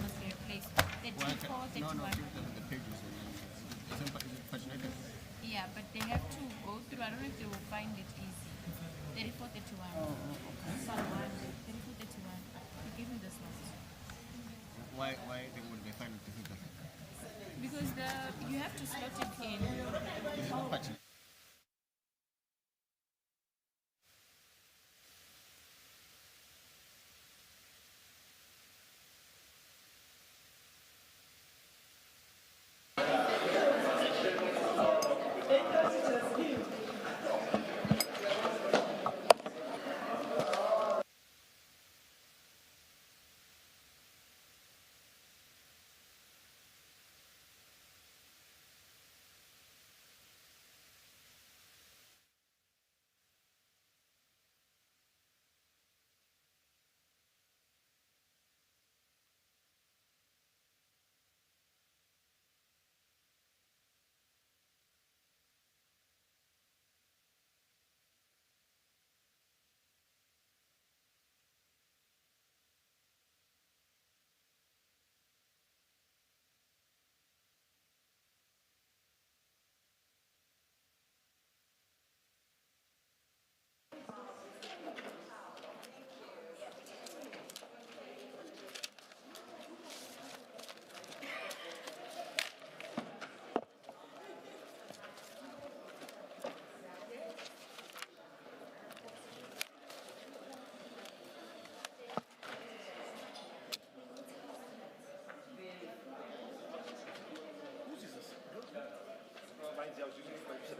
must be replaced. 34, 31. No, the pages. Isn't it paginated? Yeah, but they have to go through. I don't know if they will find it easy. 34, 31. Oh, okay. 34, 31. You give me this one. Why would they find it difficult? Because you have to slot it in. Is it not paginated?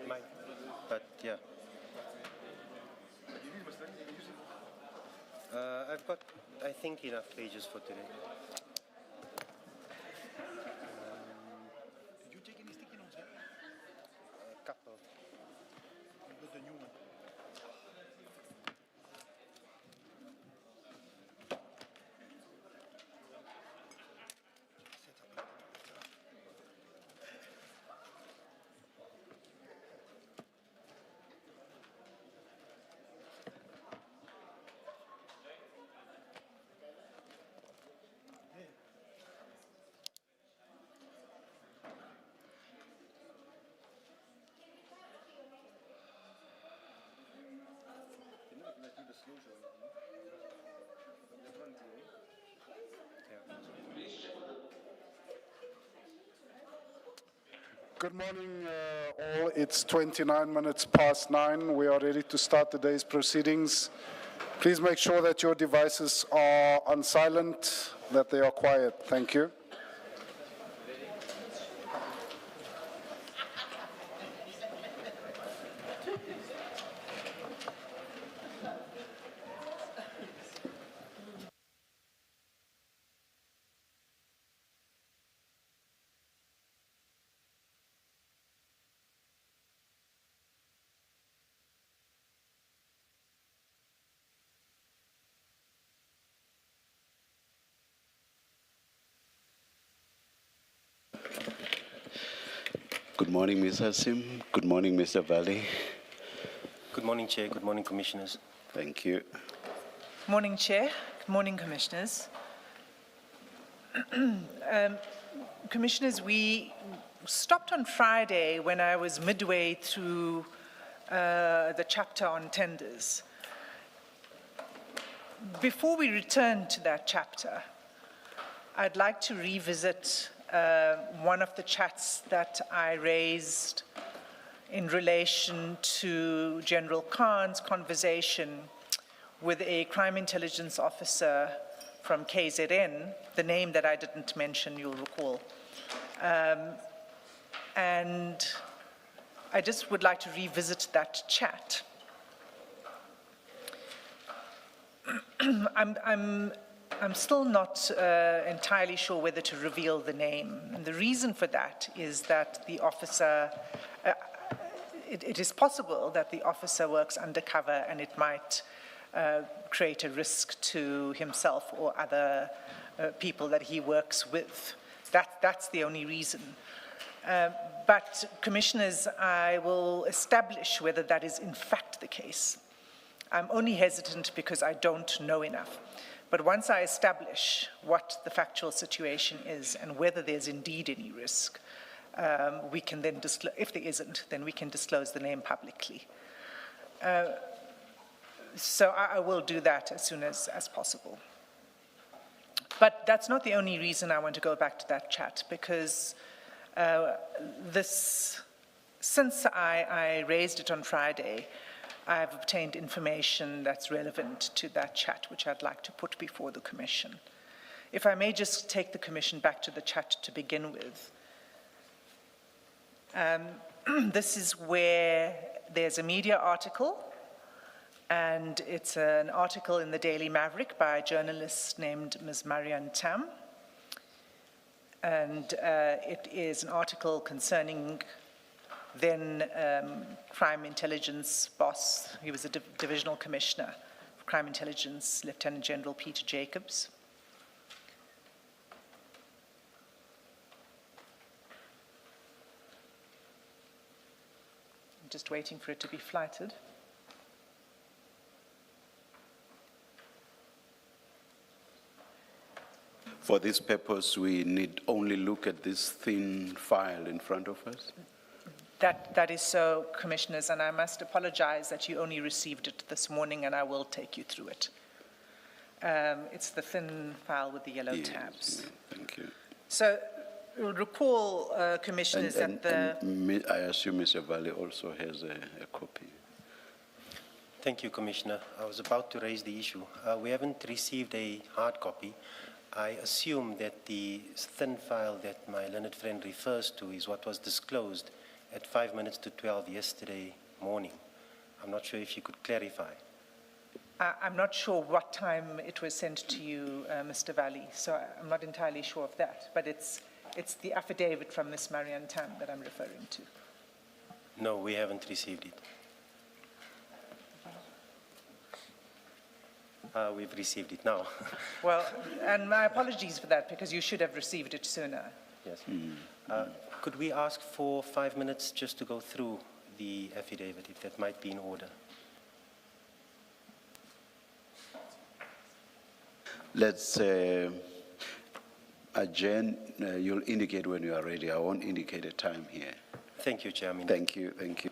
Mine. But yeah. I've got, I think, enough pages for today. Did you take any sticky notes yet? A couple. You got the new one. Good morning, all. It's 29 minutes past 9. We are ready to start the day's proceedings. Please make sure that your devices are on silent, that they are quiet. Thank you. Good morning, Ms. Hassim. Good morning, Mr. Valley. Good morning, Chair. Good morning, Commissioners. Thank you. Morning, Chair. Good morning, Commissioners. Commissioners, we stopped on Friday when I was midway through the chapter on tenders. Before we return to that chapter, I'd like to revisit one of the chats that I raised in relation to General Khan's conversation with a crime intelligence officer from KZN, the name that I didn't mention, you'll recall. And I just would like to revisit that chat. I'm still not entirely sure whether to reveal the name. And the reason for that is that the officer, it is possible that the officer works undercover and it might create a risk to himself or other people that he works with. That's the only reason. But Commissioners, I will establish whether that is in fact the case. I'm only hesitant because I don't know enough. But once I establish what the factual situation is and whether there's indeed any risk, we can then disclose, if there isn't, then we can disclose the name publicly. So I will do that as soon as possible. But that's not the only reason I want to go back to that chat, because since I raised it on Friday, I've obtained information that's relevant to that chat, which I'd like to put before the Commission. If I may just take the Commission back to the chat to begin with. This is where there's a media article, and it's an article in the Daily Maverick by a journalist named Ms. Marianne Tam. And it is an article concerning then crime intelligence boss. He was a divisional commissioner of crime intelligence, Lieutenant General Peter Jacobs. I'm just waiting for it to be flighted. For this purpose, we need only look at this thin file in front of us? That is so, Commissioners, and I must apologize that you only received it this morning, and I will take you through it. It's the thin file with the yellow tabs. Yeah, thank you. So you'll recall, Commissioners, that the... I assume Mr. Valley also has a copy. Thank you, Commissioner. I was about to raise the issue. We haven't received a hard copy. I assume that the thin file that my learned friend refers to is what was disclosed at 5 minutes to 12 yesterday morning. I'm not sure if you could clarify. I'm not sure what time it was sent to you, Mr. Valley, so I'm not entirely sure of that, but it's the affidavit from Ms. Marianne Tam that I'm referring to. No, we haven't received it. We've received it now. Well, and my apologies for that, because you should have received it sooner. Yes. Could we ask for 5 minutes just to go through the affidavit, if that might be in order? Let's adjourn. You'll indicate when you are ready. I won't indicate a time here. Thank you, Chairman. Thank you. Thank you.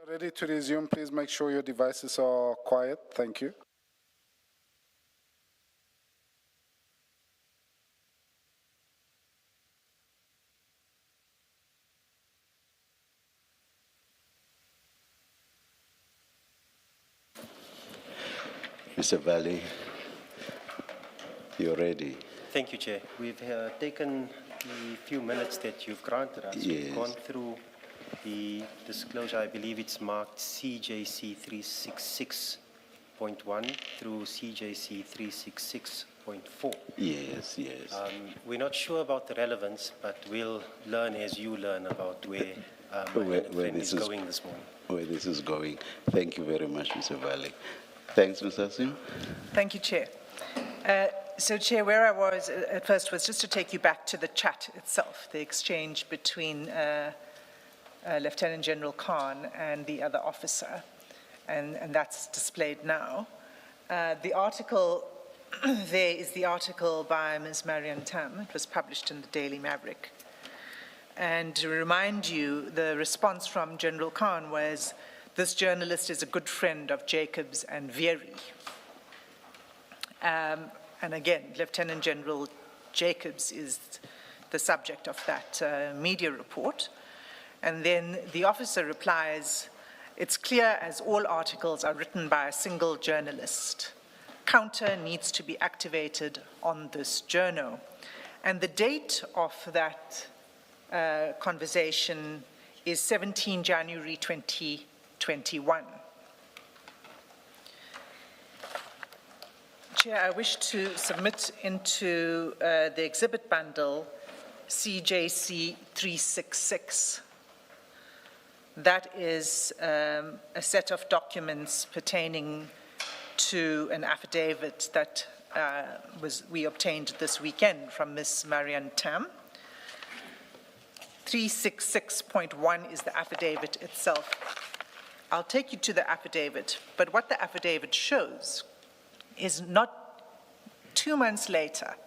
Ready to resume, please make sure your devices are quiet. Thank you. Mr. Valley, you're ready. Thank you, Chair. We've taken the few minutes that you've granted us. We've Yes. gone through the disclosure. I believe it's marked CJC 366.1 through CJC 366.4. Yes, yes. We're not sure about the relevance, but we'll learn as you learn about where my Where friend this is is- going this morning. Where this is going. Thank you very much, Mr. Valley. Thanks, Mr. Sim. Thank you, Chair. So, Chair, where I was at first was just to take you back to the chat itself, the exchange between Lieutenant General Khan and the other officer, and that's displayed now. The article there is the article by Ms. Marian Tam. It was published in the Daily Maverick. And to remind you, the response from General Khan was, this journalist is a good friend of Jacobs and Vieri. And again, Lieutenant General Jacobs is the subject of that media report. And then the officer replies, it's clear as all articles are written by a single journalist. Counter needs to be activated on this journal. And the date of that conversation is 17 January 2021. Chair, I wish to submit into the exhibit bundle CJC 366. That is a set of documents pertaining to an affidavit that we obtained this weekend from Ms. Marian Tam. 366.1 is the affidavit itself. I'll take you to the affidavit, but what the affidavit shows is not 2 months later,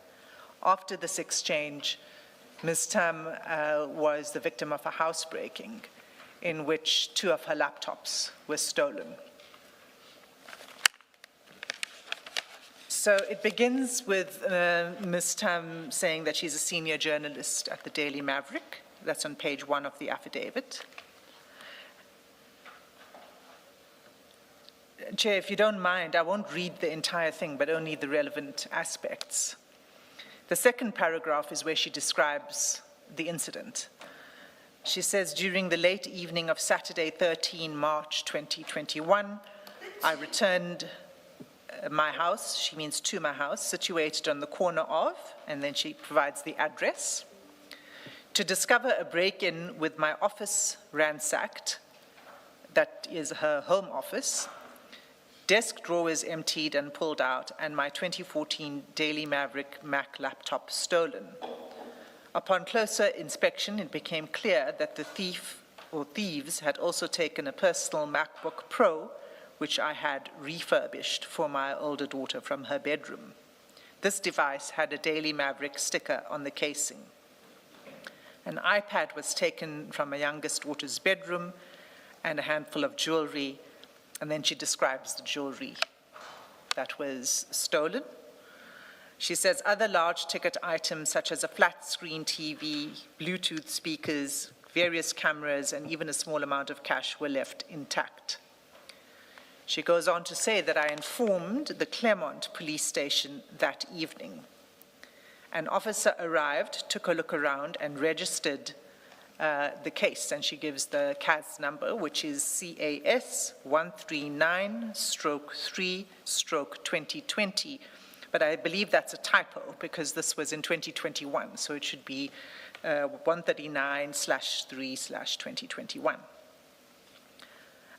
after this exchange, Ms. Tam was the victim of a housebreaking in which 2 of her laptops were stolen. So it begins with Ms. Tam saying that she's a senior journalist at the Daily Maverick. That's on page 1 of the affidavit. Chair, if you don't mind, I won't read the entire thing, but only the relevant aspects. The second paragraph is where she describes the incident. She says, during the late evening of Saturday, 13 March 2021, I returned my house, she means to my house, situated on the corner of, and then she provides the address, to discover a break-in with my office ransacked, that is her home office, desk drawers emptied and pulled out, and my 2014 Daily Maverick Mac laptop stolen. Upon closer inspection, it became clear that the thief or thieves had also taken a personal MacBook Pro, which I had refurbished for my older daughter from her bedroom. This device had a Daily Maverick sticker on the casing. An iPad was taken from my youngest daughter's bedroom and a handful of jewelry, and then she describes the jewelry that was stolen. She says other large ticket items such as a flat screen TV, Bluetooth speakers, various cameras, and even a small amount of cash were left intact. She goes on to say that I informed the Claremont police station that evening. An officer arrived, took a look around, and registered the case, and she gives the CAS number, which is CAS 139/3/2020. But I believe that's a typo because this was in 2021, so it should be 139/3/2021.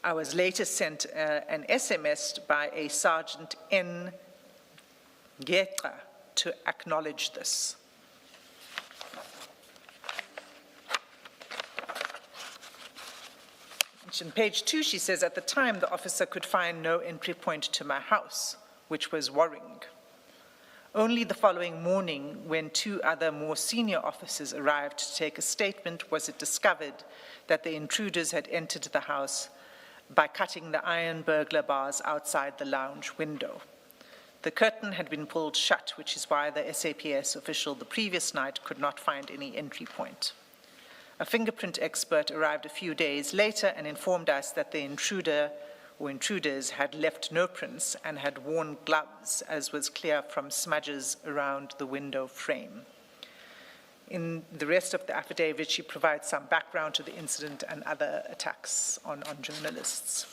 I was later sent an SMS by a Sergeant N. Getra to acknowledge this. On page 2, she says, at the time, the officer could find no entry point to my house, which was worrying. Only the following morning, when 2 other more senior officers arrived to take a statement, was it discovered that the intruders had entered the house by cutting the iron burglar bars outside the lounge window. The curtain had been pulled shut, which is why the SAPS official the previous night could not find any entry point. A fingerprint expert arrived a few days later and informed us that the intruder or intruders had left no prints and had worn gloves, as was clear from smudges around the window frame. In the rest of the affidavit, she provides some background to the incident and other attacks on journalists.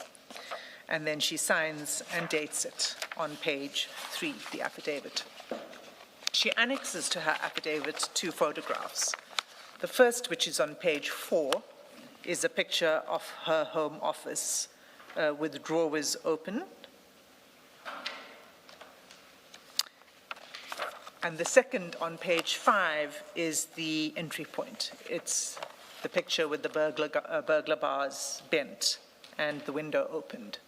And then she signs and dates it on page 3, the affidavit. She annexes to her affidavit 2 photographs. The first, which is on page 4, is a picture of her home office with drawers open. And the second on page 5 is the entry point. It's the picture with the burglar bars bent and the window opened.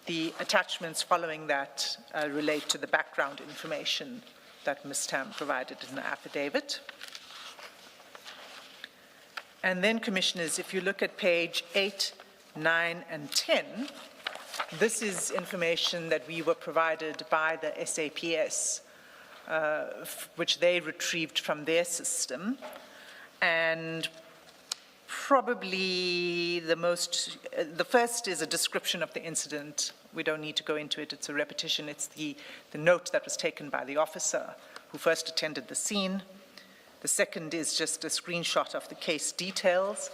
The attachments following that relate to the background information that Ms. Tam provided in the affidavit. And then, Commissioners, if you look at page 8, 9, and 10, this is information that we were provided by the SAPS, which they retrieved from their system. And probably the first is a description of the incident. We don't need to go into it, it's a repetition. It's the note that was taken by the officer who first attended the scene. The second is just a screenshot of the case details.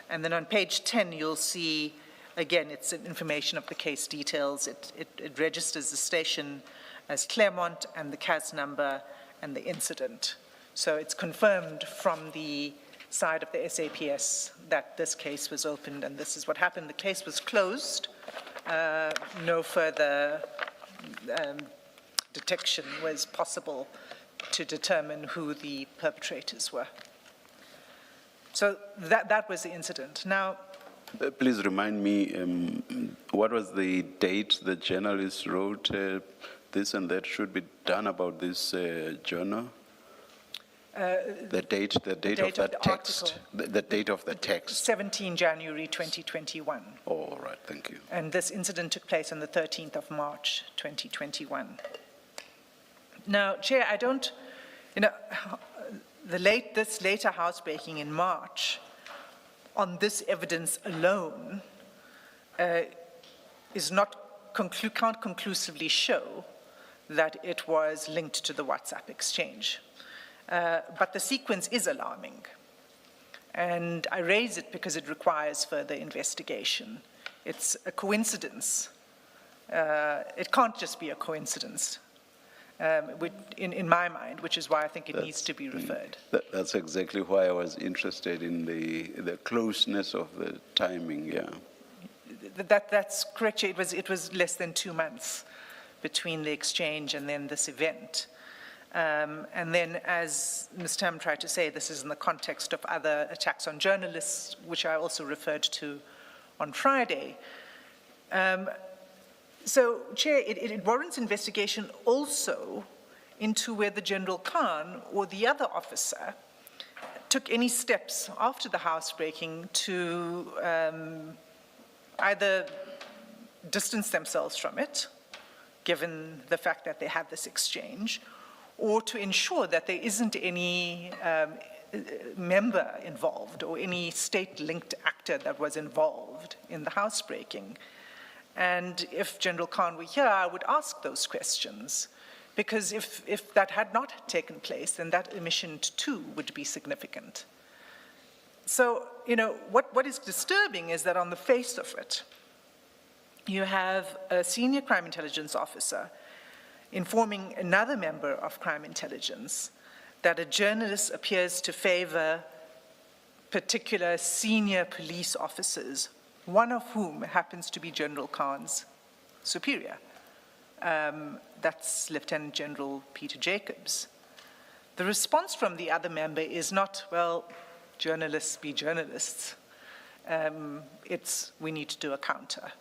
And then on page 10, you'll see, again, it's information of the case details. It registers the station as Claremont and the CAS number and the incident. So it's confirmed from the side of the SAPS that this case was opened and this is what happened. The case was closed. No further detection was possible to determine who the perpetrators were. So that was the incident. Now, Please remind me, what was the date the journalist wrote this and that should be done about this journal? The date of the text. The date of the text. 17 January 2021. Oh, all right, thank you. And this incident took place on the 13th of March 2021. Now, Chair, I don't, this later housebreaking in March, on this evidence alone, can't conclusively show that it was linked to the WhatsApp exchange. But the sequence is alarming. And I raise it because it requires further investigation. It's a coincidence. It can't just be a coincidence. In my mind, which is why I think it needs to be referred. That's exactly why I was interested in the closeness of the timing, yeah. That's correct. It was less than 2 months between the exchange and then this event. And then, as Ms. Tam tried to say, this is in the context of other attacks on journalists, which I also referred to on Friday. So, Chair, it warrants investigation also into whether General Khan or the other officer took any steps after the housebreaking to either distance themselves from it, given the fact that they had this exchange, or to ensure that there isn't any member involved or any state-linked actor that was involved in the housebreaking. And if General Khan were here, I would ask those questions, because if that had not taken place, then that omission too would be significant. So, what is disturbing is that on the face of it, you have a senior crime intelligence officer informing another member of crime intelligence that a journalist appears to favor particular senior police officers, one of whom happens to be General Khan's superior. That's Lieutenant General Peter Jacobs. The response from the other member is not, well, journalists be journalists. It's, we need to do a counter.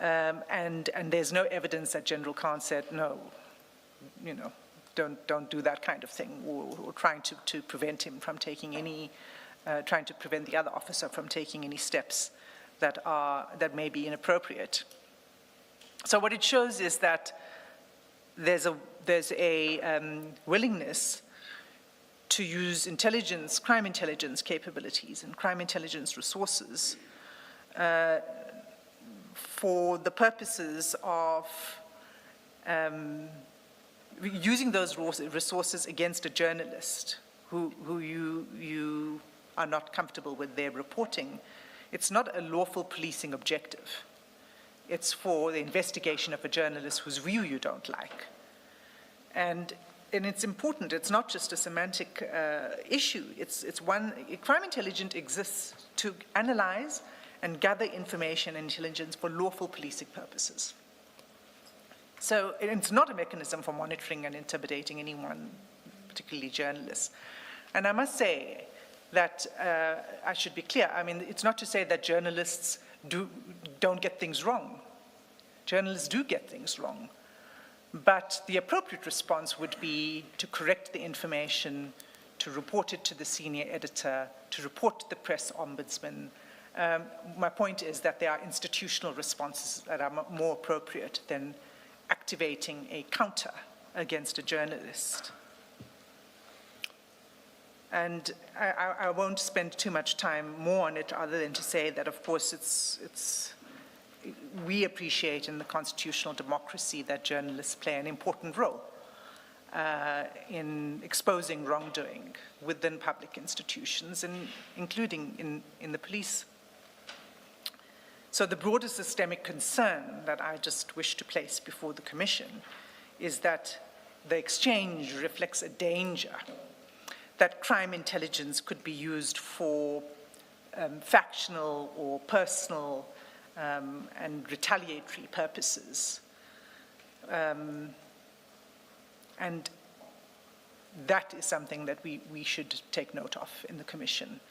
And there's no evidence that General Khan said, no, don't do that kind of thing, or trying to prevent him from taking any, trying to prevent the other officer from taking any steps that may be inappropriate. So what it shows is that there's a willingness to use crime intelligence capabilities and crime intelligence resources for the purposes of using those resources against a journalist who you are not comfortable with their reporting. It's not a lawful policing objective. It's for the investigation of a journalist whose view you don't like. And it's important, it's not just a semantic issue. It's one, crime intelligence exists to analyze and gather information and intelligence for lawful policing purposes. So it's not a mechanism for monitoring and intimidating anyone, particularly journalists. And I must say that, I should be clear, I mean, it's not to say that journalists don't get things wrong. Journalists do get things wrong. But the appropriate response would be to correct the information, to report it to the senior editor, to report to the press ombudsman. My point is that there are institutional responses that are more appropriate than activating a counter against a journalist. And I won't spend too much time more on it other than to say that, of course, we appreciate in the constitutional democracy that journalists play an important role in exposing wrongdoing within public institutions, and including in the police. So the broader systemic concern that I just wish to place before the Commission is that the exchange reflects a danger that crime intelligence could be used for factional or personal and retaliatory purposes. And that is something that we should take note of in the Commission,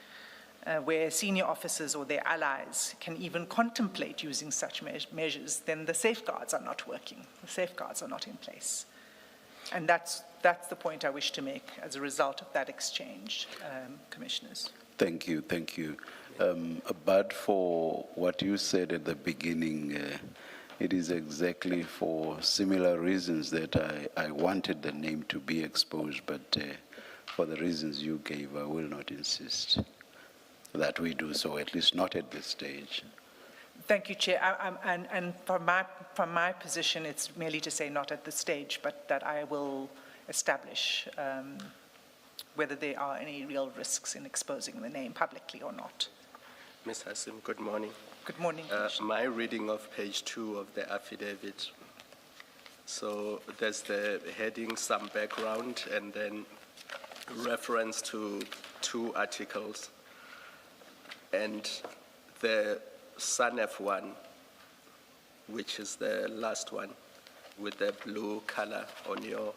where senior officers or their allies can even contemplate using such measures, then the safeguards are not working, the safeguards are not in place. And that's the point I wish to make as a result of that exchange, Commissioners. Thank you. But for what you said at the beginning, it is exactly for similar reasons that I wanted the name to be exposed, but for the reasons you gave, I will not insist that we do so, at least not at this stage. Thank you, Chair. And from my position, it's merely to say not at this stage, but that I will establish whether there are any real risks in exposing the name publicly or not. Ms. Hassim, good morning. Good morning. My reading of page 2 of the affidavit. So there's the heading, some background, and then reference to 2 articles. And the SANEF one, which is the last one with the blue color on your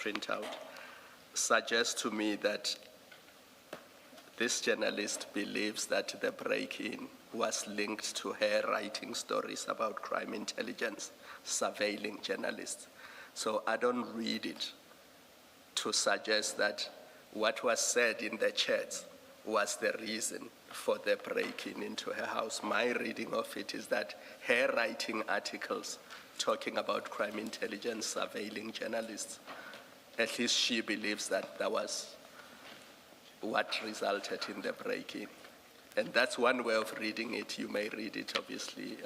printout, suggests to me that this journalist believes that the break-in was linked to her writing stories about crime intelligence, surveilling journalists. So I don't read it to suggest that what was said in the chats was the reason for the break-in into her house. My reading of it is that her writing articles talking about crime intelligence surveilling journalists, at least she believes that that was what resulted in the break-in. And that's one way of reading it. You may read it, obviously,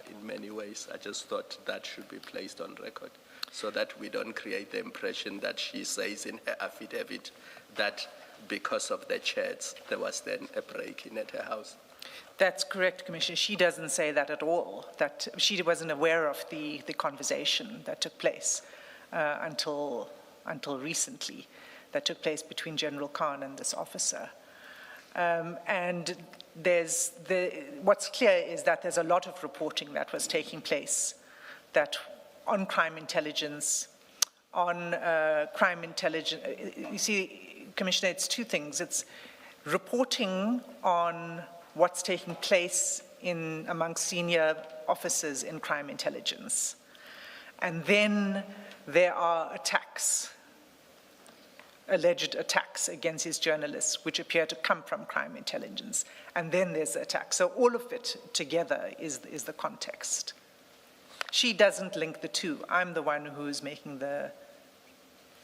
in many ways. I just thought that should be placed on record so that we don't create the impression that she says in her affidavit that because of the chats, there was then a break-in at her house. That's correct, Commissioner. She doesn't say that at all, that she wasn't aware of the conversation that took place until recently, that took place between General Khan and this officer. And what's clear is that there's a lot of reporting that was taking place on crime intelligence, you see, Commissioner, it's 2 things. It's reporting on what's taking place amongst senior officers in crime intelligence. And then there are attacks alleged attacks against his journalists, which appear to come from crime intelligence. And then there's the attack. So all of it together is the context. She doesn't link the two. I'm the one who's making the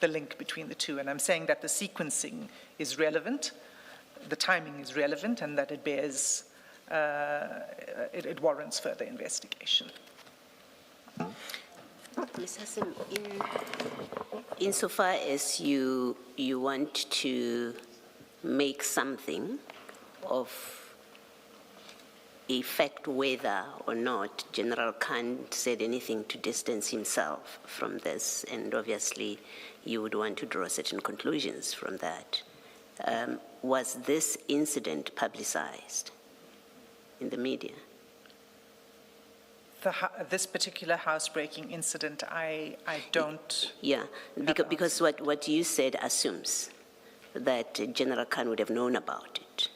link between the two. And I'm saying that the sequencing is relevant, the timing is relevant, and that it bears, it warrants further investigation. Ms. Hassan, insofar as you want to make something of a fact whether or not General Khan said anything to distance himself from this, and obviously you would want to draw certain conclusions from that. Was this incident publicized in the media? This particular housebreaking incident, I don't... Yeah, because what you said assumes that General Khan would have known about it.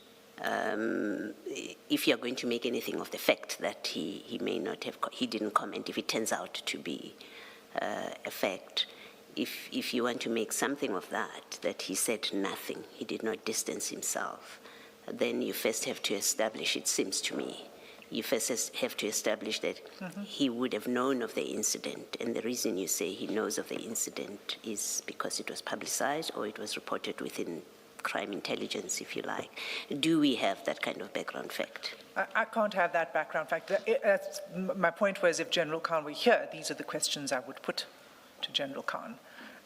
If you're going to make anything of the fact that he may not have, he didn't comment, if it turns out to be a fact, if you want to make something of that he said nothing, he did not distance himself, then you first have to establish, it seems to me, you first have to establish that he would have known of the incident, and the reason you say he knows of the incident is because it was publicized or it was reported within crime intelligence, if you like. Do we have that kind of background fact? I can't have that background fact. My point was, if General Khan were here, these are the questions I would put to General Khan.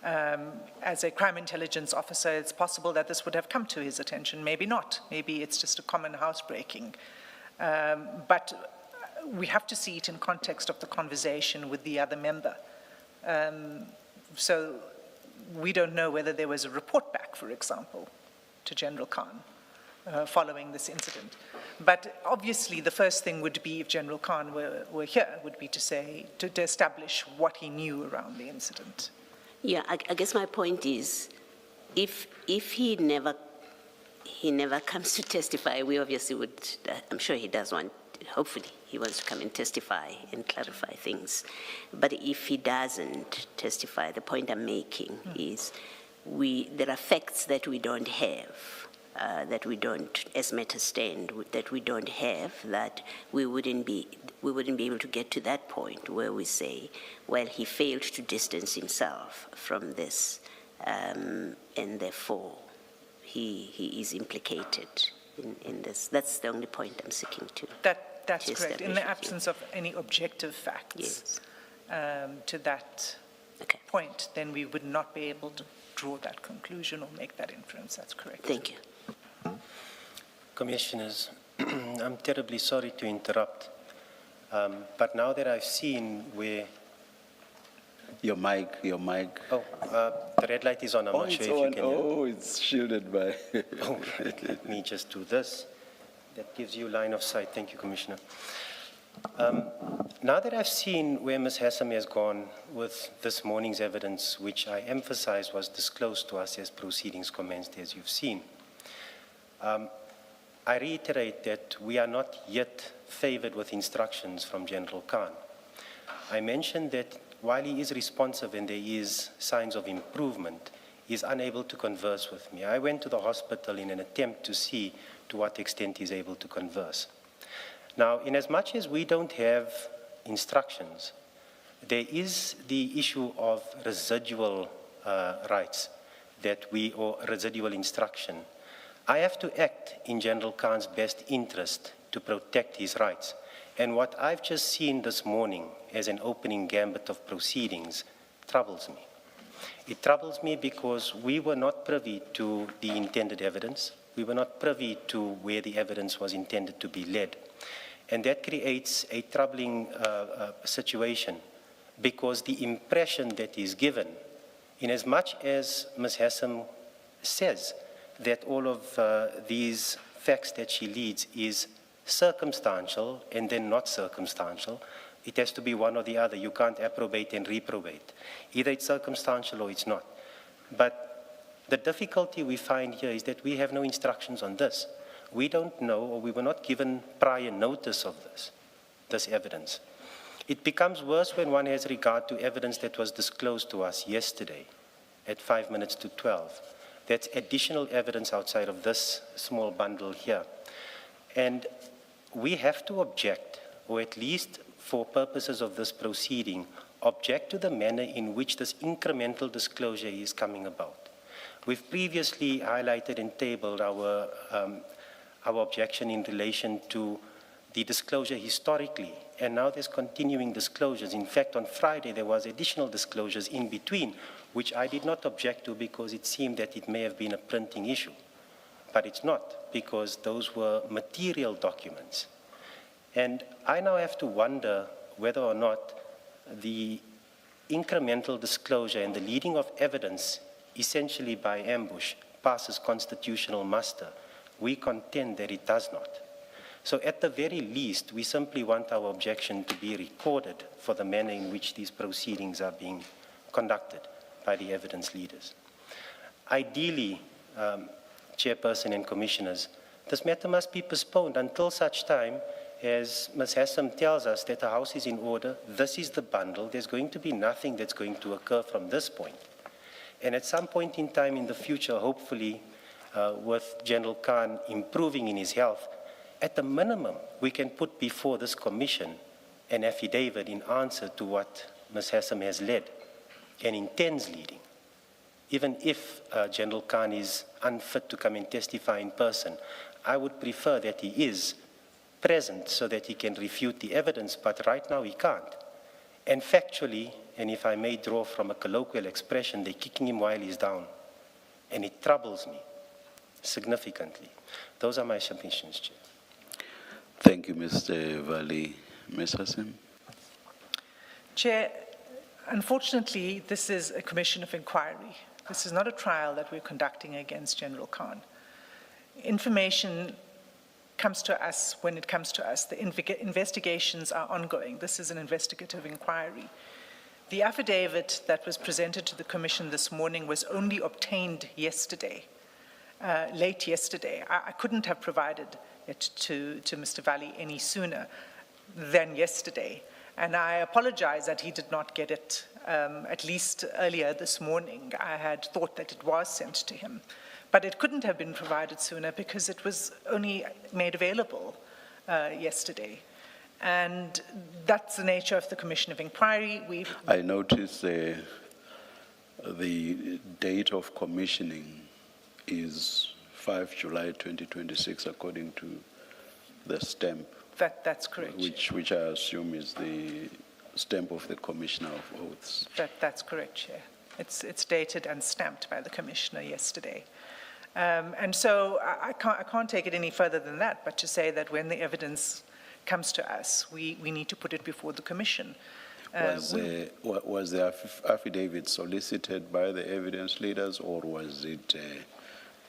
As a crime intelligence officer, it's possible that this would have come to his attention, maybe not. Maybe it's just a common housebreaking. But we have to see it in context of the conversation with the other member. So we don't know whether there was a report back, for example, to General Khan following this incident. But obviously the first thing would be, if General Khan were here, would be to establish what he knew around the incident. Yeah, I guess my point is, if he never comes to testify, we obviously would, I'm sure he does want, hopefully he wants to come and testify and clarify things. But if he doesn't testify, the point I'm making is there are facts that we don't have, that we don't, as matters stand, that we don't have, that we wouldn't be able to get to that point where we say, well, he failed to distance himself from this, and therefore he is implicated in this. That's the only point I'm seeking to. That's correct. In the absence of any objective facts, yes, to that point, then we would not be able to draw that conclusion or make that inference. That's correct. Thank you. Commissioners, I'm terribly sorry to interrupt, but now that I've seen where... Your mic. Oh, the red light is on. I'm not sure if you can hear. Oh, it's shielded by... Oh, right. Let me just do this. That gives you line of sight. Thank you, Commissioner. Now that I've seen where Ms. Hassam has gone with this morning's evidence, which I emphasize was disclosed to us as proceedings commenced, as you've seen, I reiterate that we are not yet favored with instructions from General Khan. I mentioned that while he is responsive and there is signs of improvement, he is unable to converse with me. I went to the hospital in an attempt to see to what extent he's able to converse. Now, in as much as we don't have instructions, there is the issue of residual rights or residual instruction. I have to act in General Khan's best interest to protect his rights. And what I've just seen this morning as an opening gambit of proceedings troubles me. It troubles me because we were not privy to the intended evidence. We were not privy to where the evidence was intended to be led. And that creates a troubling situation because the impression that is given, in as much as Ms. Hassam says that all of these facts that she leads is circumstantial and then not circumstantial, it has to be one or the other. You can't approbate and reprobate. Either it's circumstantial or it's not. But the difficulty we find here is that we have no instructions on this. We don't know, or we were not given prior notice of this evidence. It becomes worse when one has regard to evidence that was disclosed to us yesterday at 5 minutes to 12, That's additional evidence outside of this small bundle here. And we have to object, or at least for purposes of this proceeding, object to the manner in which this incremental disclosure is coming about. We've previously highlighted and tabled our objection in relation to the disclosure historically, and now there's continuing disclosures. In fact, on Friday, there was additional disclosures in between, which I did not object to because it seemed that it may have been a printing issue. But it's not, because those were material documents. And I now have to wonder whether or not the incremental disclosure and the leading of evidence, essentially by ambush, passes constitutional muster. We contend that it does not. So at the very least, we simply want our objection to be recorded for the manner in which these proceedings are being conducted by the evidence leaders. Ideally, Chairperson and Commissioners, this matter must be postponed until such time as Ms. Hassam tells us that the House is in order, this is the bundle, there's going to be nothing that's going to occur from this point. And at some point in time in the future, hopefully, with General Khan improving in his health, at the minimum, we can put before this commission an affidavit in answer to what Ms. Hassam has led and intends leading. Even if General Khan is unfit to come and testify in person, I would prefer that he is present so that he can refute the evidence, but right now he can't. And factually, and if I may draw from a colloquial expression, they're kicking him while he's down. And it troubles me significantly. Those are my submissions, Chair. Thank you, Mr. Valley. Ms. Hassam? Chair, unfortunately, this is a commission of inquiry. This is not a trial that we're conducting against General Khan. Information comes to us when it comes to us. The investigations are ongoing. This is an investigative inquiry. The affidavit that was presented to the Commission this morning was only obtained yesterday, late yesterday. I couldn't have provided it to Mr. Valley any sooner than yesterday. And I apologize that he did not get it at least earlier this morning. I had thought that it was sent to him. But it couldn't have been provided sooner because it was only made available yesterday. And that's the nature of the Commission of Inquiry. I notice the date of commissioning is 5 July 2026, according to the stamp. That's correct. Which I assume is the stamp of the Commissioner of Oaths. That's correct, Chair. It's dated and stamped by the Commissioner yesterday. And so I can't take it any further than that, but to say that when the evidence comes to us, we need to put it before the Commission. Was the affidavit solicited by the evidence leaders, or was it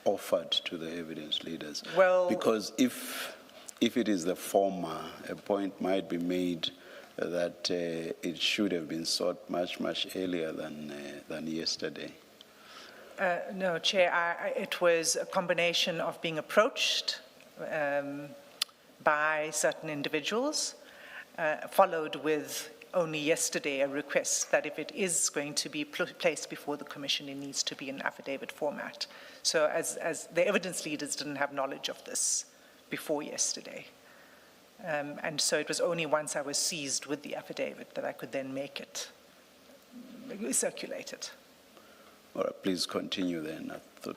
offered to the evidence leaders? Well, because if it is the former, a point might be made that it should have been sought much earlier than yesterday. No, Chair, it was a combination of being approached by certain individuals, followed with only yesterday a request that if it is going to be placed before the Commission, it needs to be in affidavit format. So as the evidence leaders didn't have knowledge of this before yesterday. And so it was only once I was seized with the affidavit that I could then make it, circulate it. All right, please continue then. I thought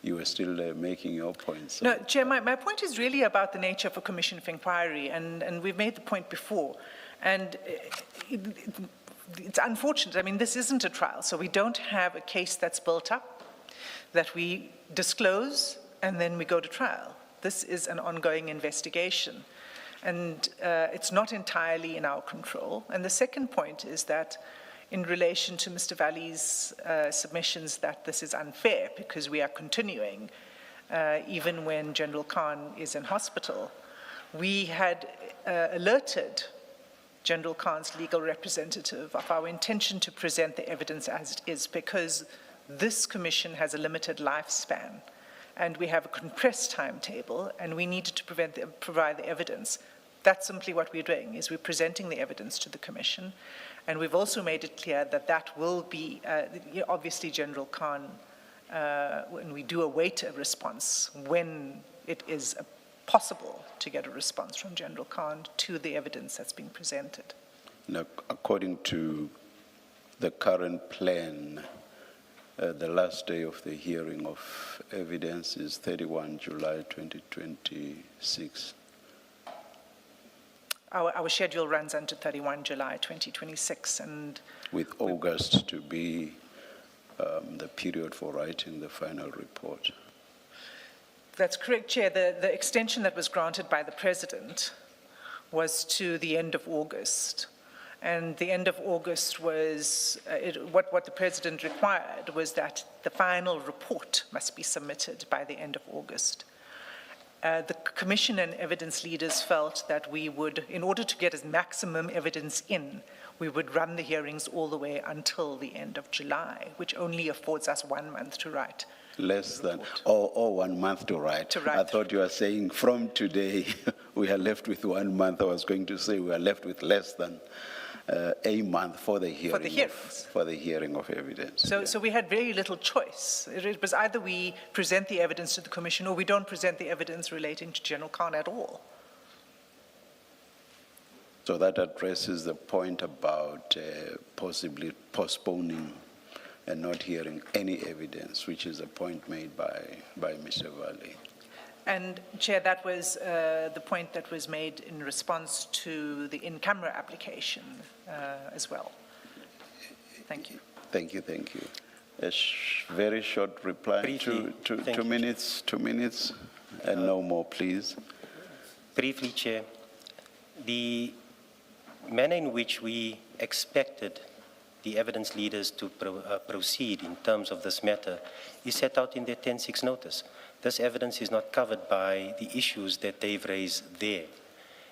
you were still making your points. No, Chair, my point is really about the nature of a commission of inquiry, and we've made the point before. And it's unfortunate. I mean, this isn't a trial, so we don't have a case that's built up that we disclose and then we go to trial. This is an ongoing investigation, and it's not entirely in our control. And the second point is that in relation to Mr. Valley's submissions that this is unfair because we are continuing, even when General Khan is in hospital. We had alerted General Khan's legal representative of our intention to present the evidence as it is because this commission has a limited lifespan and we have a compressed timetable and we needed to provide the evidence. That's simply what we're doing, is we're presenting the evidence to the commission. And we've also made it clear that that will be, obviously General Khan when we do await a response, when it is possible to get a response from General Khan to the evidence that's being presented. Now, according to the current plan, the last day of the hearing of evidence is 31 July 2026. Our schedule runs until 31 July 2026, and with August to be the period for writing the final report. that's correct, Chair. The extension that was granted by the President was to the end of August. And the end of August was, what the President required was that the final report must be submitted by the end of August. The Commission and evidence leaders felt that we would, in order to get as maximum evidence in, we would run the hearings all the way until the end of July, which only affords us 1 month to write. Less than, or 1 month to write. To write. I thought you were saying from today, we are left with 1 month. I was going to say we are left with less than a month for the hearing. For the hearings. For the hearing of evidence. So we had very little choice. It was either we present the evidence to the Commission or we don't present the evidence relating to General Khan at all. So that addresses the point about possibly postponing and not hearing any evidence, which is a point made by Mr. Valley. And Chair, that was the point that was made in response to the in-camera application as well. Thank you. Thank you, thank you. A very short reply, Briefly, 2 minutes, 2 minutes, and no more, please. Briefly, Chair, the manner in which we expected the evidence leaders to proceed in terms of this matter is set out in their 10-6 notice. This evidence is not covered by the issues that they've raised there.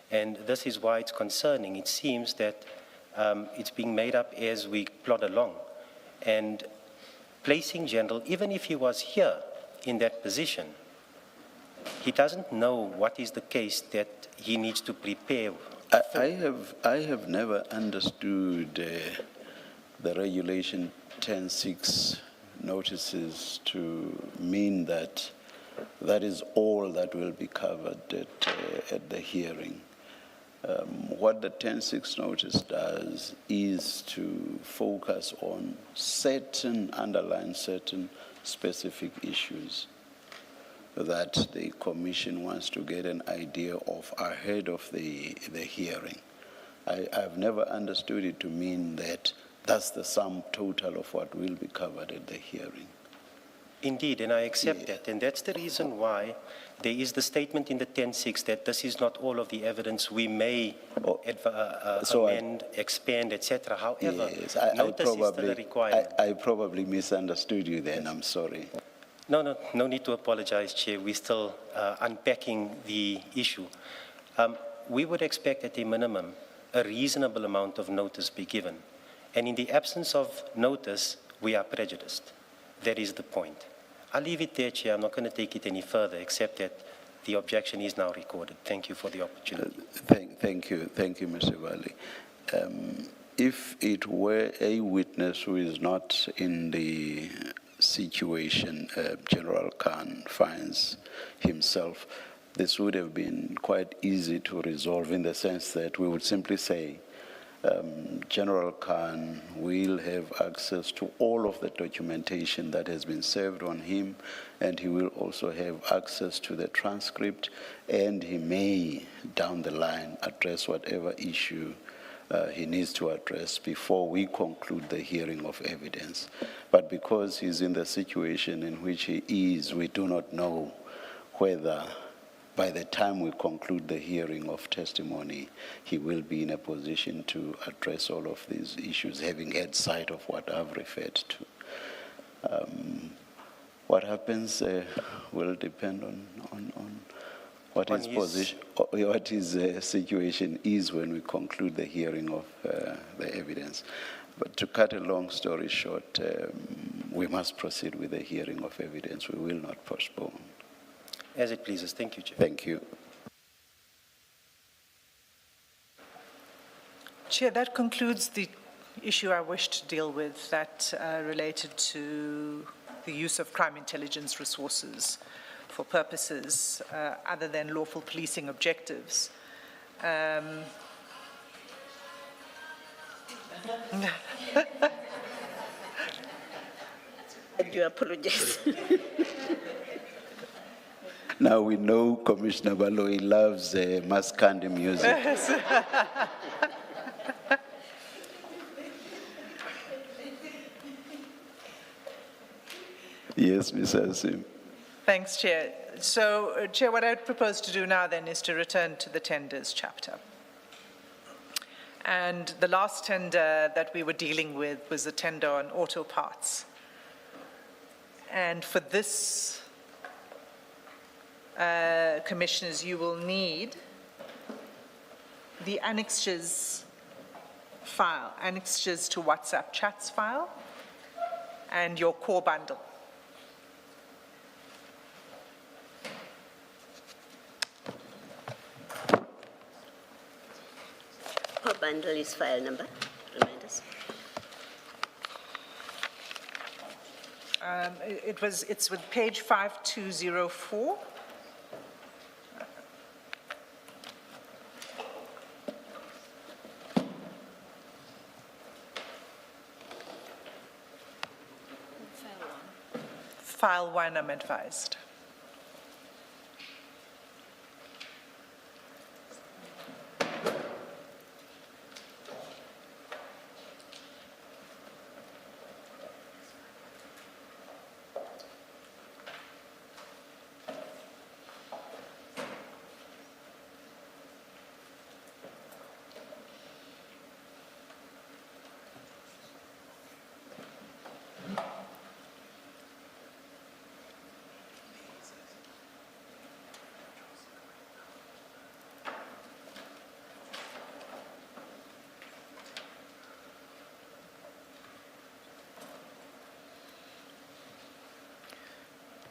And this is why it's concerning. It seems that it's being made up as we plod along. And placing General, even if he was here in that position, he doesn't know what is the case that he needs to prepare. I have never understood the regulation 10.6 notices to mean that that is all that will be covered at the hearing. What the 10.6 notice does is to focus on underline certain specific issues that the Commission wants to get an idea of ahead of the hearing. I've never understood it to mean that that's the sum total of what will be covered at the hearing. Indeed, and I accept that. And that's the reason why there is the statement in the 10.6 that this is not all of the evidence. We may amend, expand, etc. However, Yes, notice is still a requirement. I probably misunderstood you then. I'm sorry. No need to apologize, Chair. We're still unpacking the issue. We would expect at a minimum a reasonable amount of notice be given. And in the absence of notice, we are prejudiced. That is the point. I'll leave it there, Chair. I'm not going to take it any further, except that the objection is now recorded. Thank you for the opportunity. Thank you, Mr. Valley. If it were a witness who is not in the situation General Khan finds himself, this would have been quite easy to resolve in the sense that we would simply say, General Khan will have access to all of the documentation that has been served on him, and he will also have access to the transcript, and he may, down the line, address whatever issue he needs to address before we conclude the hearing of evidence. But because he's in the situation in which he is, we do not know whether by the time we conclude the hearing of testimony, he will be in a position to address all of these issues, having had sight of what I've referred to. What happens will depend on what his position, what his situation is when we conclude the hearing of the evidence. But to cut a long story short, we must proceed with the hearing of evidence. We will not postpone. As it pleases. Thank you, Chair. Thank you. Chair, that concludes the issue I wish to deal with that related to the use of crime intelligence resources for purposes other than lawful policing objectives. I do apologize. Now we know Commissioner Baloyi loves Maskandi music. Yes, Mr. Asim. Thanks, Chair. So, Chair, what I propose to do now then is to return to the tenders chapter. And the last tender that we were dealing with was the tender on auto parts. And for this, Commissioners, you will need the annexures file, annexures to WhatsApp chats file, and your core bundle. Core bundle is file number, remind us. It's with page 5204. File 1, I'm advised.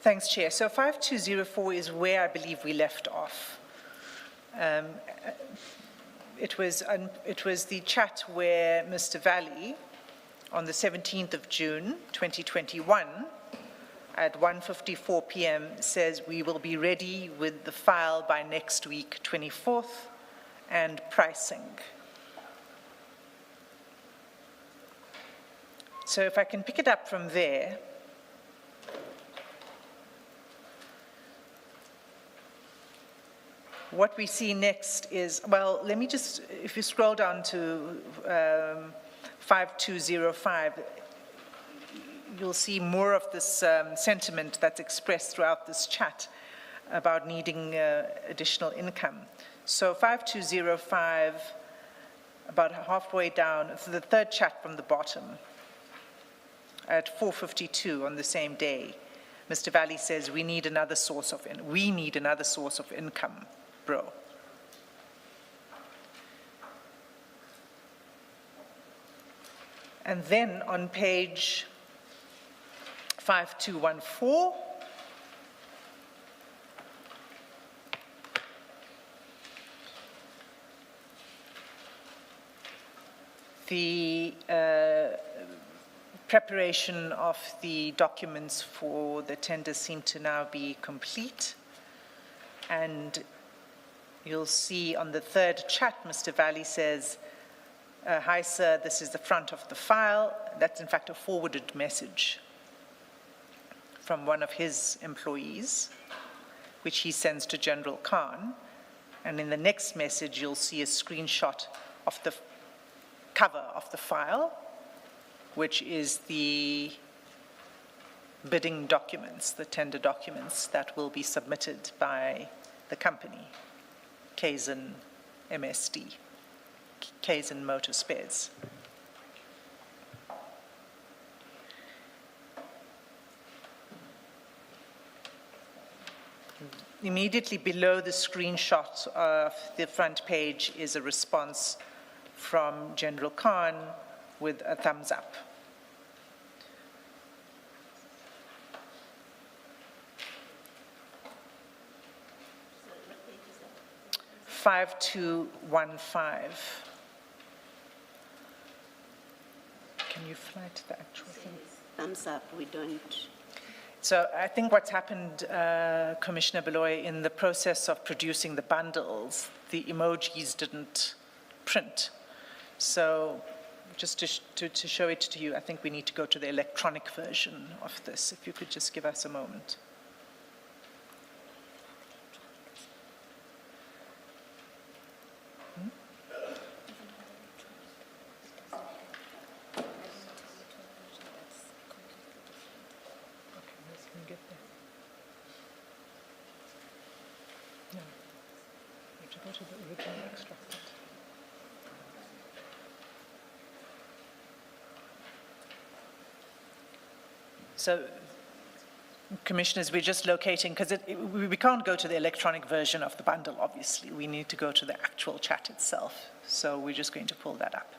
Thanks, Chair. So 5204 is where I believe we left off. It was the chat where Mr. Valley, on the 17th of June, 2021, at 1:54 p.m., says we will be ready with the file by next week, 24th, and pricing. So if I can pick it up from there. What we see next is, well, let me just, if you scroll down to 5205, you'll see more of this sentiment that's expressed throughout this chat about needing additional income. So 5205, about halfway down, so the third chat from the bottom, at 4:52 on the same day, Mr. Valley says we need another source of income. Bro. And then on page 5214, the preparation of the documents for the tender seem to now be complete. And you'll see on the third chat, Mr. Valley says, hi, sir, this is the front of the file. That's, in fact, a forwarded message from one of his employees, which he sends to General Khan. And in the next message, you'll see a screenshot of the cover of the file, which is the bidding documents, the tender documents that will be submitted by the company. Kaizen MSD, Kaizen Motor Spares. Immediately below the screenshot of the front page is a response from General Khan with a thumbs up. So 5215. Can you fly to the actual thing? Thumbs up, we don't. So I think what's happened, Commissioner Beloy, in the process of producing the bundles, the emojis didn't print. So just to show it to you, I think we need to go to the electronic version of this. If you could just give us a moment. Go to the original extract. So, Commissioners, we're just locating, because we can't go to the electronic version of the bundle, obviously. We need to go to the actual chat itself. So we're just going to pull that up.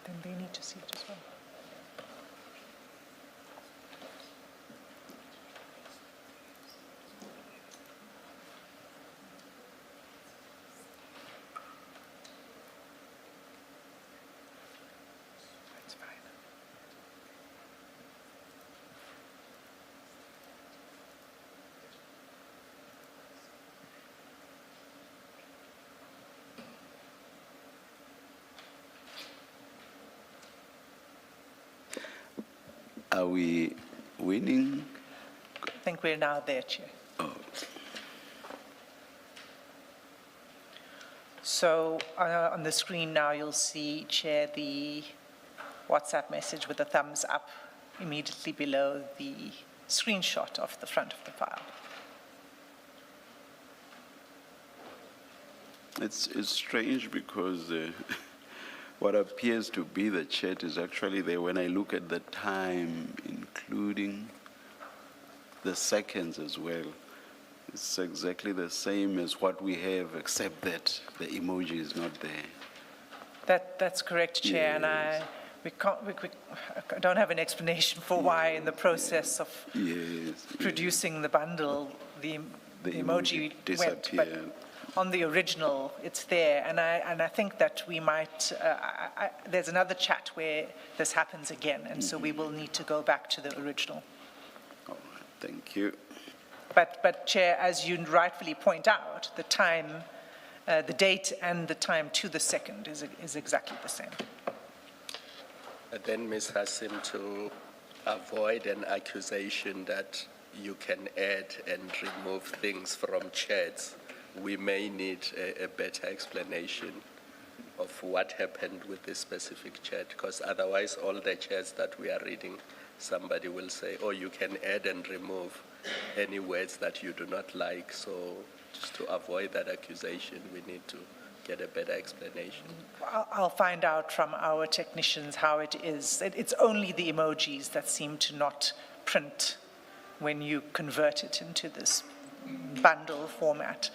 Then they need to see it as well. That's fine. Are we winning? I think we're now there, Chair. Oh. So on the screen now, you'll see, Chair, the WhatsApp message with a thumbs up immediately below the screenshot of the front of the file. It's strange because what appears to be the chat is actually there. When I look at the time, including the seconds as well, it's exactly the same as what we have, except that the emoji is not there. That's correct, Chair, Yes. and I don't have an explanation for why in the process of Yes. producing the bundle, the emoji went, disappeared. but on the original, it's there, and I think that we might, there's another chat where this happens again, and so we will need to go back to the original. All right, thank you. But Chair, as you rightfully point out, the time, the date and the time to the second is exactly the same. And then, Ms. Hassim, to avoid an accusation that you can add and remove things from chats, we may need a better explanation of what happened with this specific chat, because otherwise all the chats that we are reading, somebody will say, oh, you can add and remove any words that you do not like. So just to avoid that accusation, we need to get a better explanation. I'll find out from our technicians how it is. It's only the emojis that seem to not print when you convert it into this bundle format.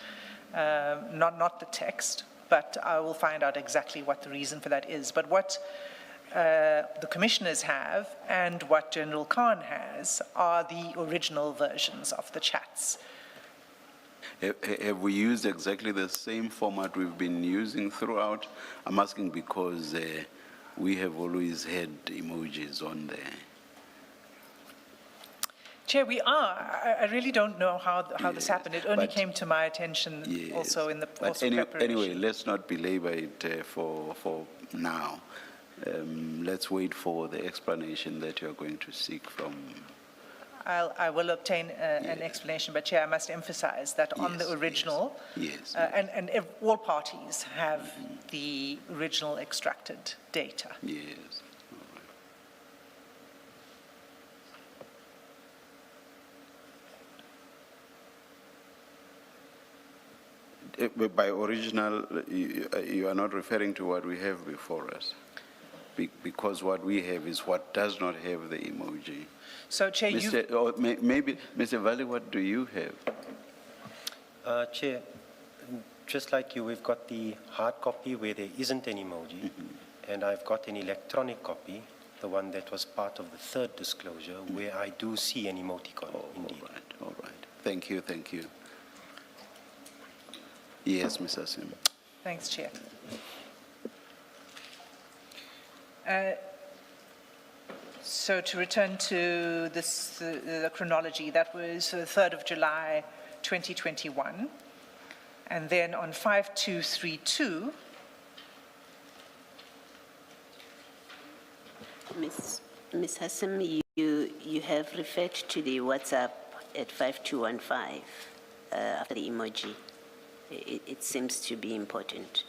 Not the text, but I will find out exactly what the reason for that is. But what the commissioners have and what General Khan has are the original versions of the chats. Have we used exactly the same format we've been using throughout? I'm asking because we have always had emojis on there. Chair, we are. I really don't know how this happened. It only came to my attention also in the preparation. Anyway, let's not belabor it for now. Let's wait for the explanation that you're going to seek from. I will obtain an explanation, but Chair, I must emphasize that on the original, Yes. all parties have the original extracted data. Yes. By original, you are not referring to what we have before us, because what we have is what does not have the emoji. So, Chair, Maybe, Mr. Valley, what do you have? Chair, just like you, we've got the hard copy where there isn't an emoji, and I've got an electronic copy, the one that was part of the third disclosure, where I do see an emoticon, indeed. All right. Thank you, thank you. Yes, Mr. Sim. Thanks, Chair. So to return to this, the chronology, that was the 3rd of July, 2021. And then on 5232, Ms. Hassan, you have referred to the WhatsApp at 5215 after the emoji. It seems to be important.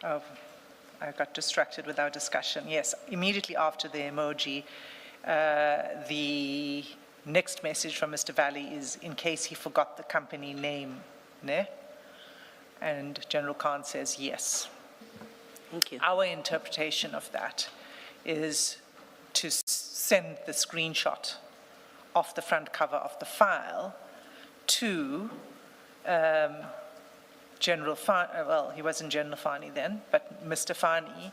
oh, I got distracted with our discussion. Yes, immediately after the emoji, the next message from Mr. Valley is in case he forgot the company name, ne? And General Khan says yes. Thank you. Our interpretation of that is to send the screenshot of the front cover of the file to General Fani, well, he wasn't General Fani then, but Mr. Fani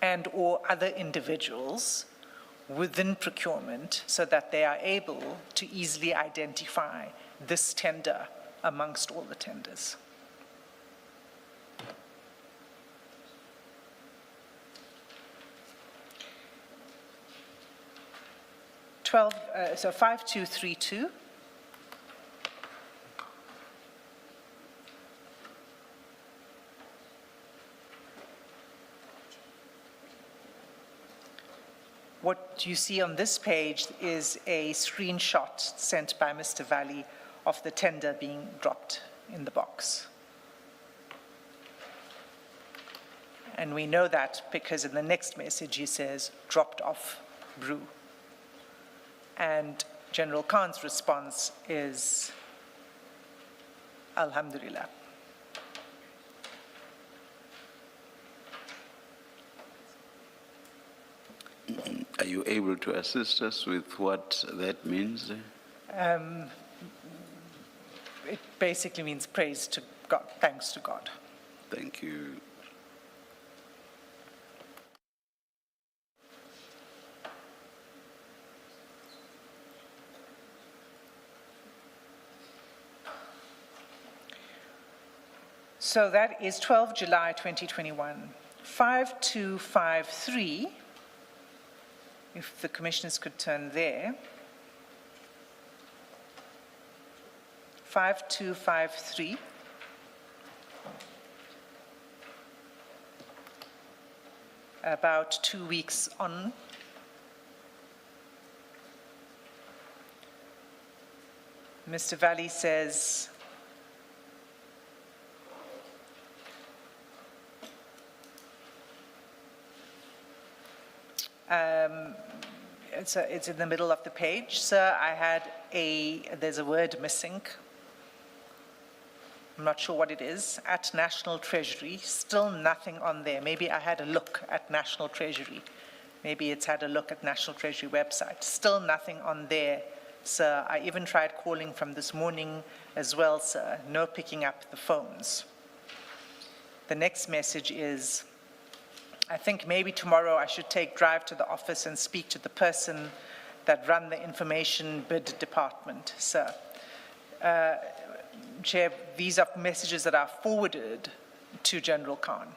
and or other individuals within procurement so that they are able to easily identify this tender amongst all the tenders. So 5232. What you see on this page is a screenshot sent by Mr. Valley of the tender being dropped in the box. And we know that because in the next message he says, dropped off brew. And General Khan's response is, Alhamdulillah. Are you able to assist us with what that means? It basically means praise to God, thanks to God. Thank you. So that is 12 July 2021. 5253, if the commissioners could turn there. 5253. About 2 weeks on. Mr. Valley says, it's in the middle of the page. Sir, there's a word missing. I'm not sure what it is. At National Treasury, still nothing on there. Maybe I had a look at National Treasury. Maybe it's had a look at National Treasury website. Still nothing on there, sir. I even tried calling from this morning as well, sir. No picking up the phones. The next message is, I think maybe tomorrow I should drive to the office and speak to the person that run the information bid department, sir. Chair, these are messages that are forwarded to General Khan.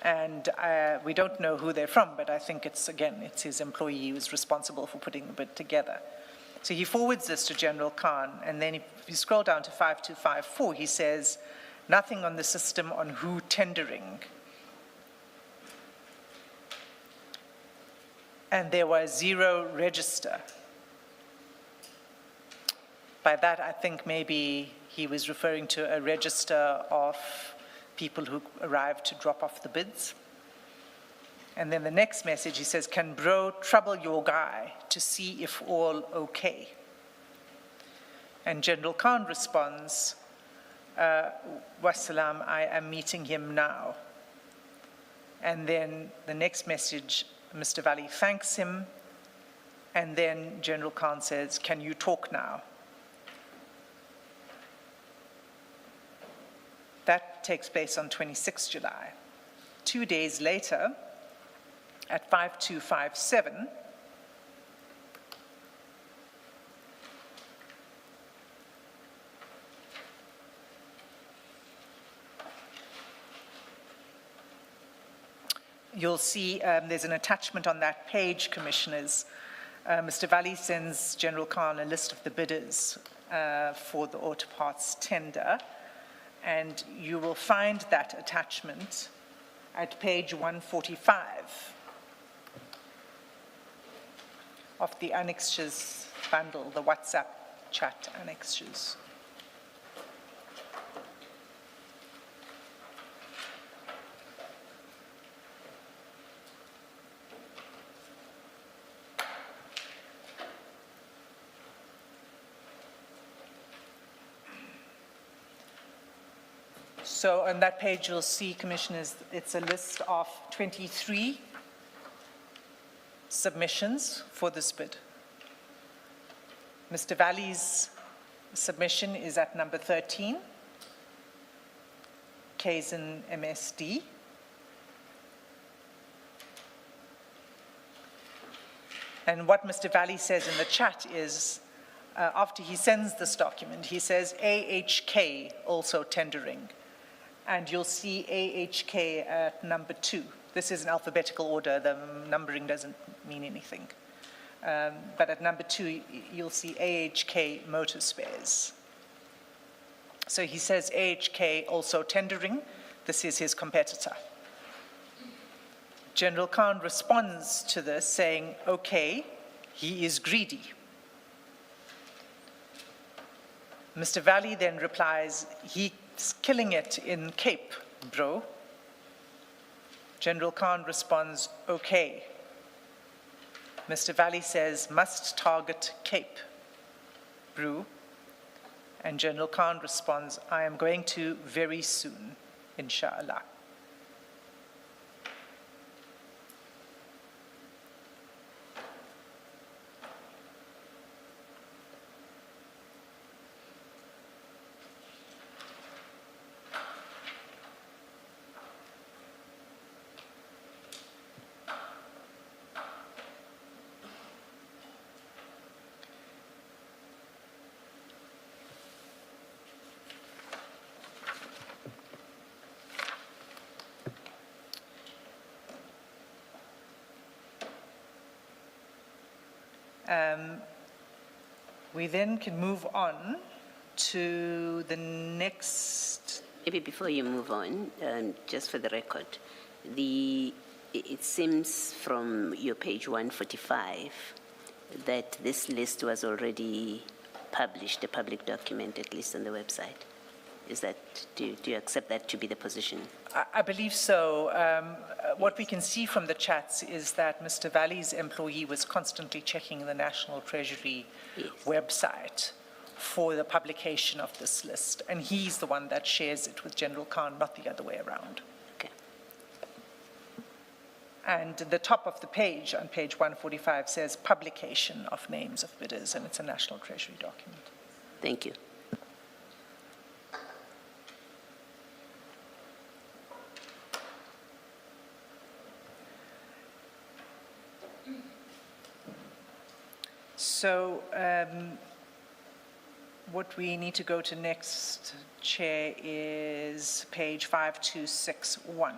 And we don't know who they're from, but I think it's his employee who's responsible for putting the bid together. So he forwards this to General Khan, and then if you scroll down to 5254, he says, nothing on the system on who tendering. and there was 0 register. By that, I think maybe he was referring to a register of people who arrived to drop off the bids. And then the next message, he says, can bro trouble your guy to see if all okay? And General Khan responds, wassalam, I am meeting him now. And then the next message, Mr. Valley thanks him, and then General Khan says, can you talk now? That takes place on 26 July. 2 days later, at 5257, you'll see there's an attachment on that page, Commissioners. Mr. Valley sends General Khan a list of the bidders for the auto parts tender, and you will find that attachment at page 145 of the annexures bundle, the WhatsApp chat annexures. So on that page, you'll see, Commissioners, it's a list of 23 submissions for this bid. Mr. Valley's submission is at number 13, Kaizen MSD. And what Mr. Valley says in the chat is, after he sends this document, he says AHK also tendering. And you'll see AHK at number 2. This is in alphabetical order. The numbering doesn't mean anything. But at number 2, you'll see AHK Motor Spares. So he says AHK also tendering. This is his competitor. General Khan responds to this saying, okay, he is greedy. Mr. Valley then replies, he's killing it in Cape, bro. General Khan responds, okay. Mr. Valley says, must target Cape, bro. And General Khan responds, I am going to very soon, inshallah. We then can move on to the next. Maybe before you move on, just for the record, it seems from your page 145 that this list was already published, a public document, at least on the website. Is that, do you accept that to be the position? I believe so. What we can see from the chats is that Mr. Valley's employee was constantly checking the National Treasury website for the publication of this list. And he's the one that shares it with General Khan, not the other way around. Okay. And the top of the page, on page 145, says publication of names of bidders, and it's a National Treasury document. Thank you. So what we need to go to next, Chair, is page 5261.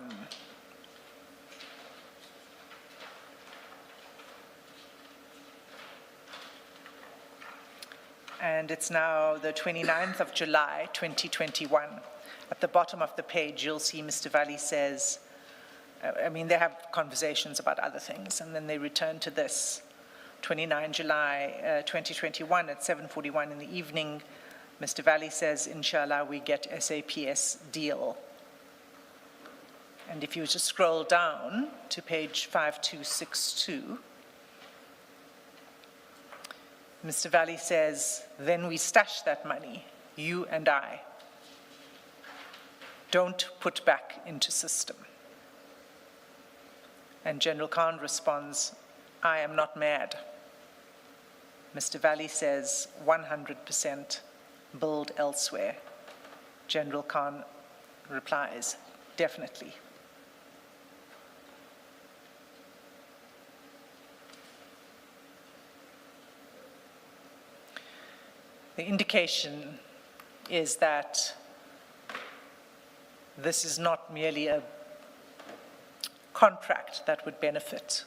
And it's now the 29th of July, 2021. At the bottom of the page, you'll see Mr. Valley says, I mean, they have conversations about other things, and then they return to this. 29 July 2021 at 7:41 in the evening, Mr. Valley says, inshallah, we get SAPS deal. And if you just scroll down to page 5262, Mr. Valley says, then we stash that money, you and I. Don't put back into system. And General Khan responds, I am not mad. Mr. Valley says, 100% build elsewhere. General Khan replies, definitely. The indication is that this is not merely a contract that would benefit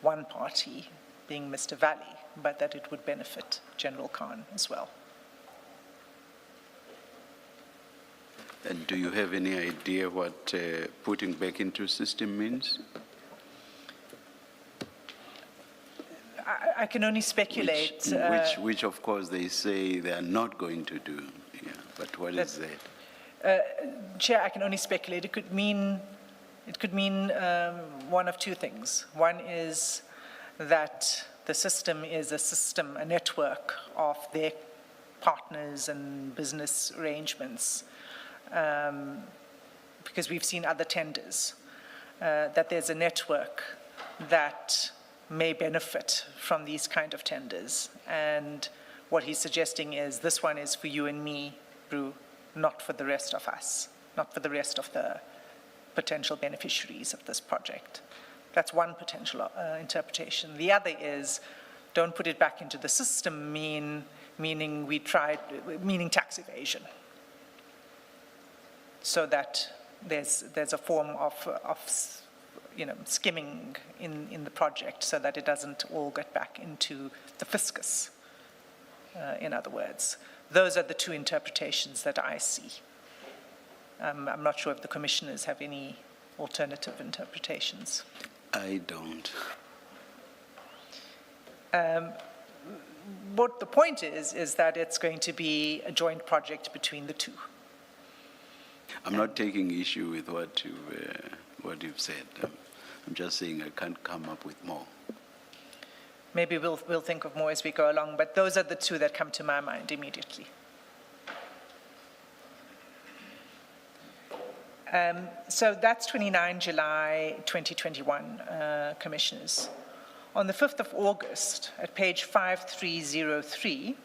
one party, being Mr. Valley, but that it would benefit General Khan as well. And do you have any idea what putting back into system means? I can only speculate. Which of course they say they are not going to do. Yeah, but what is that? Chair, I can only speculate. It could mean one of two things. One is that the system is a system, a network of their partners and business arrangements, because we've seen other tenders, that there's a network that may benefit from these kind of tenders. And what he's suggesting is this one is for you and me, Brew, not for the rest of us, not for the rest of the potential beneficiaries of this project. That's one potential interpretation. The other is, don't put it back into the system, meaning tax evasion. So that there's a form of skimming in the project so that it doesn't all get back into the fiscus, in other words. Those are the two interpretations that I see. I'm not sure if the commissioners have any alternative interpretations. I don't. What the point is that it's going to be a joint project between the two. I'm not taking issue with what you've said. I'm just saying I can't come up with more. Maybe we'll think of more as we go along, but those are the two that come to my mind immediately. So that's 29 July 2021, Commissioners. On the 5th of August, at page 5303,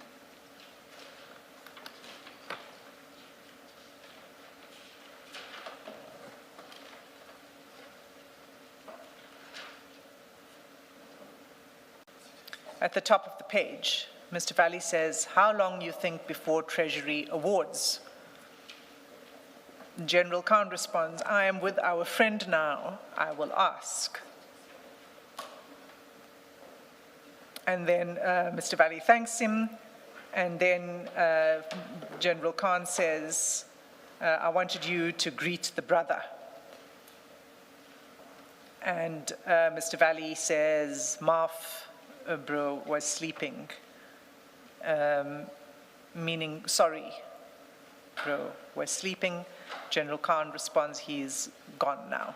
at the top of the page, Mr. Valley says, how long you think before Treasury awards? General Khan responds, I am with our friend now, I will ask. And then Mr. Valley thanks him, and then General Khan says, I wanted you to greet the brother. And Mr. Valley says, Marf, bro, was sleeping, meaning, sorry, bro, was sleeping. General Khan responds, he's gone now.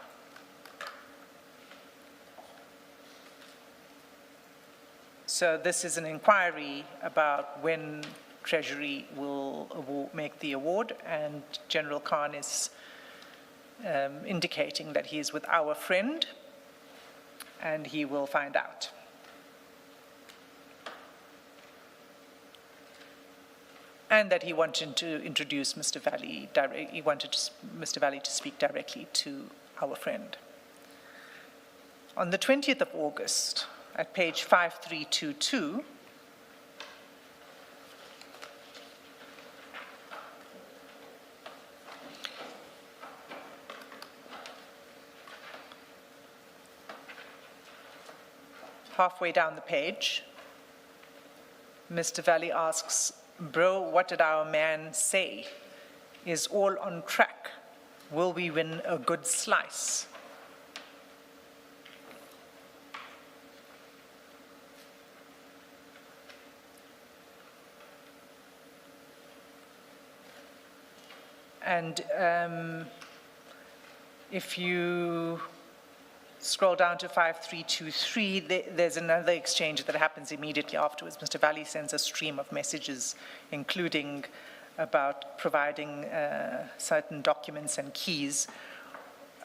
So this is an inquiry about when Treasury will make the award, and General Khan is indicating that he is with our friend, and he will find out. And that he wanted to introduce Mr. Valley, he wanted Mr. Valley to speak directly to our friend. On the 20th of August, at page 5322, halfway down the page, Mr. Valley asks, bro, what did our man say? Is all on track? Will we win a good slice? And if you scroll down to 5323, there's another exchange that happens immediately afterwards. Mr. Valley sends a stream of messages, including about providing certain documents and keys.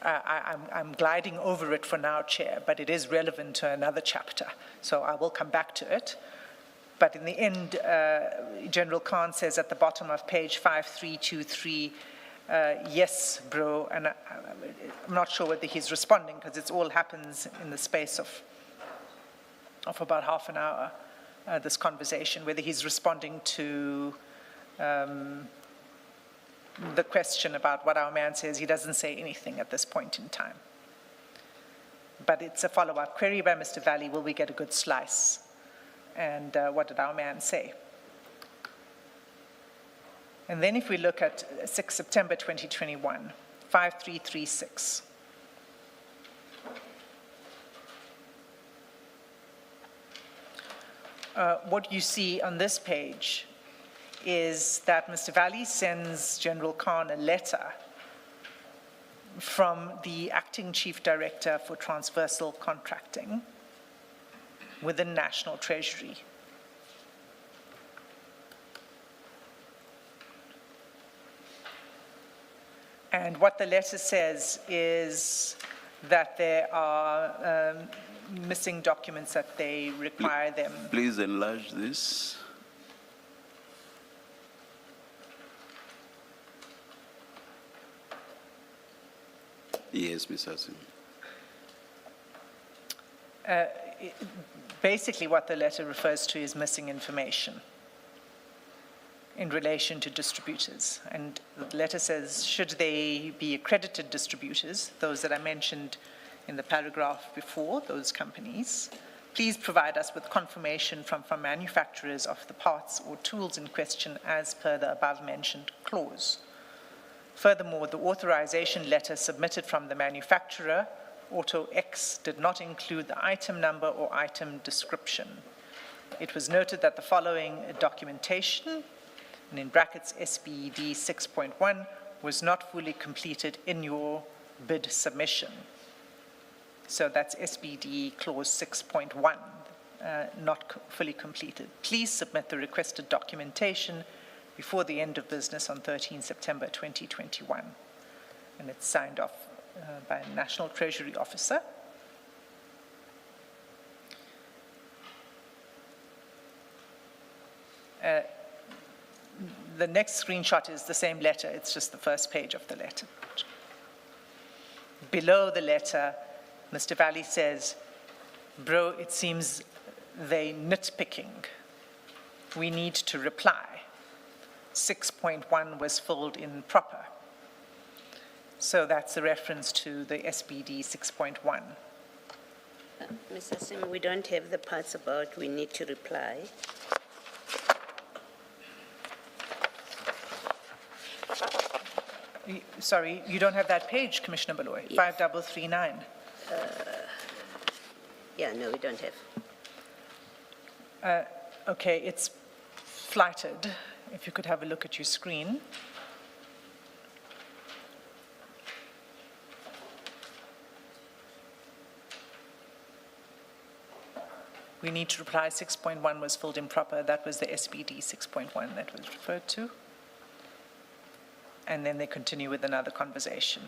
I'm gliding over it for now, Chair, but it is relevant to another chapter, so I will come back to it. But in the end, General Khan says at the bottom of page 5323, yes, bro, and I'm not sure whether he's responding because it all happens in the space of about half an hour, this conversation, whether he's responding to the question about what our man says. He doesn't say anything at this point in time. But it's a follow-up query by Mr. Valley. Will we get a good slice? And what did our man say? And then if we look at 6 September 2021, 5336. What you see on this page is that Mr. Valley sends General Khan a letter from the Acting Chief Director for Transversal Contracting within National Treasury. And what the letter says is that there are missing documents that they require them. Please enlarge this. Yes, Ms. Hassan. Basically, what the letter refers to is missing information in relation to distributors. And the letter says, should they be accredited distributors, those that I mentioned in the paragraph before, those companies, please provide us with confirmation from manufacturers of the parts or tools in question as per the above-mentioned clause. Furthermore, the authorization letter submitted from the manufacturer, Auto X, did not include the item number or item description. It was noted that the following documentation, and in brackets SBD 6.1, was not fully completed in your bid submission. So that's SBD clause 6.1, not fully completed. Please submit the requested documentation before the end of business on 13 September 2021. And it's signed off by a National Treasury officer. The next screenshot is the same letter, it's just the first page of the letter. Below the letter, Mr. Valley says, bro, it seems they nitpicking. We need to reply. 6.1 was filled in proper. So that's a reference to the SBD 6.1. Mr. Singh, we don't have the parts about we need to reply. Sorry, you don't have that page, Commissioner Baloy, Yes. 5339. Yeah, no, we don't have. Okay, it's flighted. If you could have a look at your screen. We need to reply 6.1 was filled in proper. That was the SBD 6.1 that was referred to. And then they continue with another conversation.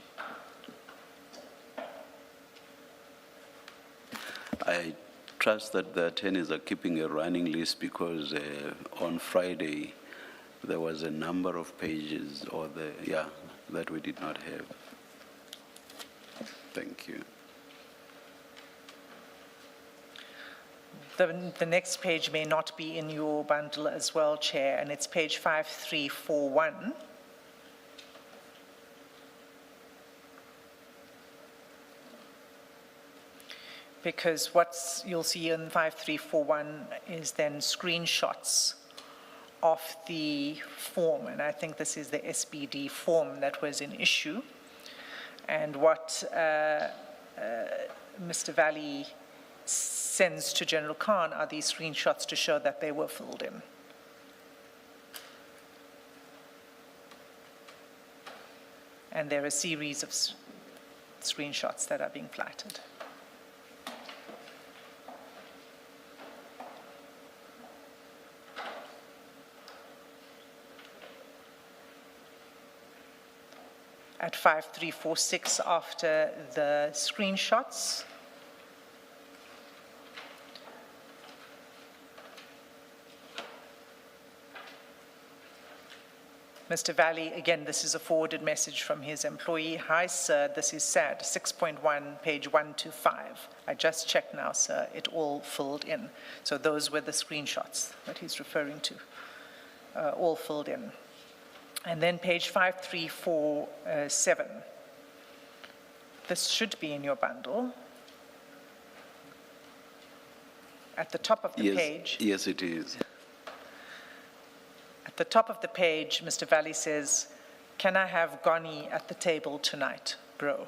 I trust that the attorneys are keeping a running list because on Friday there was a number of pages that we did not have. Thank you. The next page may not be in your bundle as well, Chair, and it's page 5341. Because what you'll see in 5341 is then screenshots of the form, and I think this is the SBD form that was in issue. And what Mr. Valley sends to General Khan are these screenshots to show that they were filled in. And there are a series of screenshots that are being flighted. At 5346, after the screenshots, Mr. Valley, again, this is a forwarded message from his employee. Hi, sir, this is sad. 6.1, page 125. I just checked now, sir. It all filled in. So those were the screenshots that he's referring to, all filled in. And then page 5347. This should be in your bundle. At the top of the page. Yes, it is. At the top of the page, Mr. Valley says, can I have Goni at the table tonight, bro?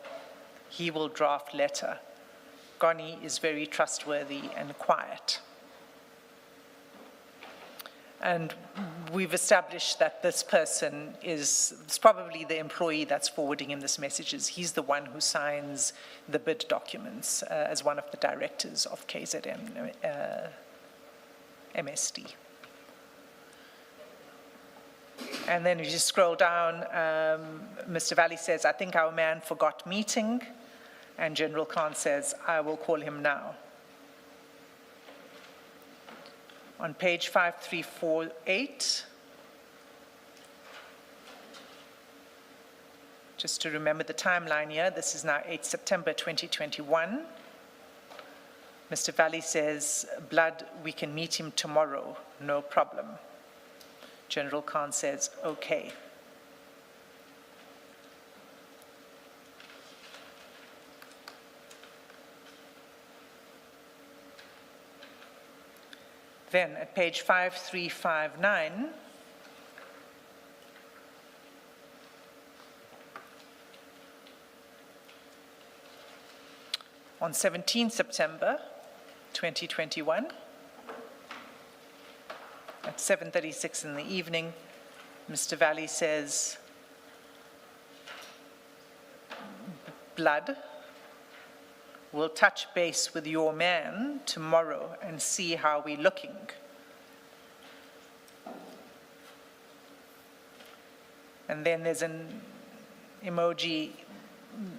He will draft letter. Goni is very trustworthy and quiet. And we've established that this person is probably the employee that's forwarding him this messages. He's the one who signs the bid documents as one of the directors of KZN MSD. And then if you scroll down, Mr. Valley says, I think our man forgot meeting. And General Khan says, I will call him now. On page 5348, just to remember the timeline here, this is now 8 September 2021. Mr. Valley says, Blood, we can meet him tomorrow, no problem. General Khan says, okay. Then at page 5359, on 17 September 2021, at 7:36 in the evening, Mr. Valley says, Blood, we'll touch base with your man tomorrow and see how we're looking. And then there's an emoji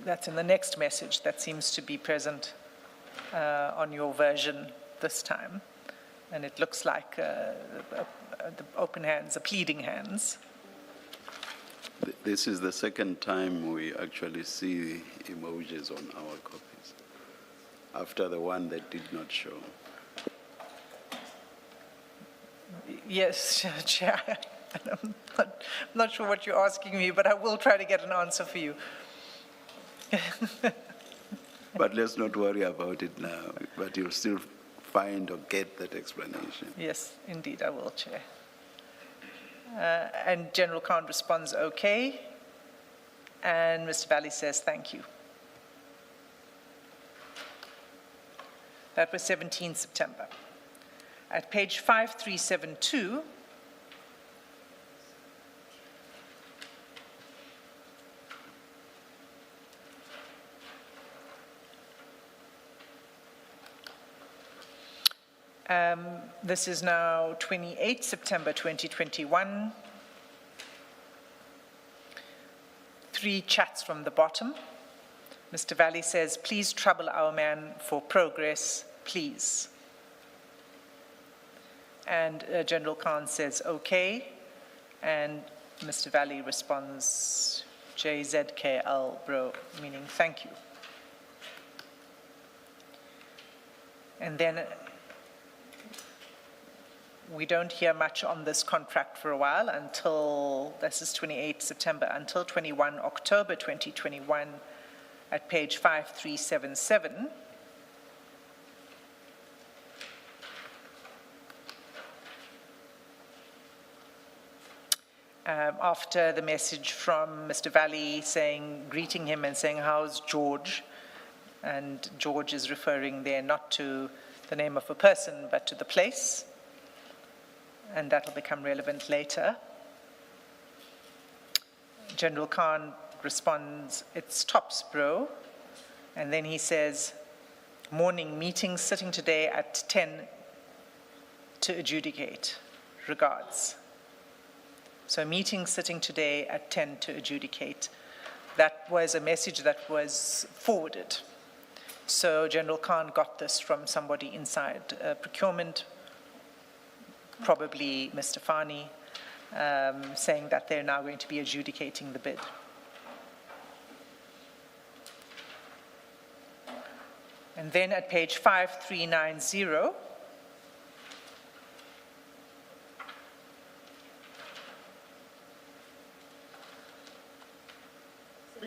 that's in the next message that seems to be present on your version this time. And it looks like the open hands, the pleading hands. This is the second time we actually see emojis on our copies, after the one that did not show. Yes, Chair. I'm not sure what you're asking me, but I will try to get an answer for you. But let's not worry about it now, but you'll still find or get that explanation. Yes, indeed, I will, Chair. And General Khan responds, okay. And Mr. Valley says, thank you. That was 17 September. At page 5372, this is now 28 September 2021. 3 chats from the bottom. Mr. Valley says, please trouble our man for progress, please. And General Khan says, okay. And Mr. Valley responds, JZKL, bro, meaning thank you. And then we don't hear much on this contract for a while until, this is 28 September, until 21 October 2021 at page 5377. After the message from Mr. Valley saying, greeting him and saying, how's George? And George is referring there not to the name of a person, but to the place. And that'll become relevant later. General Khan responds, "It's tops, bro." And then he says, "Morning meeting, sitting today at 10 to adjudicate. Regards." So meeting sitting today at 10 to adjudicate. That was a message that was forwarded. So General Khan got this from somebody inside procurement, probably Mr. Fani, saying that they're now going to be adjudicating the bid. And then at page 5390,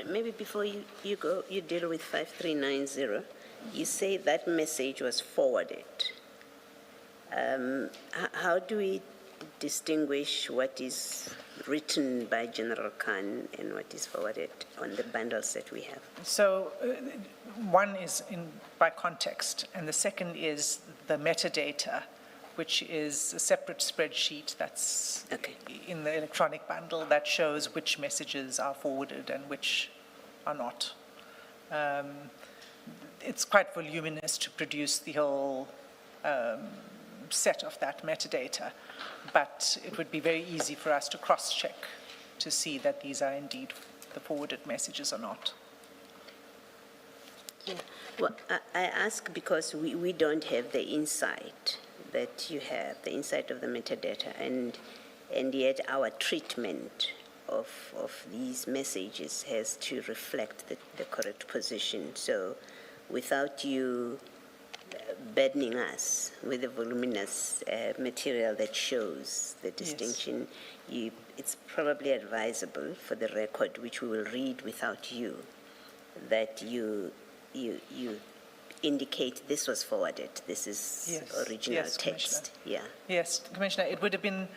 Maybe before you deal with 5390, you say that message was forwarded. How do we distinguish what is written by General Khan and what is forwarded on the bundles that we have? So one is by context, and the second is the metadata, which is a separate spreadsheet that's in the electronic bundle that shows which messages are forwarded and which are not. It's quite voluminous to produce the whole set of that metadata, but it would be very easy for us to cross-check to see that these are indeed the forwarded messages or not. Yeah. Well, I ask because we don't have the insight that you have, the insight of the metadata, and yet our treatment of these messages has to reflect the correct position. So without you burdening us with the voluminous material that shows the distinction, it's probably advisable for the record, which we will read without you, that you indicate this was forwarded, this is original text. Yeah. Yes, Commissioner, it would have been,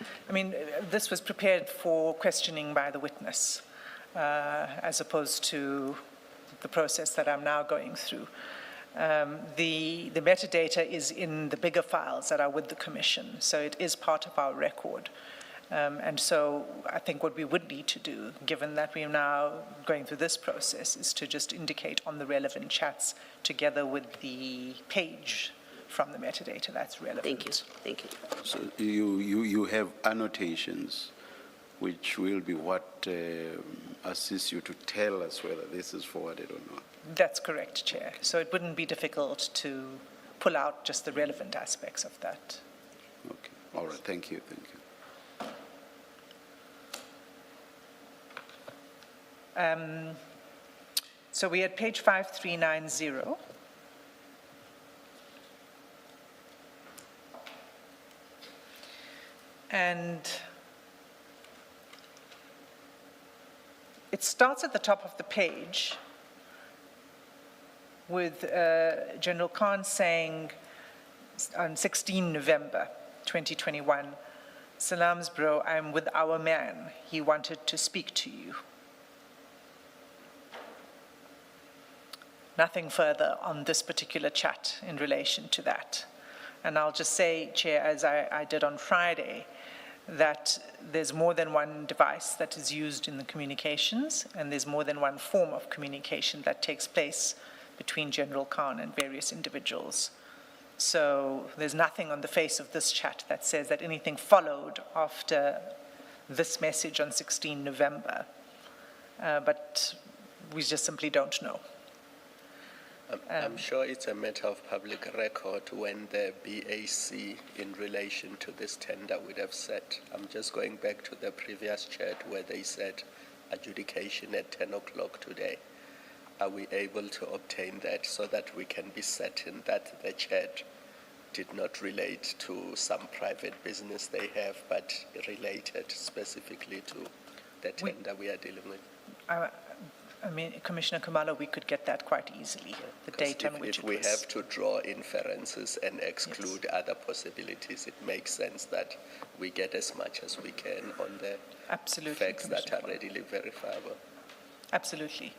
this was prepared for questioning by the witness, as opposed to the process that I'm now going through. The metadata is in the bigger files that are with the Commission, so it is part of our record. And so I think what we would need to do, given that we are now going through this process, is to just indicate on the relevant chats together with the page from the metadata that's relevant. Thank you. Thank you. So you have annotations, which will be what assists you to tell us whether this is forwarded or not. That's correct, Chair. So it wouldn't be difficult to pull out just the relevant aspects of that. Okay. All right. Thank you. Thank you. So we had page 5390. And it starts at the top of the page with General Khan saying on 16 November 2021, "Salams, bro, I'm with our man. He wanted to speak to you." Nothing further on this particular chat in relation to that. And I'll just say, Chair, as I did on Friday, that there's more than one device that is used in the communications, and there's more than one form of communication that takes place between General Khan and various individuals. So there's nothing on the face of this chat that says that anything followed after this message on 16 November, but we just simply don't know. I'm sure it's a matter of public record when the BAC in relation to this tender would have said. I'm just going back to the previous chat where they said adjudication at 10 o'clock today. Are we able to obtain that so that we can be certain that the chat did not relate to some private business they have, but related specifically to the tender we are dealing with? Commissioner Kumalo, we could get that quite easily, the date on which it was. If we have to draw inferences and exclude other possibilities, it makes sense that we get as much as we can on the facts that are readily verifiable. Absolutely.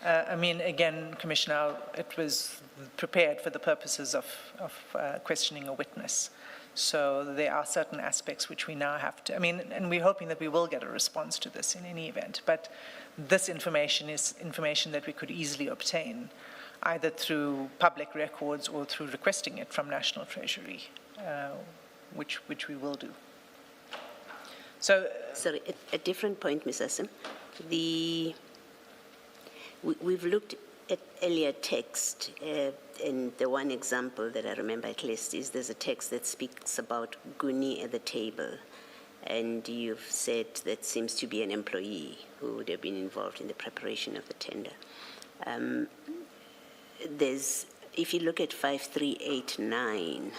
Again, Commissioner, it was prepared for the purposes of questioning a witness. So there are certain aspects which we now have to, I mean, and we're hoping that we will get a response to this in any event, but this information is information that we could easily obtain, either through public records or through requesting it from National Treasury, which we will do. So, Sorry, a different point, Ms. Asim. We've looked at earlier text, and the one example that I remember at least is there's a text that speaks about Guni at the table, and you've said that seems to be an employee who would have been involved in the preparation of the tender. If you look at 5389,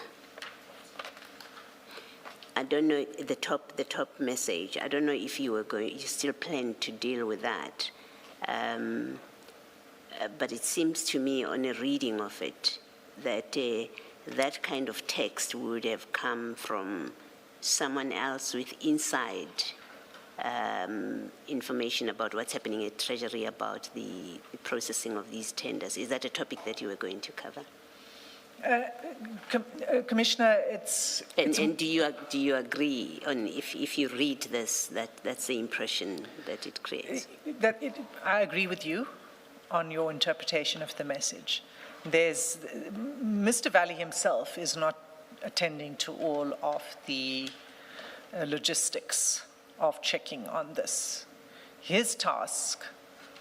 I don't know, the top message, I don't know if you still plan to deal with that. But it seems to me on a reading of it that that kind of text would have come from someone else with inside information about what's happening at Treasury about the processing of these tenders. Is that a topic that you were going to cover? Commissioner, And do you agree on if you read this that's the impression that it creates? I agree with you on your interpretation of the message. Mr. Valley himself is not attending to all of the logistics of checking on this. His task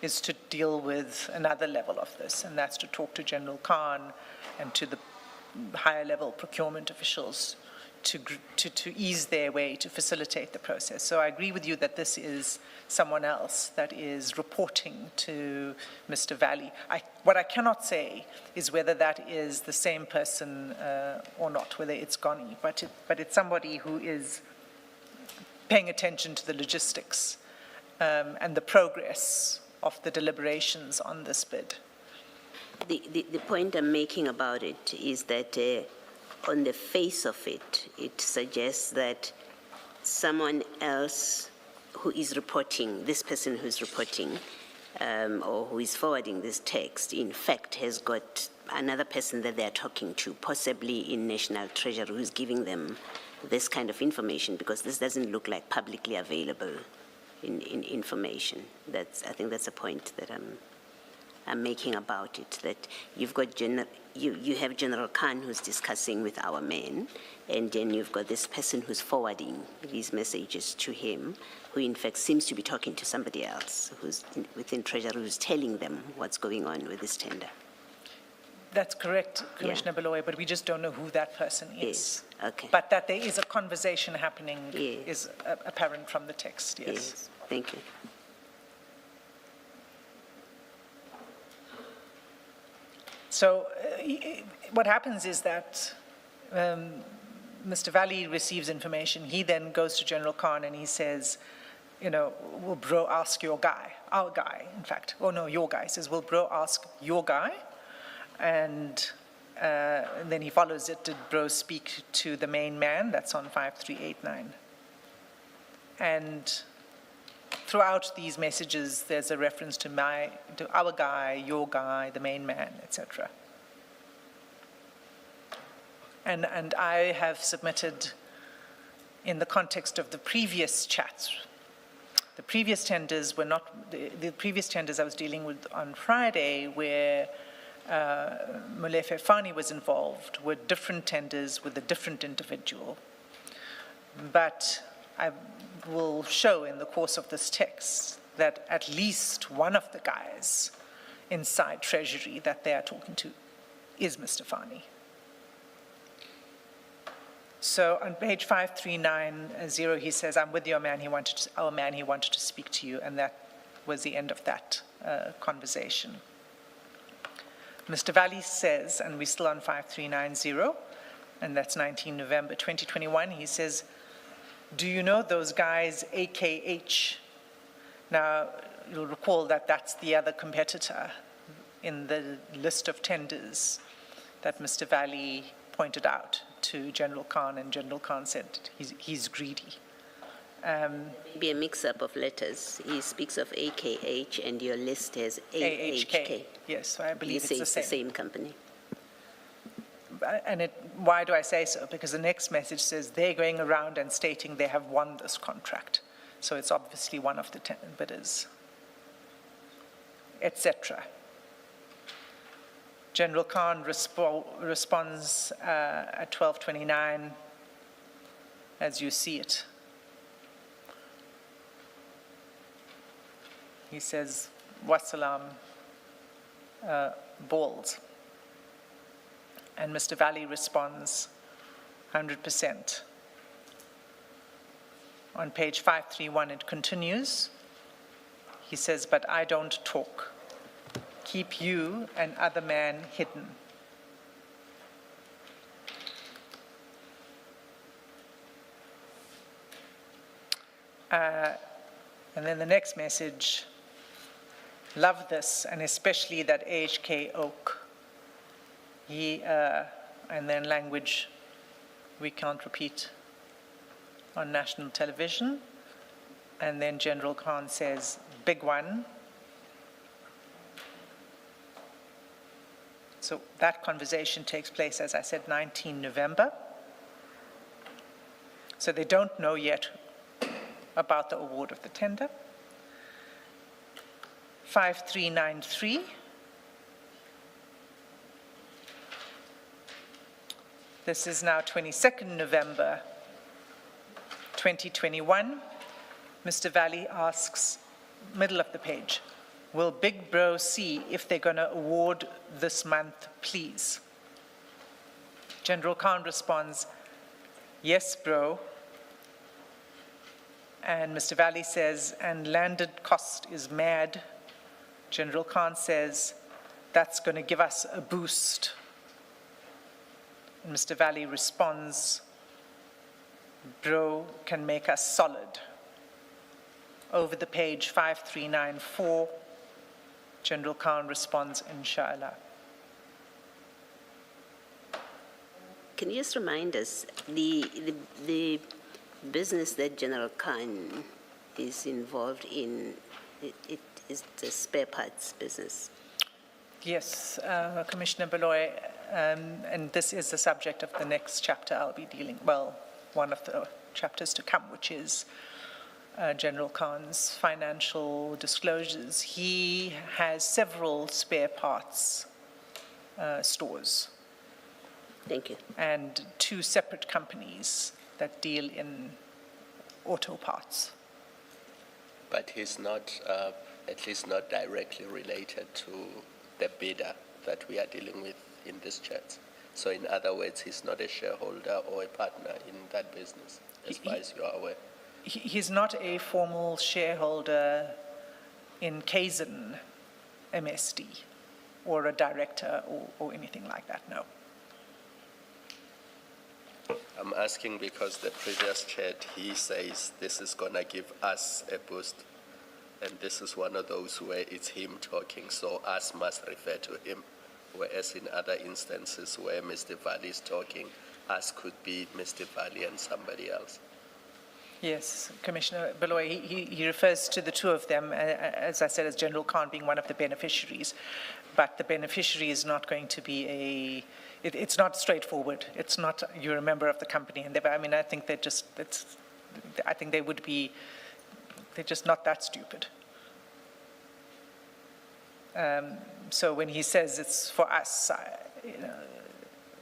is to deal with another level of this, and that's to talk to General Khan and to the higher level procurement officials to ease their way, to facilitate the process. So I agree with you that this is someone else that is reporting to Mr. Valley. What I cannot say is whether that is the same person or not, whether it's Goni, but it's somebody who is paying attention to the logistics and the progress of the deliberations on this bid. The point I'm making about it is that on the face of it, it suggests that someone else who is reporting, this person who's reporting or who is forwarding this text, in fact, has got another person that they're talking to, possibly in National Treasury, who's giving them this kind of information, because this doesn't look like publicly available information. I think that's a point that I'm making about it, that you've got you have General Khan who's discussing with our men, and then you've got this person who's forwarding these messages to him, who in fact seems to be talking to somebody else who's within Treasury, who's telling them what's going on with this tender. That's correct, Commissioner Baloy, but we just don't know who that person is. Yes, okay. But that there is a conversation happening Yes. is apparent from the text, yes. Yes, thank you. So what happens is that Mr. Valley receives information. He then goes to General Khan and he says, you know, will bro ask your guy, our guy, in fact. Oh, no, your guy. He says, will bro ask your guy? And then he follows it, did bro speak to the main man? That's on 5389. And throughout these messages, there's a reference to our guy, your guy, the main man, etc. And I have submitted, in the context of the previous chats, the previous tenders were not, the previous tenders I was dealing with on Friday, where Molefe Fani was involved, were different tenders with a different individual. But I will show in the course of this text that at least one of the guys inside Treasury that they are talking to is Mr. Fani. So on page 5390, he says, I'm with your man, our man, he wanted to speak to you, and that was the end of that conversation. Mr. Valley says, and we're still on 5390, and that's 19 November 2021, he says, do you know those guys, AKH? Now, you'll recall that that's the other competitor in the list of tenders that Mr. Valley pointed out to General Khan, and General Khan said he's greedy. Be a mix-up of letters. He speaks of AKH, and your list has AHK. Yes, I believe You it's say the it's same. the same company. And why do I say so? Because the next message says they're going around and stating they have won this contract. So it's obviously one of the 10 bidders, etc. General Khan responds at 12:29 as you see it. He says, Wassalam, balls. And Mr. Valley responds, 100%. On page 531, it continues. He says, but I don't talk. Keep you and other man hidden. And then the next message, love this, and especially that AHK Oak. And then language we can't repeat on national television. And then General Khan says, big one. So that conversation takes place, as I said, 19 November. So they don't know yet about the award of the tender. 5393. This is now 22nd November 2021. Mr. Valley asks, middle of the page, will Big Bro see if they're going to award this month, please? General Khan responds, yes, bro. And Mr. Valley says, and landed cost is mad. General Khan says, that's going to give us a boost. And Mr. Valley responds, bro can make us solid. Over the page 5394, General Khan responds, inshallah. Can you just remind us, the business that General Khan is involved in, it is the spare parts business? Yes, Commissioner Beloy, and this is the subject of the next chapter I'll be dealing, well, one of the chapters to come, which is General Khan's financial disclosures. He has several spare parts stores. Thank you. And 2 separate companies that deal in auto parts. But he's not, at least not directly related to the bidder that we are dealing with in this chat. So in other words, he's not a shareholder or a partner in that business, as far as you are aware. He's not a formal shareholder in Kaizen MSD or a director or anything like that, no. I'm asking because the previous chat, he says this is going to give us a boost. And this is one of those where it's him talking, so us must refer to him. Whereas in other instances where Mr. Valley is talking, us could be Mr. Valley and somebody else. Yes, Commissioner Beloy, he refers to the 2 of them, as I said, as General Khan being one of the beneficiaries. But the beneficiary is not going to be it's not straightforward. It's not, you're a member of the company. And I mean, I think they're just, I think they would be, they're just not that stupid. So when he says it's for us,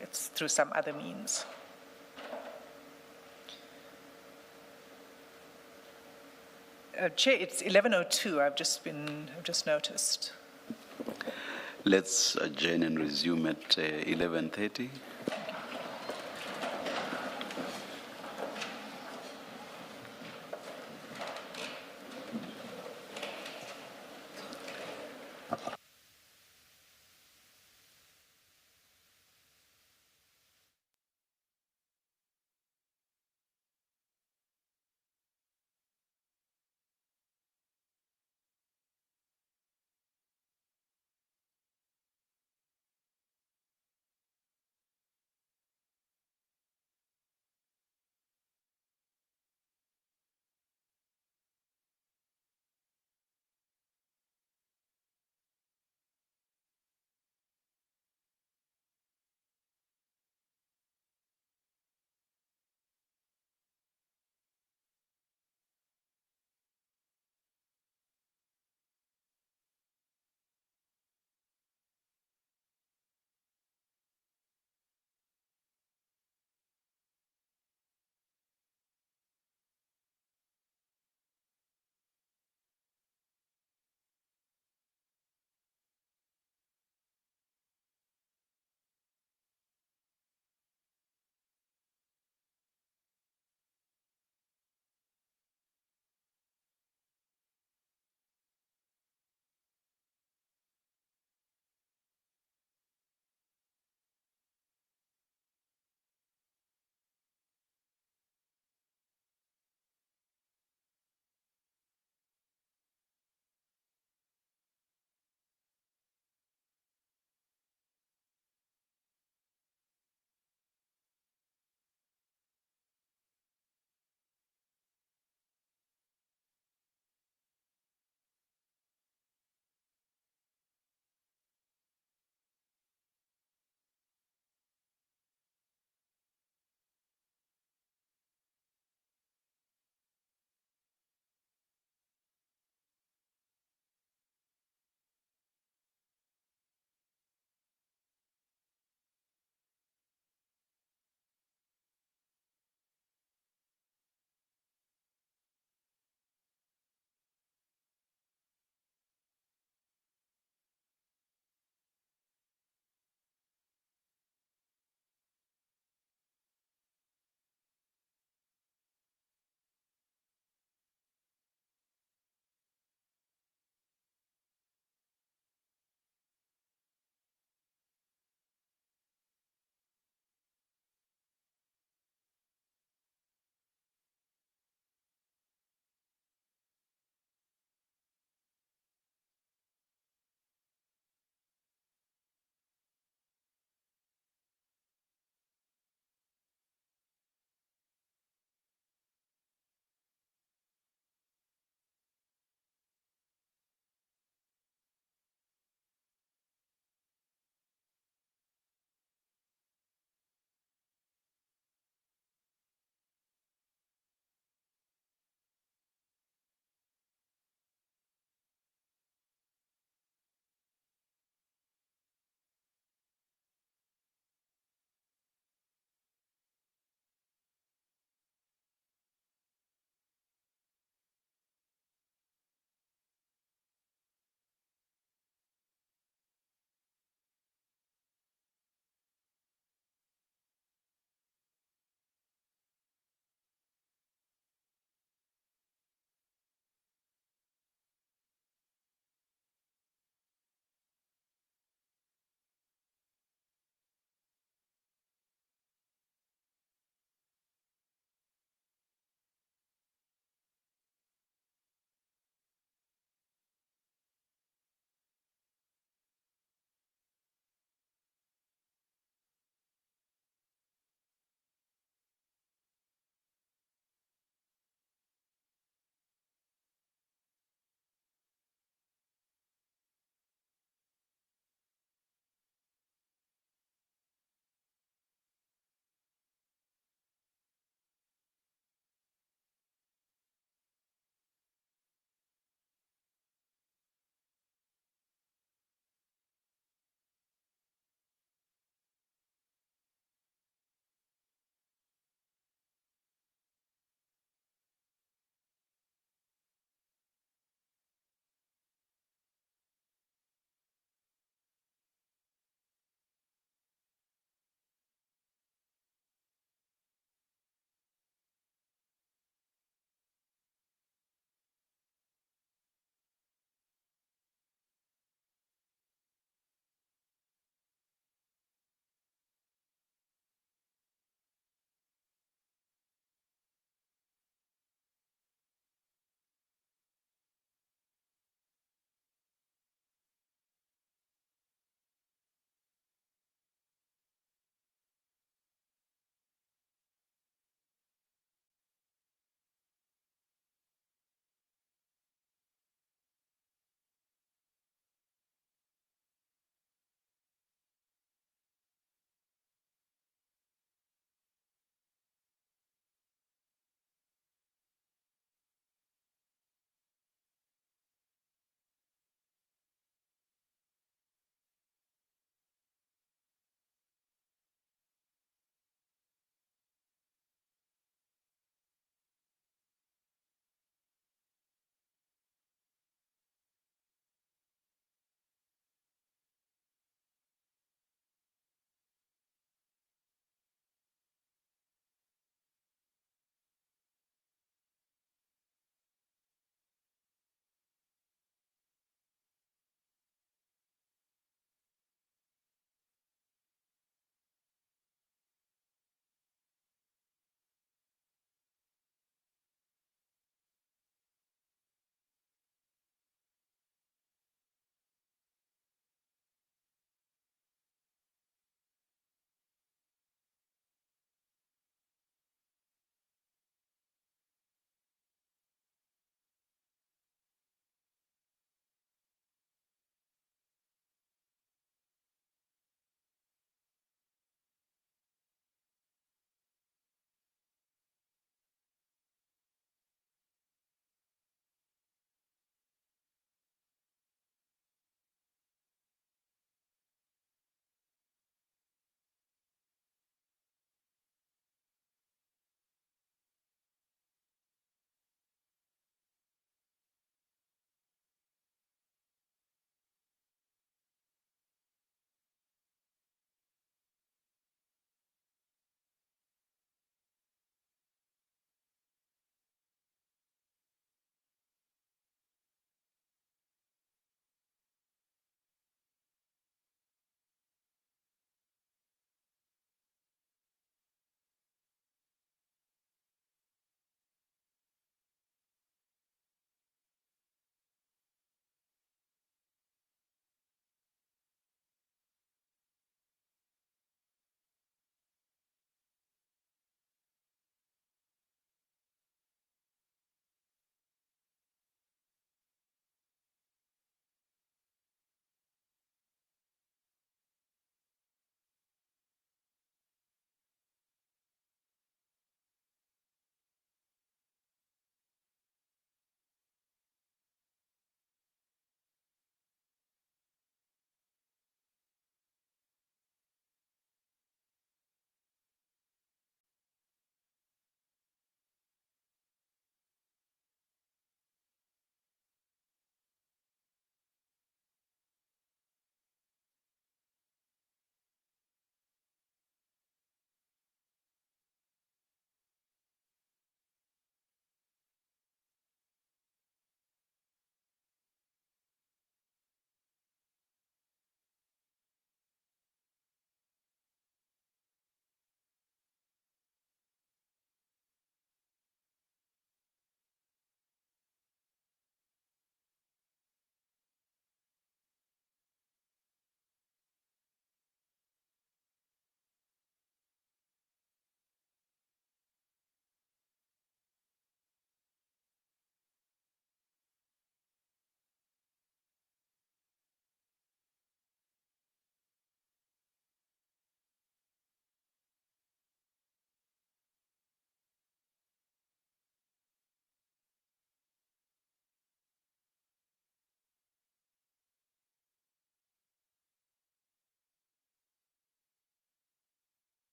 it's through some other means. Chair, it's 11:02. I've just noticed. Let's adjourn and resume at 11:30.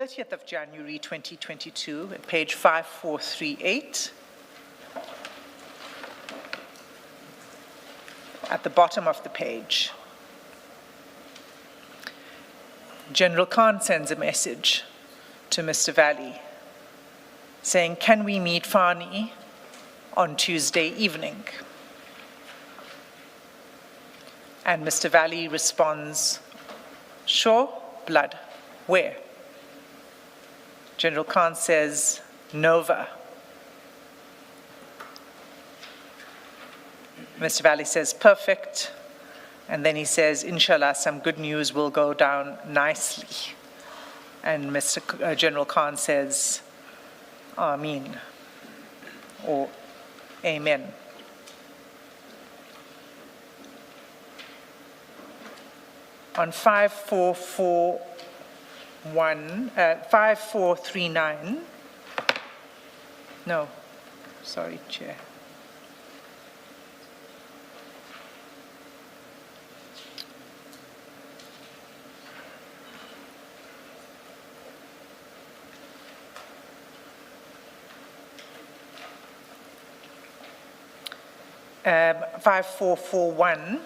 30th of January 2022 at page 5438. At the bottom of the page, General Khan sends a message to Mr. Valley saying, can we meet Fani on Tuesday evening? And Mr. Valley responds, sure, blood, where? General Khan says, Nova. Mr. Valley says, perfect. And then he says, inshallah, some good news will go down nicely. And General Khan says, Ameen, or Amen. On 5439, no, sorry, Chair. Um, 5441,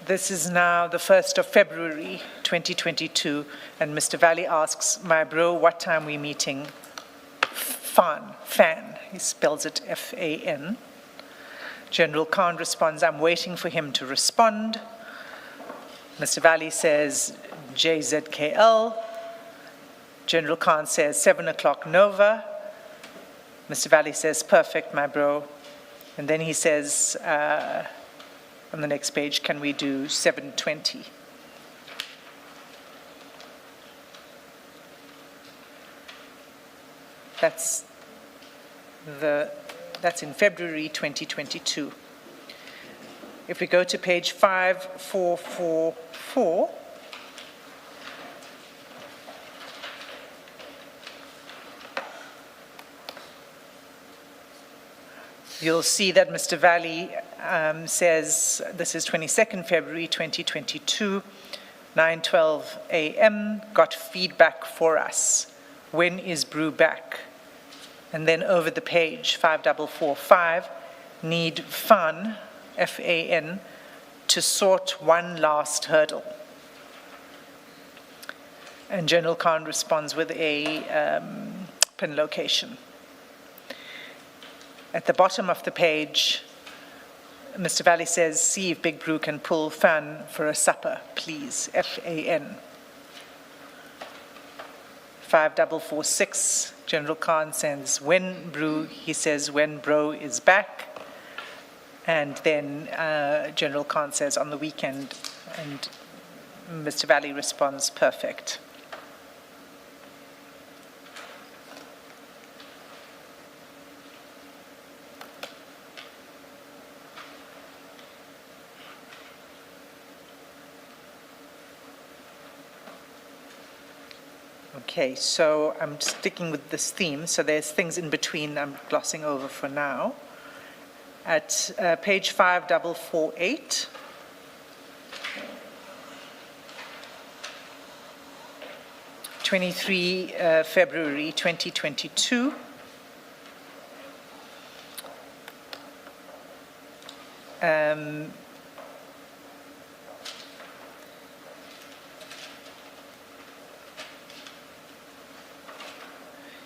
this is now the 1st of February 2022, and Mr. Valley asks, my bro, what time we meeting? Fan, he spells it F-A-N. General Khan responds, I'm waiting for him to respond. Mr. Valley says, JZKL. General Khan says, 7 o'clock Nova. Mr. Valley says, perfect, my bro. And then he says, on the next page, can we do 7:20? That's in February 2022. If we go to page 5444, you'll see that Mr. Valley says, this is 22nd February 2022, 9:12 a.m., got feedback for us. When is Brew back? And then over the page, 5445, need FAN, F-A-N, to sort one last hurdle. And General Khan responds with a pin location. At the bottom of the page, Mr. Valley says, see if Big Brew can pull Fan for a supper, please, F-A-N. 5446, General Khan says, when Brew, he says, when Bro is back. And then General Khan says, on the weekend, and Mr. Valley responds, perfect. Okay, so I'm sticking with this theme, so there's things in between I'm glossing over for now. At page 5448, February 2022,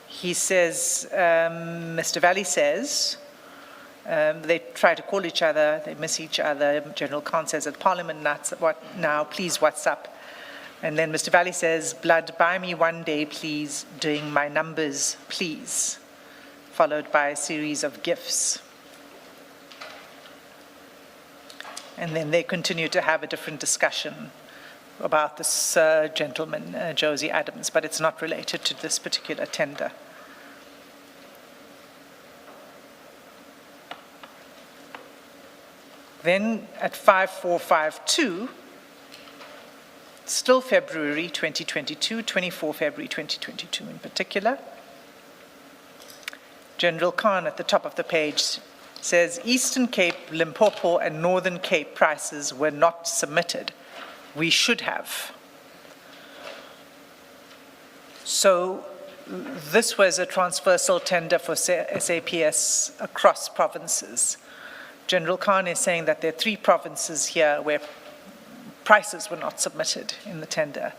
he says, Mr. Valley says, they try to call each other, they miss each other. General Khan says, at Parliament nuts, what now, please, what's up? And then Mr. Valley says, blood, buy me one day, please, doing my numbers, please, followed by a series of gifts. And then they continue to have a different discussion about this gentleman, Josie Adams, but it's not related to this particular tender. Then at 5452, still February 2022, 24 February 2022 in particular, General Khan at the top of the page says Eastern Cape, Limpopo, and Northern Cape prices were not submitted. We should have. So this was a transversal tender for SAPS across provinces. General Khan is saying that there are 3 provinces here where prices were not submitted in the tender.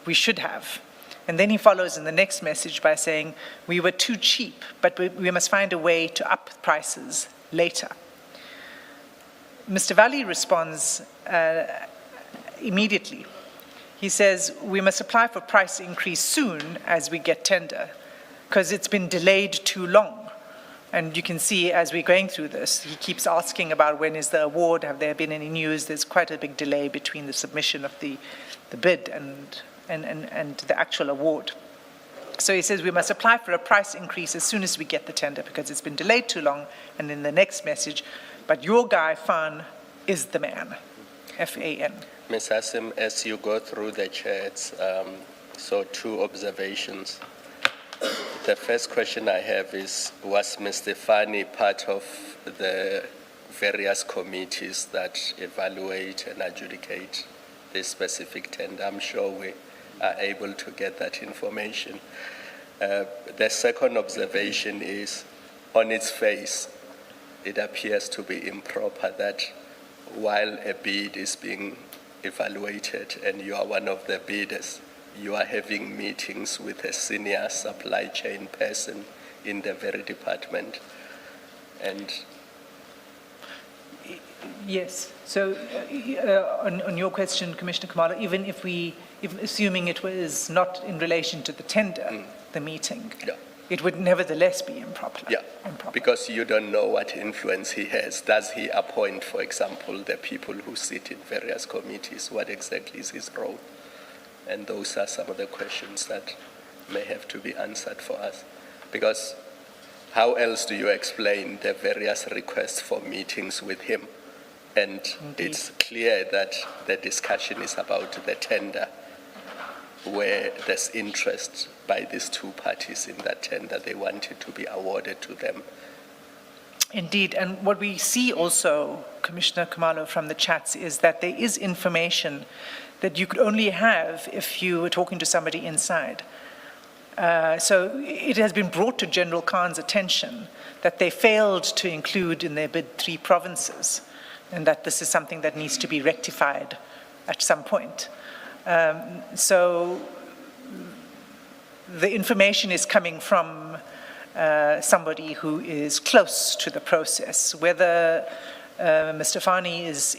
We should have. And then he follows in the next message by saying, we were too cheap, but we must find a way to up prices later. Mr. Valley responds immediately. He says, we must apply for price increase soon as we get tender, because it's been delayed too long. And you can see as we're going through this, he keeps asking about when is the award, have there been any news? There's quite a big delay between the submission of the bid and the actual award. So he says we must apply for a price increase as soon as we get the tender because it's been delayed too long. And in the next message, but your guy, Fan, is the man, F-A-N. Ms. Hassim, as you go through the chats, so 2 observations. The first question I have is, was Mr. Fani part of the various committees that evaluate and adjudicate this specific tender? I'm sure we are able to get that information. The second observation is, on its face, it appears to be improper that while a bid is being evaluated and you are one of the bidders, you are having meetings with a senior supply chain person in the very department. And yes. So on your question, Commissioner Kamala, even assuming it was not in relation to the tender, the meeting, it would nevertheless be improper. Yeah, because you don't know what influence he has. Does he appoint, for example, the people who sit in various committees? What exactly is his role? And those are some of the questions that may have to be answered for us. Because how else do you explain the various requests for meetings with him? And it's clear that the discussion is about the tender, where there's interest by these 2 parties in that tender. They want it to be awarded to them. Indeed, and what we see also, Commissioner Kamalo, from the chats is that there is information that you could only have if you were talking to somebody inside. So it has been brought to General Khan's attention that they failed to include in their bid 3 provinces, and that this is something that needs to be rectified at some point. So the information is coming from somebody who is close to the process. Whether Mr. Fani is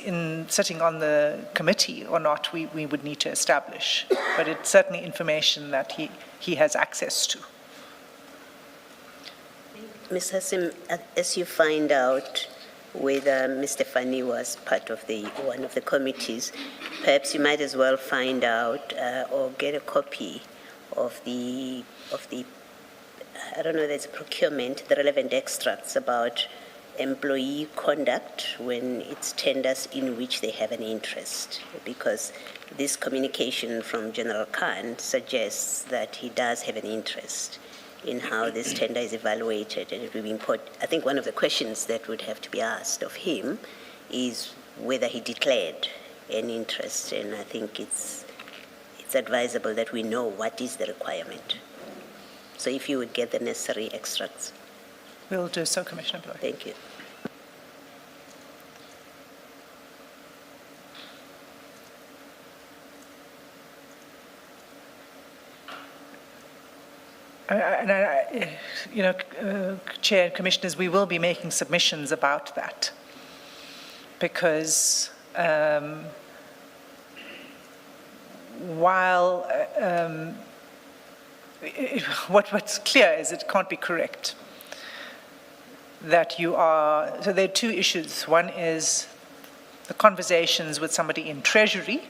sitting on the committee or not, we would need to establish. But it's certainly information that he has access to. Ms. Hassim, as you find out whether Mr. Fani was part of one of the committees, perhaps you might as well find out or get a copy of the I don't know, there's a procurement, the relevant extracts about employee conduct when it's tenders in which they have an interest, because this communication from General Khan suggests that he does have an interest in how this tender is evaluated, and it will be important. I think one of the questions that would have to be asked of him is whether he declared an interest, and I think it's advisable that we know what is the requirement. So if you would get the necessary extracts. We'll do so, Commissioner Bloy. Thank you. Chair and Commissioners, we will be making submissions about that because while what's clear is it can't be correct that you are, so there are 2 issues. One is the conversations with somebody in Treasury,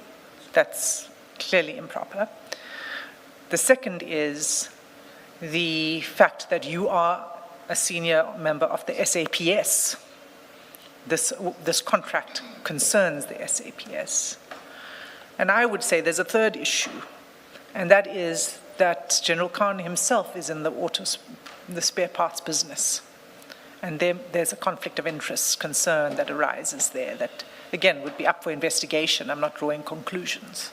that's clearly improper. The second is the fact that you are a senior member of the SAPS. This contract concerns the SAPS. And I would say there's a third issue, and that is that General Khan himself is in the spare parts business. And there's a conflict of interest concern that arises there that, again, would be up for investigation. I'm not drawing conclusions.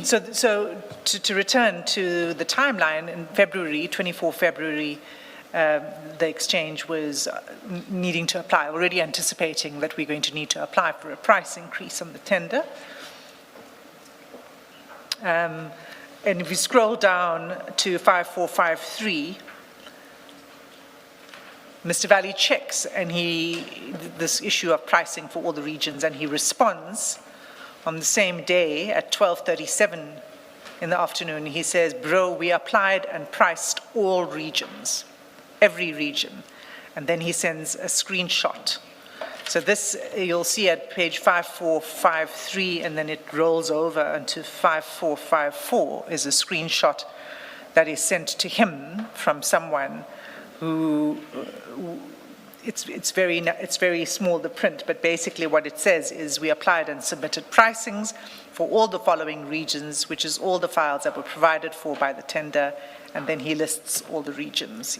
So to return to the timeline, in February, 24 February, the exchange was needing to apply, already anticipating that we're going to need to apply for a price increase on the tender. And if we scroll down to 5453, Mr. Valley checks and this issue of pricing for all the regions, and he responds on the same day at 12:37 in the afternoon. He says, bro, we applied and priced all regions, every region. And then he sends a screenshot. So this, you'll see at page 5453, and then it rolls over into 5454 is a screenshot that is sent to him from someone who, it's very small, the print, but basically what it says is we applied and submitted pricings for all the following regions, which is all the files that were provided for by the tender, and then he lists all the regions.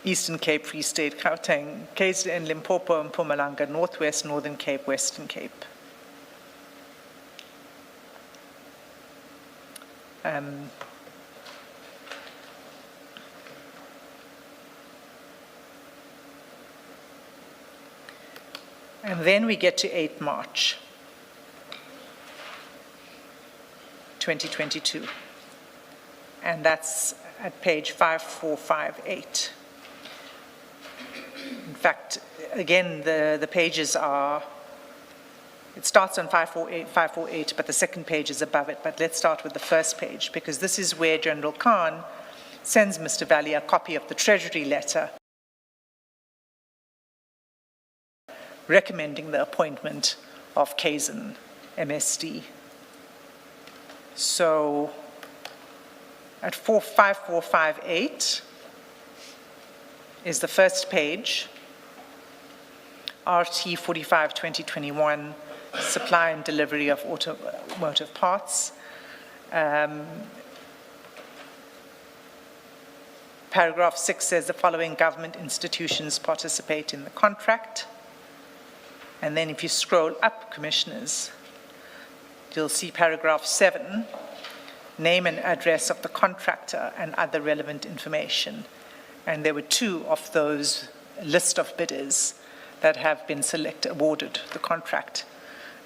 Eastern Cape, Free State, Gauteng, KZN, Limpopo, and Mpumalanga, Northwest, Northern Cape, Western Cape. And then we get to 8 March 2022. And that's at page 5458. In fact, again, the pages are, it starts on 548, but the second page is above it. But let's start with the first page, because this is where General Khan sends Mr. Valley a copy of the Treasury letter recommending the appointment of KZN MSD. So at 5458 is the first page, RT 45-2021, supply and delivery of automotive parts. Paragraph 6 says the following government institutions participate in the contract. And then if you scroll up, Commissioners, you'll see paragraph 7, name and address of the contractor and other relevant information. And there were 2 of those list of bidders that have been awarded the contract.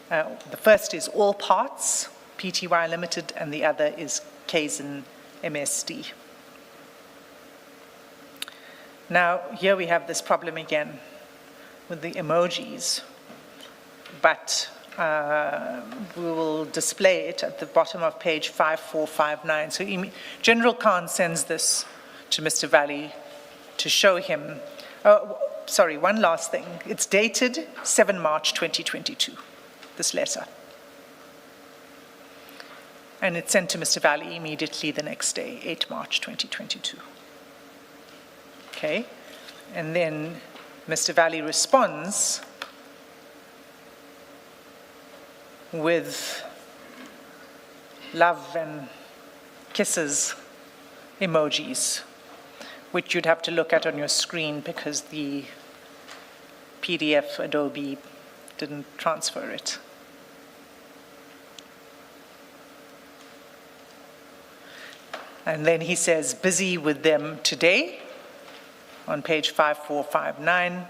The first is All Parts, Pty Limited, and the other is KZN MSD. Now, here we have this problem again with the emojis, but we will display it at the bottom of page 5459. So General Khan sends this to Mr. Valley to show him, sorry, one last thing. It's dated 7 March 2022, this letter. And it's sent to Mr. Valley immediately the next day, 8 March 2022. Okay, and then Mr. Valley responds with love and kisses emojis, which you'd have to look at on your screen because the PDF Adobe didn't transfer it. And then he says, busy with them today, on page 5459,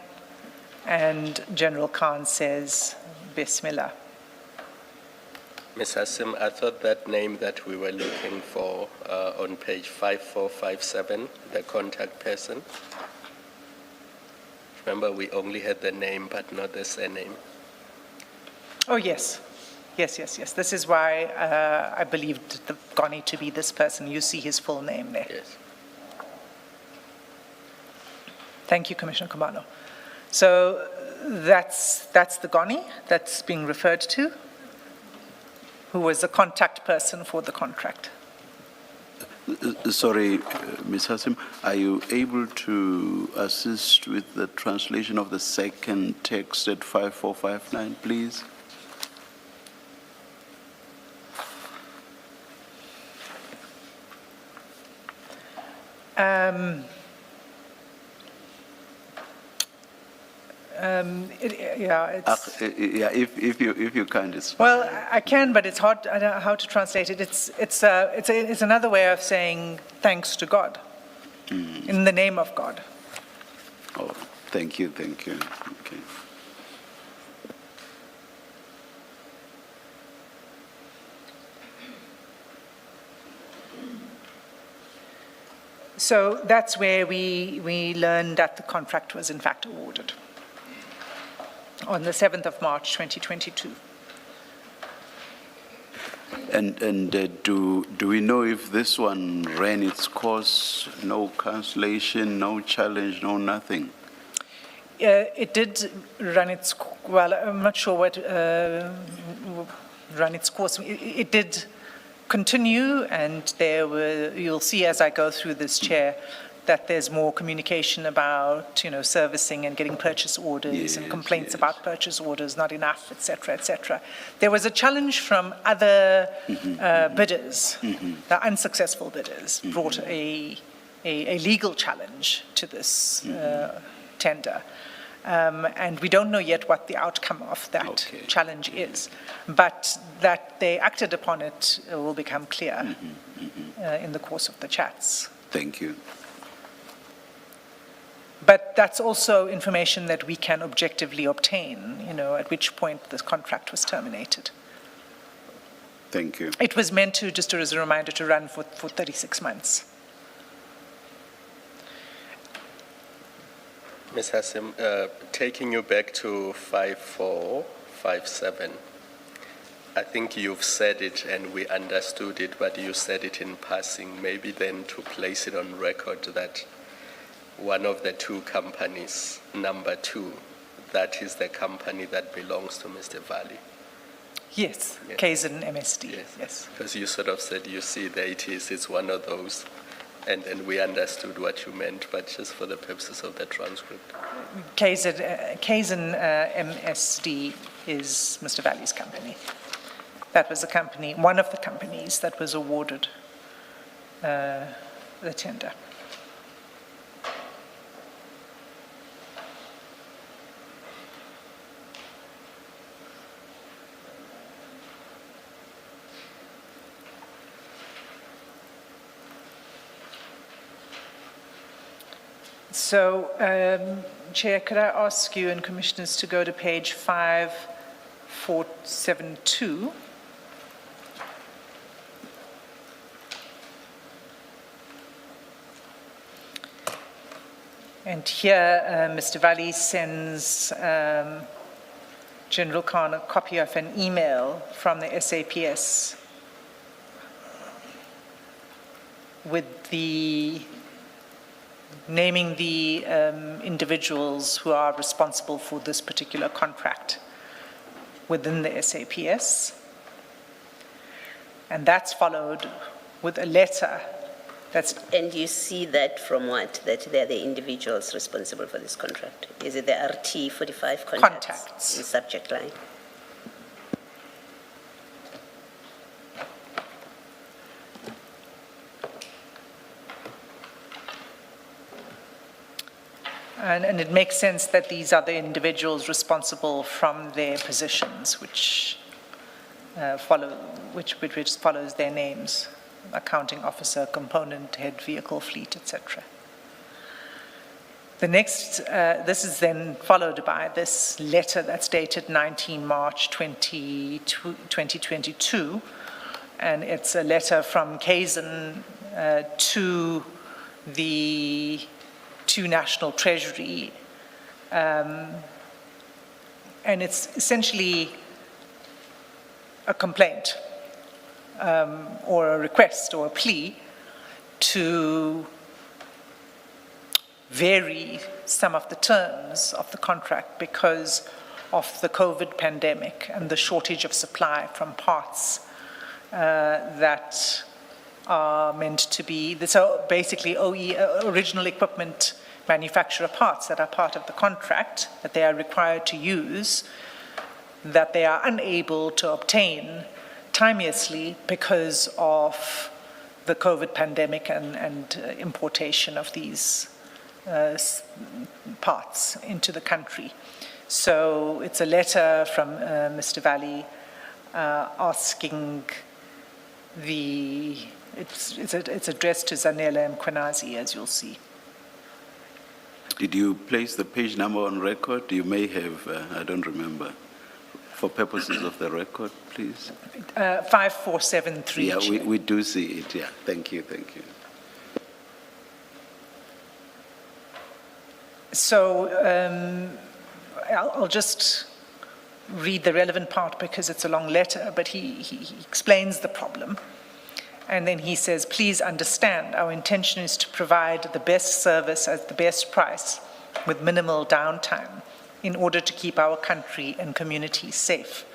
and General Khan says, Bismillah. Ms. Hassim, I thought that name that we were looking for on page 5457, the contact person. Remember, we only had the name but not the surname. Oh, yes. Yes. This is why I believed the Goni to be this person. You see his full name there. Yes. Thank you, Commissioner Kumalo. So that's the Goni that's being referred to, who was the contact person for the contract. Sorry, Ms. Hassim, are you able to assist with the translation of the second text at 5459, please? Yeah, if you can't, it's fine. Well, I can, but it's hard. I don't know how to translate it. It's another way of saying thanks to God, in the name of God. Oh, thank you. Okay. So that's where we learned that the contract was in fact awarded on the 7th of March, 2022. And do we know if this one ran its course, no cancellation, no challenge, no nothing? It did run its, well, I'm not sure what run its course. It did continue, and there were, you'll see as I go through this, Chair, that there's more communication about, servicing and getting purchase orders and complaints about purchase orders not enough, et cetera. There was a challenge from other bidders, the unsuccessful bidders, brought a legal challenge to this tender. And we don't know yet what the outcome of that challenge is, but that they acted upon it will become clear in the course of the chats. Thank you. But that's also information that we can objectively obtain, at which point this contract was terminated. Thank you. It was meant to, just as a reminder, to run for 36 months. Ms. Hassim, taking you back to 5457, I think you've said it and we understood it, but you said it in passing. Maybe then to place it on record that one of the two companies, number 2, that is the company that belongs to Mr. Valley. Yes, Kaizen MSD, yes. Because you sort of said, you see, there it is, it's one of those. And we understood what you meant, but just for the purposes of the transcript. Kaizen MSD is Mr. Valley's company. That was the company, one of the companies that was awarded the tender. So, Chair, could I ask you and Commissioners to go to page 5472? And here, Mr. Valley sends General Khan a copy of an email from the SAPS with the naming the individuals who are responsible for this particular contract within the SAPS. And that's followed with a letter that's... And you see that from what? That they're the individuals responsible for this contract? Is it the RT 45 contacts in subject line? And it makes sense that these are the individuals responsible from their positions, which follows their names: accounting officer, component head, vehicle fleet, etc. The next, this is then followed by this letter that's dated 19 March 2022, and it's a letter from Kaizen to National Treasury, and it's essentially a complaint or a request or a plea to vary some of the terms of the contract because of the COVID pandemic and the shortage of supply from parts that are meant to be, so basically original equipment manufacturer parts that are part of the contract that they are required to use, that they are unable to obtain timeously because of the COVID pandemic and importation of these parts into the country. So it's a letter from Mr. Valley asking it's addressed to Zanele Mkhwanazi, as you'll see. Did you place the page number on record? You may have, I don't remember. For purposes of the record, please. 5473. Yeah, we do see it, yeah. Thank you, thank you. So I'll just read the relevant part because it's a long letter, but he explains the problem. And then he says, please understand, our intention is to provide the best service at the best price with minimal downtime in order to keep our country and community safe.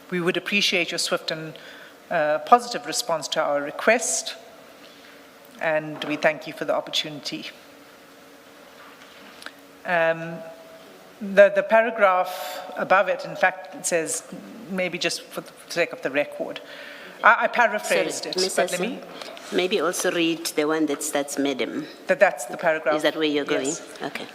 We would appreciate your swift and positive response to our request, and we thank you for the opportunity. The paragraph above it, in fact, it says, maybe just for the sake of the record, I paraphrased it, but let me... Maybe also read the one that starts Madam. That's the paragraph. Is that where you're going? Yes. Okay.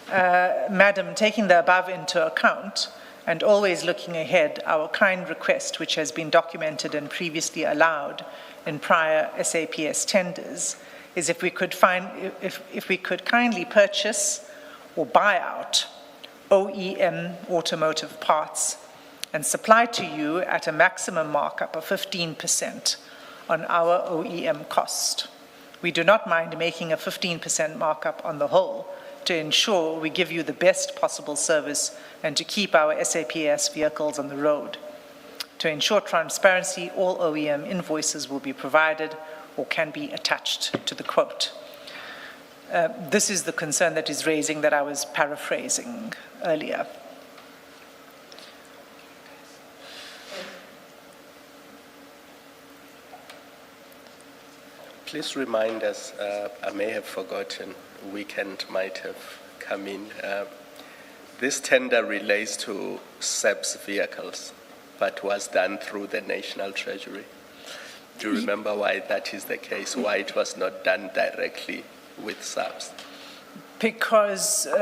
Madam, taking the above into account and always looking ahead, our kind request, which has been documented and previously allowed in prior SAPS tenders, is if we could kindly purchase or buy out OEM automotive parts and supply to you at a maximum markup of 15% on our OEM cost. We do not mind making a 15% markup on the whole to ensure we give you the best possible service and to keep our SAPS vehicles on the road. To ensure transparency, all OEM invoices will be provided or can be attached to the quote. This is the concern that is raising that I was paraphrasing earlier. Please remind us, I may have forgotten, weekend might have come in. This tender relates to SAPS vehicles, but was done through the National Treasury. Do you remember why that is the case, why it was not done directly with SAPS? Because it's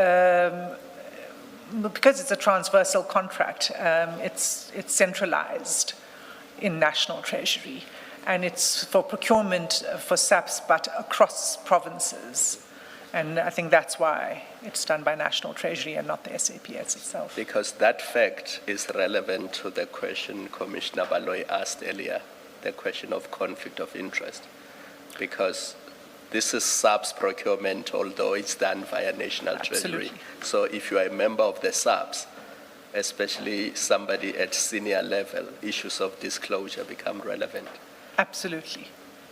a transversal contract, it's centralized in National Treasury. And it's for procurement for SAPS, but across provinces. And I think that's why it's done by National Treasury and not the SAPS itself. Because that fact is relevant to the question Commissioner Baloyi asked earlier, the question of conflict of interest. Because this is SAPS procurement, although it's done via National Treasury. So if you are a member of the SAPS, especially somebody at senior level, issues of disclosure become relevant. Absolutely,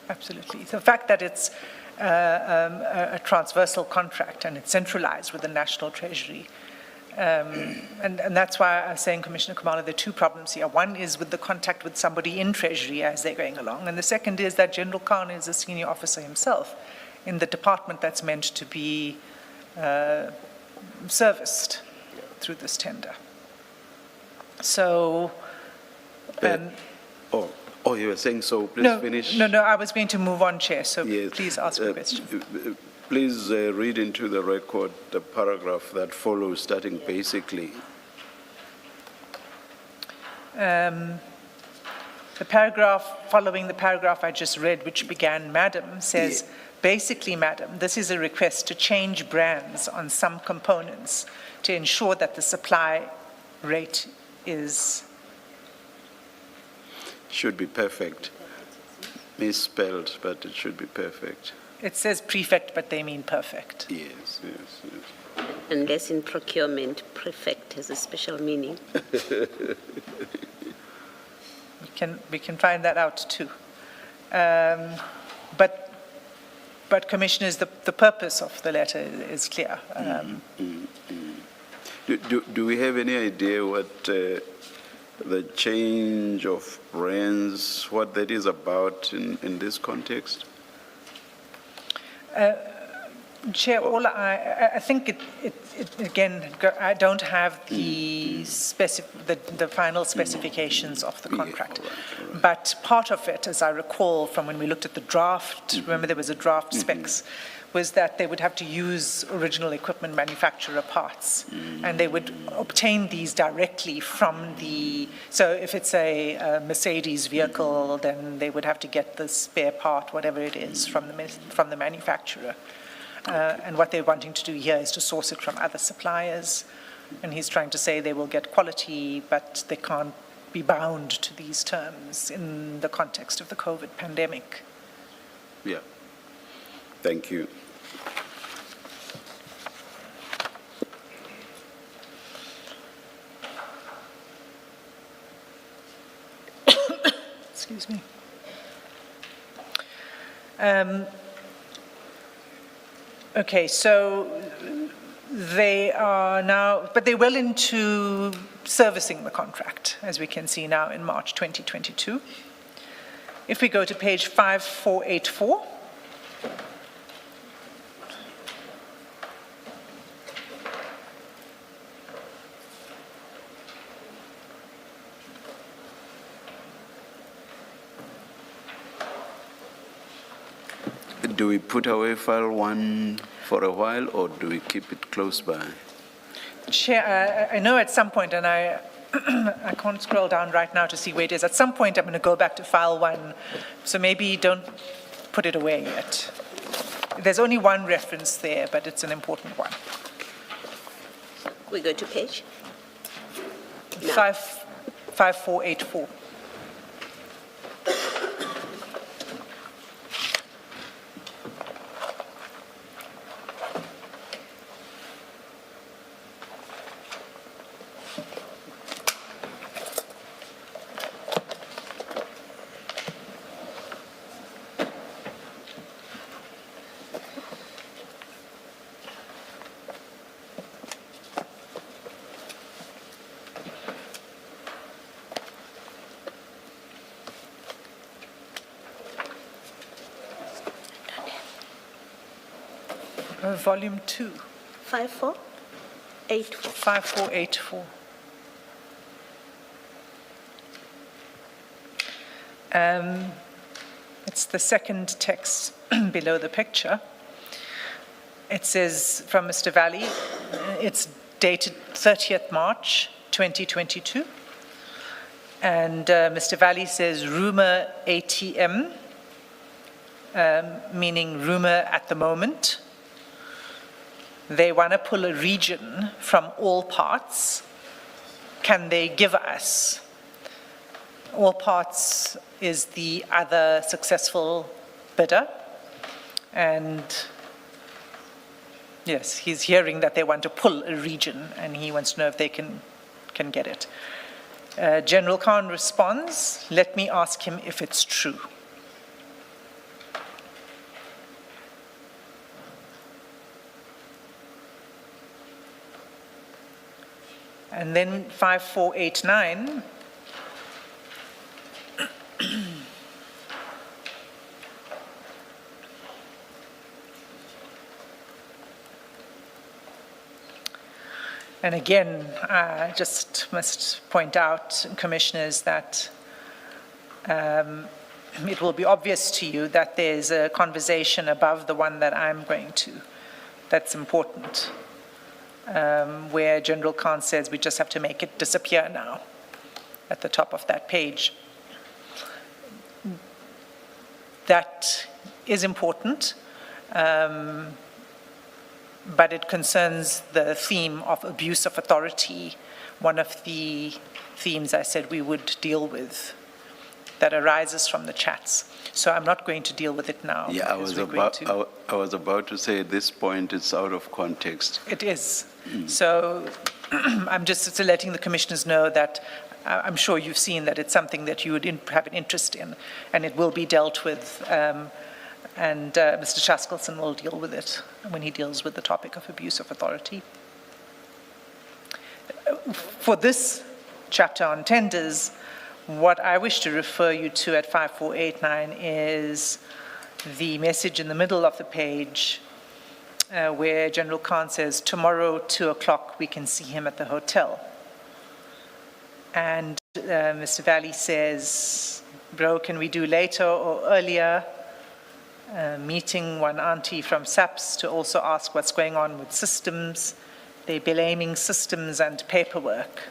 absolutely. The fact that it's a transversal contract and it's centralized with the National Treasury, and that's why I was saying, Commissioner Kumalo, there are two problems here. One is with the contact with somebody in Treasury as they're going along, and the second is that General Khan is a senior officer himself in the department that's meant to be serviced through this tender. So... Oh, you were saying so. Please finish. No, I was going to move on, Chair, so yes. Please ask a question. Please read into the record the paragraph that follows, starting basically. The paragraph following the paragraph I just read, which began, Madam, says, basically, Madam, this is a request to change brands on some components to ensure that the supply rate is... Should be perfect. Misspelled, but it should be perfect. It says prefect, but they mean perfect. Yes. Unless in procurement, prefect has a special meaning. We can find that out too. But Commissioners, the purpose of the letter is clear. Do we have any idea what the change of brands, what that is about in this context? Chair, I think again, I don't have the final specifications of the contract. But part of it, as I recall from when we looked at the draft, remember there was a draft specs, was that they would have to use original equipment manufacturer parts. And they would obtain these directly from so if it's a Mercedes vehicle, then they would have to get the spare part, whatever it is, from the manufacturer. And what they're wanting to do here is to source it from other suppliers. And he's trying to say they will get quality, but they can't be bound to these terms in the context of the COVID pandemic. Yeah. Thank you. Excuse me. Okay, so they are now, but they're well into servicing the contract, as we can see now in March 2022. If we go to page 5484, do we put away file 1 for a while, or do we keep it close by? Chair, I know at some point, and I can't scroll down right now to see where it is. At some point, I'm going to go back to file 1, so maybe don't put it away yet. There's only one reference there, but it's an important one. We go to page? 5484. Volume 2. 5484. 5484. It's the second text below the picture. It says from Mr. Valley, it's dated 30th March 2022. And Mr. Valley says rumor ATM, meaning rumor at the moment. They want to pull a region from all parts. Can they give us? All parts is the other successful bidder. And yes, he's hearing that they want to pull a region, and he wants to know if they can get it. General Khan responds, let me ask him if it's true. And then 5489, and again, I just must point out, Commissioners, that it will be obvious to you that there's a conversation above the one that I'm going to. That's important. Where General Khan says we just have to make it disappear now at the top of that page. That is important, but it concerns the theme of abuse of authority, one of the themes I said we would deal with that arises from the chats. So I'm not going to deal with it now. Yeah, I was about to say at this point it's out of context. It is. So I'm just letting the commissioners know that I'm sure you've seen that it's something that you would have an interest in, and it will be dealt with, and Mr. Chaskelson will deal with it when he deals with the topic of abuse of authority. For this chapter on tenders, what I wish to refer you to at 5489 is the message in the middle of the page where General Khan says, tomorrow, 2 o'clock, we can see him at the hotel. And Mr. Valley says, bro, can we do later or earlier? Meeting one auntie from SAPS to also ask what's going on with systems. They're blaming systems and paperwork.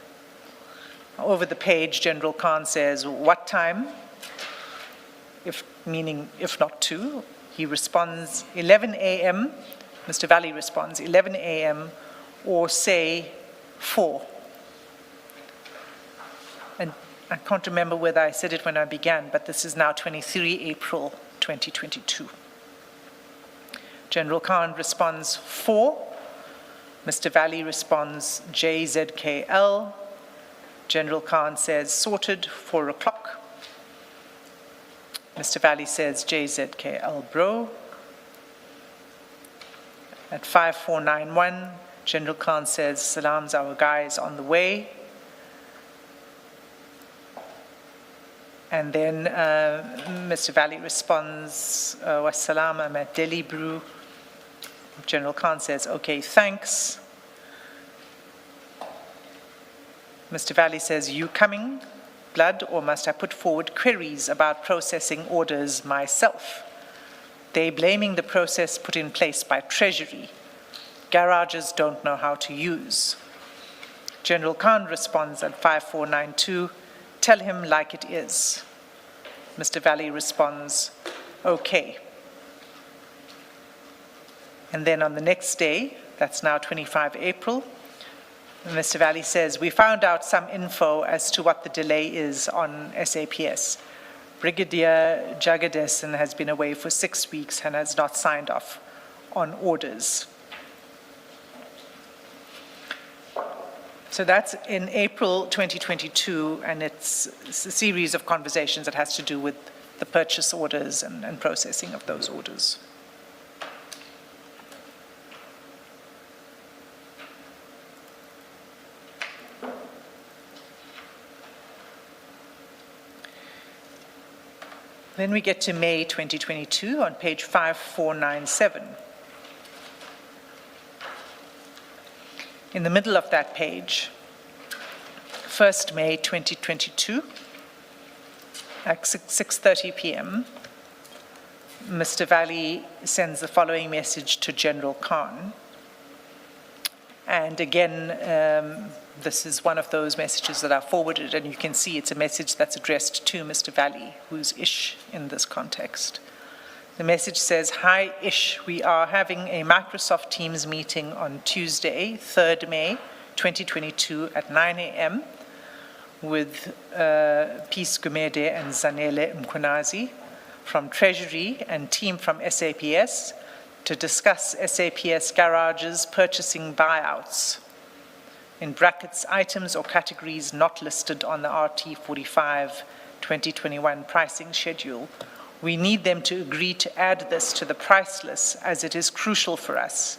Over the page, General Khan says, what time? Meaning, if not 2. He responds, 11 a.m. Mr. Valley responds, 11 a.m. or say 4. And I can't remember whether I said it when I began, but this is now 23 April 2022. General Khan responds 4. Mr. Valley responds JZKL. General Khan says sorted, 4 o'clock. Mr. Valley says JZKL bro. At 5491, General Khan says salams, our guy is on the way. And then Mr. Valley responds, wassalam, I'm at Delhi Brew. General Khan says, okay, thanks. Mr. Valley says, you coming, blood, or must I put forward queries about processing orders myself? They're blaming the process put in place by Treasury. Garages don't know how to use. General Khan responds at 5492, tell him like it is. Mr. Valley responds, okay. And then on the next day, that's now 25 April, Mr. Valley says, we found out some info as to what the delay is on SAPS. Brigadier Jagadesan has been away for 6 weeks and has not signed off on orders. So that's in April 2022, and it's a series of conversations that has to do with the purchase orders and processing of those orders. Then we get to May 2022 on page 5497. In the middle of that page, 1st May 2022, at 6:30 p.m., Mr. Valley sends the following message to General Khan. And again, this is one of those messages that are forwarded, and you can see it's a message that's addressed to Mr. Valley, who's Ish in this context. The message says, hi Ish, we are having a Microsoft Teams meeting on Tuesday, 3rd May 2022 at 9 a.m. with Peace Gumede and Zanele Mkunazi from Treasury and team from SAPS to discuss SAPS garages purchasing buyouts. In brackets, items or categories not listed on the RT45 2021 pricing schedule. We need them to agree to add this to the price list as it is crucial for us.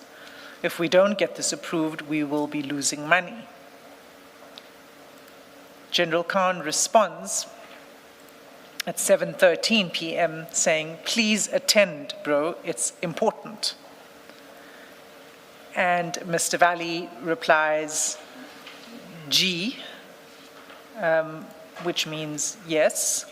If we don't get this approved, we will be losing money. General Khan responds at 7:13 p.m. saying, please attend, bro, it's important. And Mr. Valley replies, G, which means yes.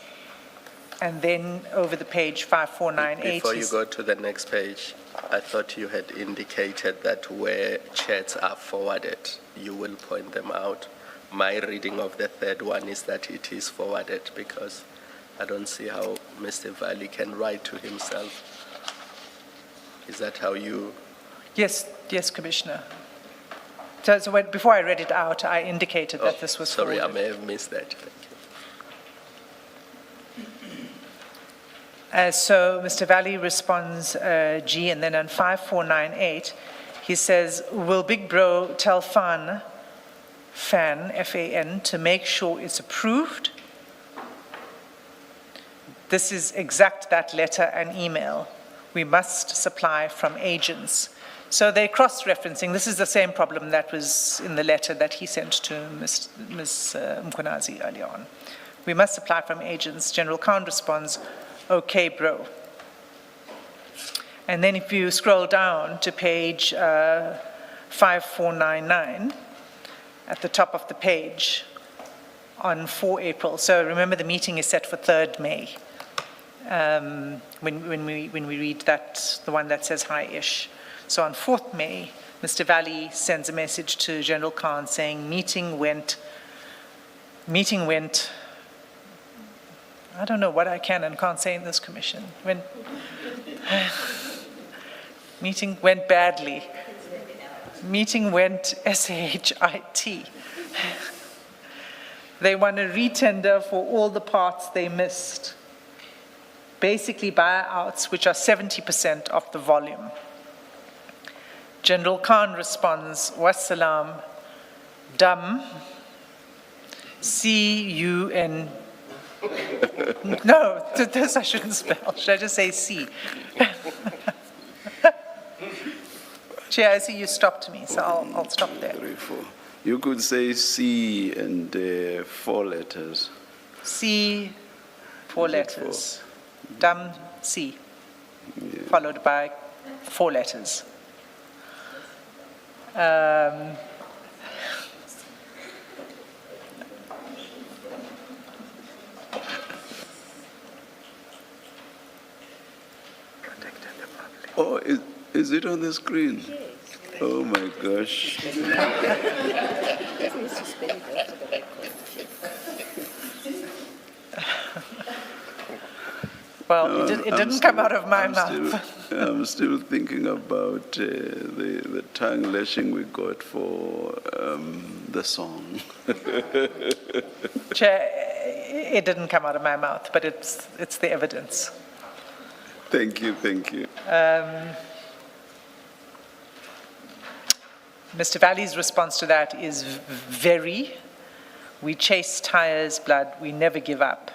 And then over the page 5498. Before you go to the next page, I thought you had indicated that where chats are forwarded, you will point them out. My reading of the third one is that it is forwarded because I don't see how Mr. Valley can write to himself. Is that how you? Yes, Commissioner. So before I read it out, I indicated that this was sorry, forwarded. I may have missed that. Thank you. So Mr. Valley responds G, and then on 5498, he says, will Big Bro tell Fan, F-A-N, to make sure it's approved? This is exact that letter and email. We must supply from agents. So they're cross-referencing. This is the same problem that was in the letter that he sent to Ms. Mkunazi earlier on. We must supply from agents. General Khan responds, okay, bro. And then if you scroll down to page 5499, at the top of the page, on 4 April. So remember, the meeting is set for 3rd May. When we read that, the one that says hi-ish. So on 4th May, Mr. Valley sends a message to General Khan saying meeting went, I don't know what I can and can't say in this commission. Meeting went badly. Meeting went SAHIT. They want a retender for all the parts they missed. Basically buyouts, which are 70% of the volume. General Khan responds, wassalam, dum, C-U-N. No, this I shouldn't spell. Should I just say C? Chair, I see you stopped me, so I'll stop there. 3, 4. You could say C and 4 letters. C, 4 letters. Dum, C, followed by 4 letters. Oh, is it on the screen? Oh my gosh. Well, it didn't come out of my mouth. I'm still thinking about the tongue lashing we got for the song. Chair, it didn't come out of my mouth, but it's the evidence. Thank you, thank you. Mr. Valley's response to that is very. We chase tires, blood, we never give up.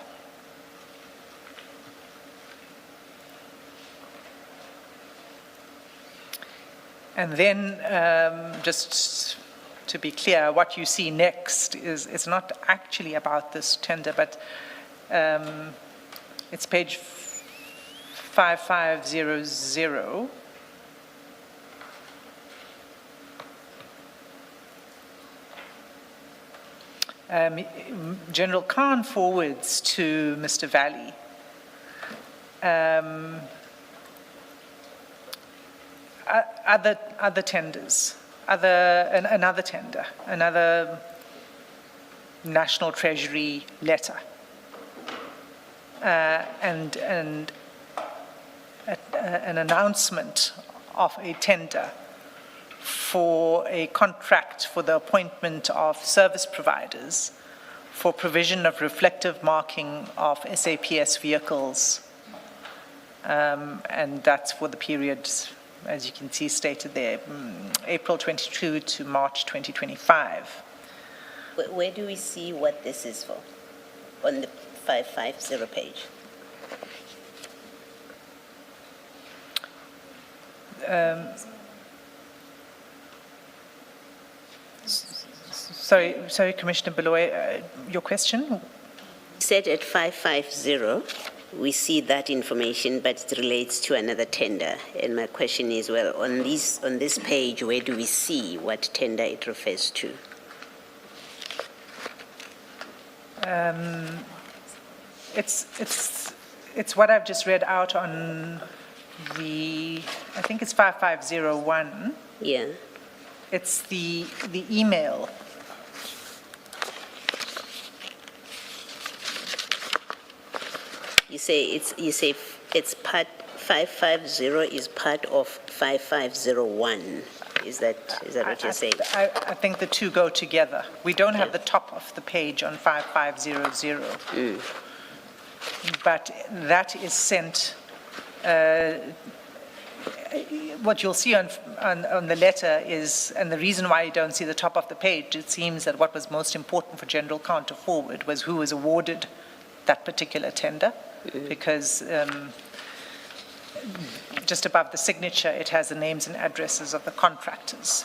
And then, just to be clear, what you see next is it's not actually about this tender, but it's page 5500. General Khan forwards to Mr. Valley other tenders, another tender, another National Treasury letter, and an announcement of a tender for a contract for the appointment of service providers for provision of reflective marking of SAPS vehicles. And that's for the period, as you can see stated there, April 22 to March 2025. Where do we see what this is for? On the 550 page? Sorry, Commissioner Beloy, your question? Said at 550, we see that information, but it relates to another tender. And my question is, well, on this page, where do we see what tender it refers to? It's what I've just read out on the, I think it's 5501. Yeah. It's the email. You say it's part 550 is part of 5501. Is that what you're saying? I think the two go together. We don't have the top of the page on 5500. But that is sent, what you'll see on the letter is, and the reason why you don't see the top of the page, it seems that what was most important for General Khan to forward was who was awarded that particular tender, because just above the signature, it has the names and addresses of the contractors.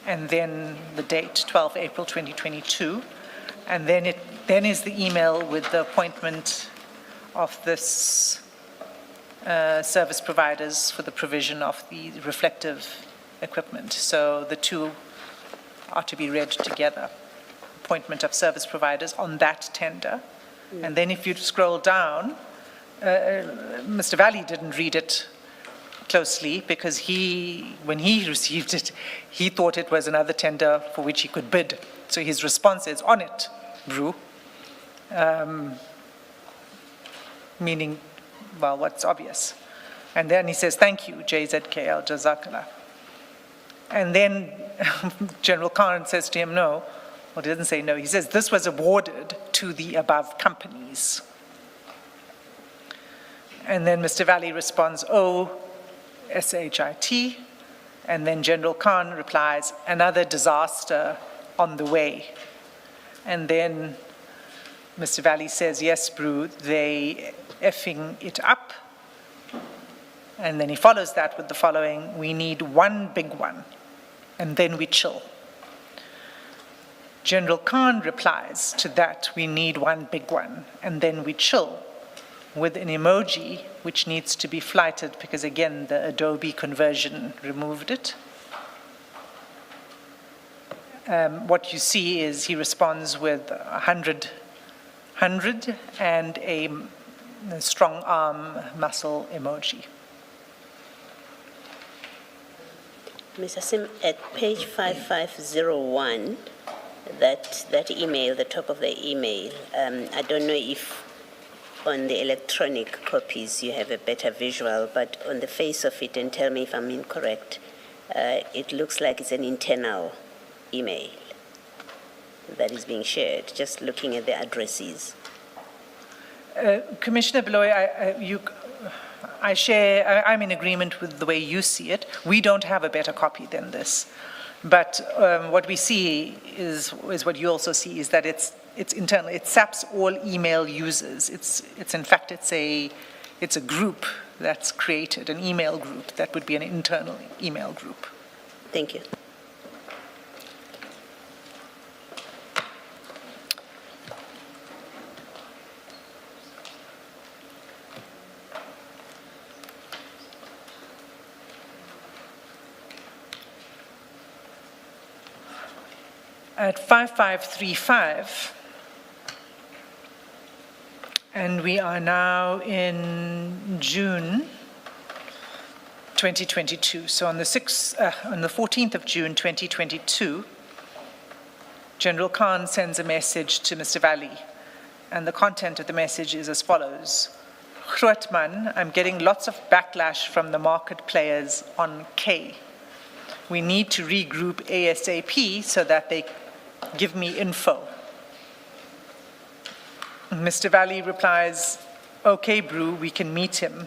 And then the date, 12 April 2022. And then is the email with the appointment of this service providers for the provision of the reflective equipment. So the two are to be read together. Appointment of service providers on that tender. And then if you scroll down, Mr. Valley didn't read it closely because when he received it, he thought it was another tender for which he could bid. So his response is, on it, Brew. Meaning, well, what's obvious. And then he says, thank you, JZKL, Jazakallah. And then General Khan says to him, no. Well, he doesn't say no. He says, this was awarded to the above companies. And then Mr. Valley responds, oh, SHIT. And then General Khan replies, another disaster on the way. And then Mr. Valley says, yes, Brew, they effing it up. And then he follows that with the following, we need one big one, and then we chill. General Khan replies to that, we need one big one, and then we chill, with an emoji which needs to be flighted because, again, the Adobe conversion removed it. What you see is he responds with 100 and a strong arm muscle emoji. Mr. Sim, at page 5501, that email, the top of the email, I don't know if on the electronic copies you have a better visual, but on the face of it, and tell me if I'm incorrect, it looks like it's an internal email that is being shared, just looking at the addresses. Commissioner Beloy, I'm in agreement with the way you see it. We don't have a better copy than this. But what we see is what you also see, is that it's internal. It saps all email users. In fact, it's a group that's created, an email group that would be an internal email group. Thank you. At 5535, and we are now in June 2022. So on the 14th of June 2022, General Khan sends a message to Mr. Valley, and the content of the message is as follows. Grootman, I'm getting lots of backlash from the market players on K. We need to regroup ASAP so that they give me info. Mr. Valley replies, okay, Brew, we can meet him.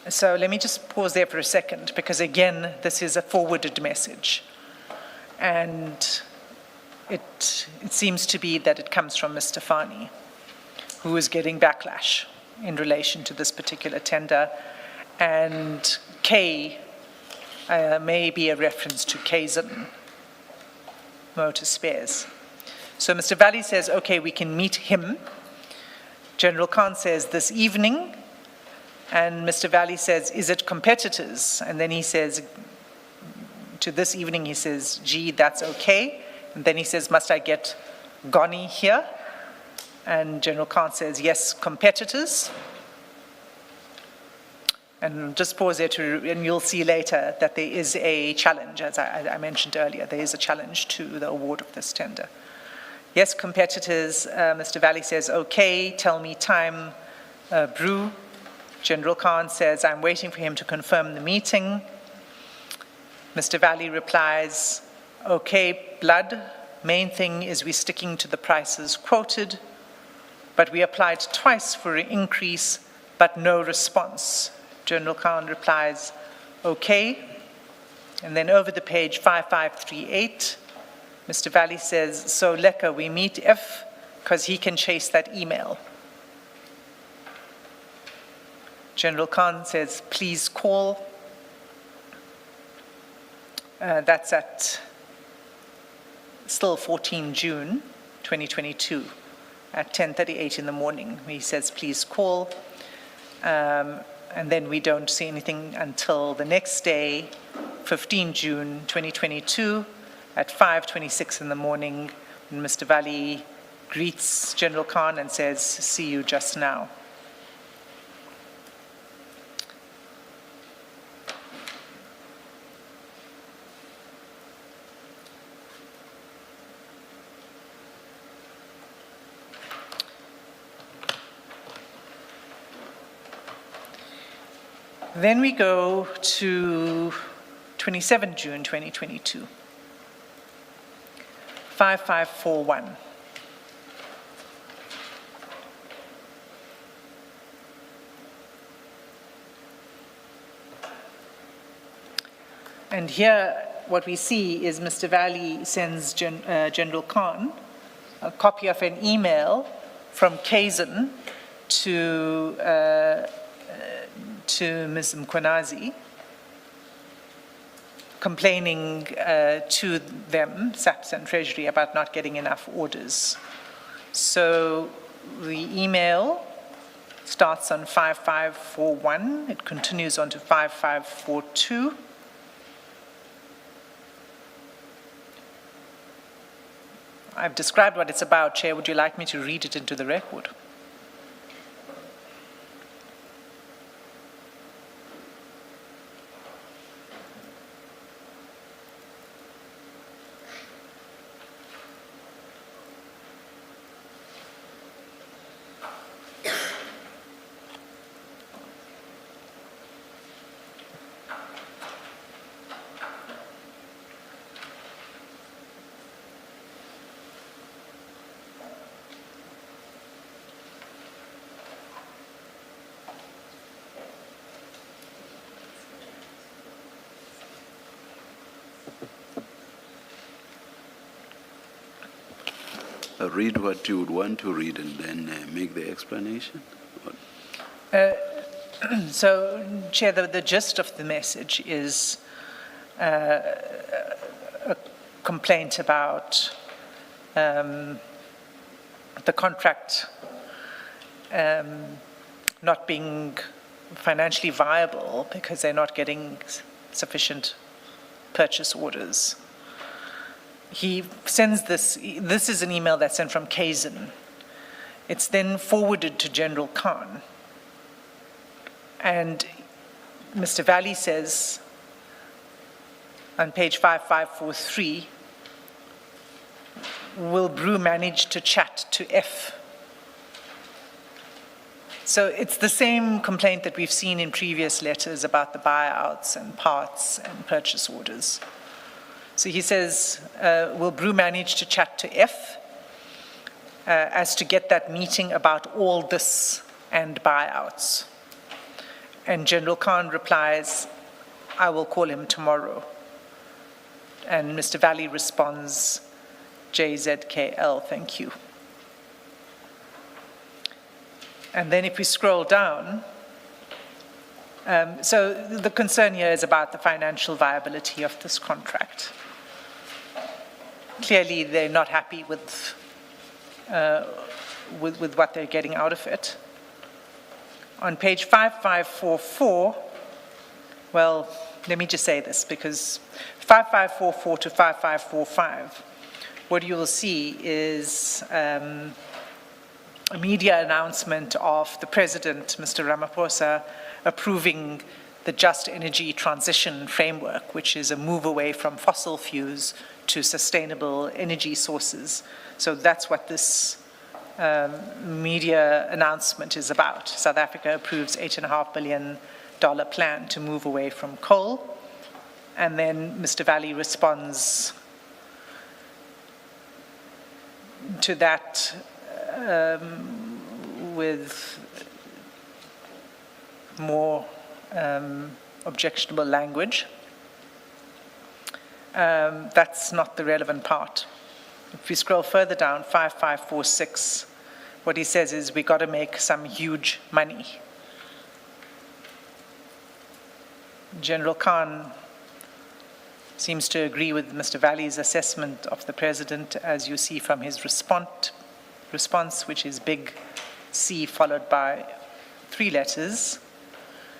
So let me just pause there for a second, because again, this is a forwarded message. And it seems to be that it comes from Mr. Fani, who is getting backlash in relation to this particular tender. And K may be a reference to Kazan Motor Spares. So Mr. Valley says, okay, we can meet him. General Khan says, this evening. And Mr. Valley says, is it competitors? And then he says, to this evening, he says, gee, that's okay. And then he says, must I get Goni here? And General Khan says, yes, competitors. And just pause there, and you'll see later that there is a challenge, as I mentioned earlier. There is a challenge to the award of this tender. Yes, competitors, Mr. Valley says, okay, tell me time, Brew. General Khan says, I'm waiting for him to confirm the meeting. Mr. Valley replies, okay, blood, main thing is we're sticking to the prices quoted, but we applied twice for an increase, but no response. General Khan replies, okay. And then over the page, 5538, Mr. Valley says, so Leka, we meet if, because he can chase that email. General Khan says, please call. That's at still 14 June 2022 at 10:38 in the morning. He says, please call. And then we don't see anything until the next day, 15 June 2022, at 5:26 in the morning, when Mr. Valley greets General Khan and says, "See you just now." Then we go to 27 June 2022, 5541. And here, what we see is Mr. Valley sends General Khan a copy of an email from Kazan to Ms. Mkhonazi, complaining to them, SAPS and Treasury, about not getting enough orders. So the email starts on 5541, it continues on to 5542. I've described what it's about, Chair. Would you like me to read it into the record? Read what you would want to read and then make the explanation? So, Chair, the gist of the message is a complaint about the contract not being financially viable because they're not getting sufficient purchase orders. He sends this is an email that's sent from Kazan. It's then forwarded to General Khan. And Mr. Valley says on page 5543, will Brew manage to chat to F? So it's the same complaint that we've seen in previous letters about the buyouts and parts and purchase orders. So he says, will Brew manage to chat to F as to get that meeting about all this and buyouts? And General Khan replies, I will call him tomorrow. And Mr. Valley responds, JZKL, thank you. And then if we scroll down, so the concern here is about the financial viability of this contract. Clearly, they're not happy with what they're getting out of it. On page 5544, well, let me just say this, because 5544 to 5545, what you will see is a media announcement of the President, Mr. Ramaphosa, approving the Just Energy Transition Framework, which is a move away from fossil fuels to sustainable energy sources. So that's what this media announcement is about. South Africa approves $8.5 billion plan to move away from coal. And then Mr. Valley responds to that with more objectionable language. That's not the relevant part. If we scroll further down, 5546, what he says is we got to make some huge money. General Khan seems to agree with Mr. Valley's assessment of the President, as you see from his response, which is big C followed by 3 letters.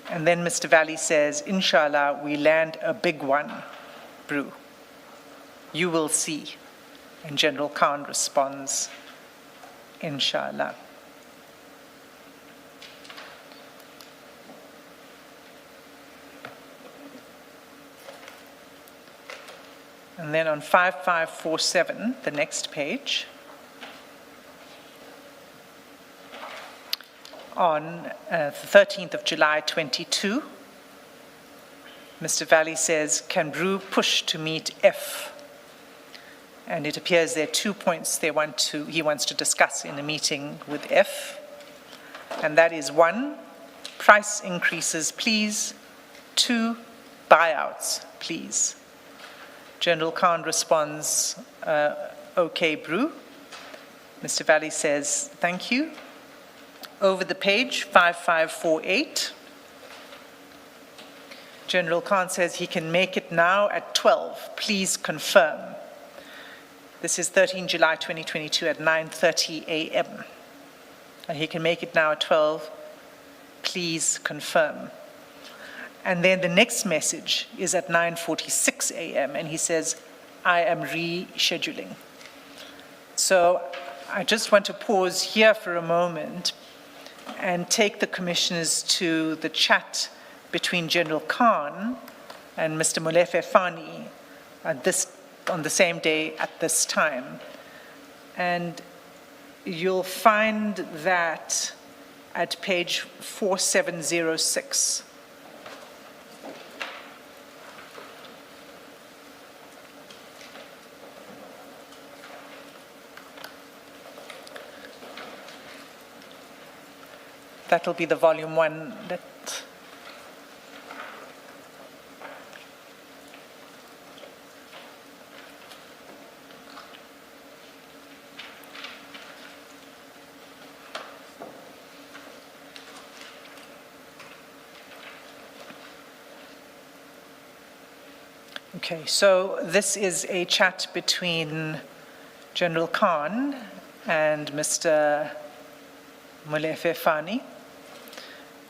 And then Mr. Valley says, inshallah, we land a big one, Brew. You will see. And General Khan responds, inshallah. And then on 5547, the next page, on the 13th of July 22, Mr. Valley says, can Brew push to meet F? And it appears there are 2 points he wants to discuss in a meeting with F. And that is 1, price increases, please. 2, buyouts, please. General Khan responds, okay, Brew. Mr. Valley says, thank you. Over the page, 5548. General Khan says he can make it now at 12. Please confirm. This is 13 July 2022 at 9:30 a.m. And he can make it now at 12. Please confirm. And then the next message is at 9:46 a.m. and he says, I am rescheduling. So I just want to pause here for a moment and take the commissioners to the chat between General Khan and Mr. Molefe Fani on the same day at this time. And you'll find that at page 4706. That'll be the volume 1 that Okay, so this is a chat between General Khan and Mr. Molefe Fani.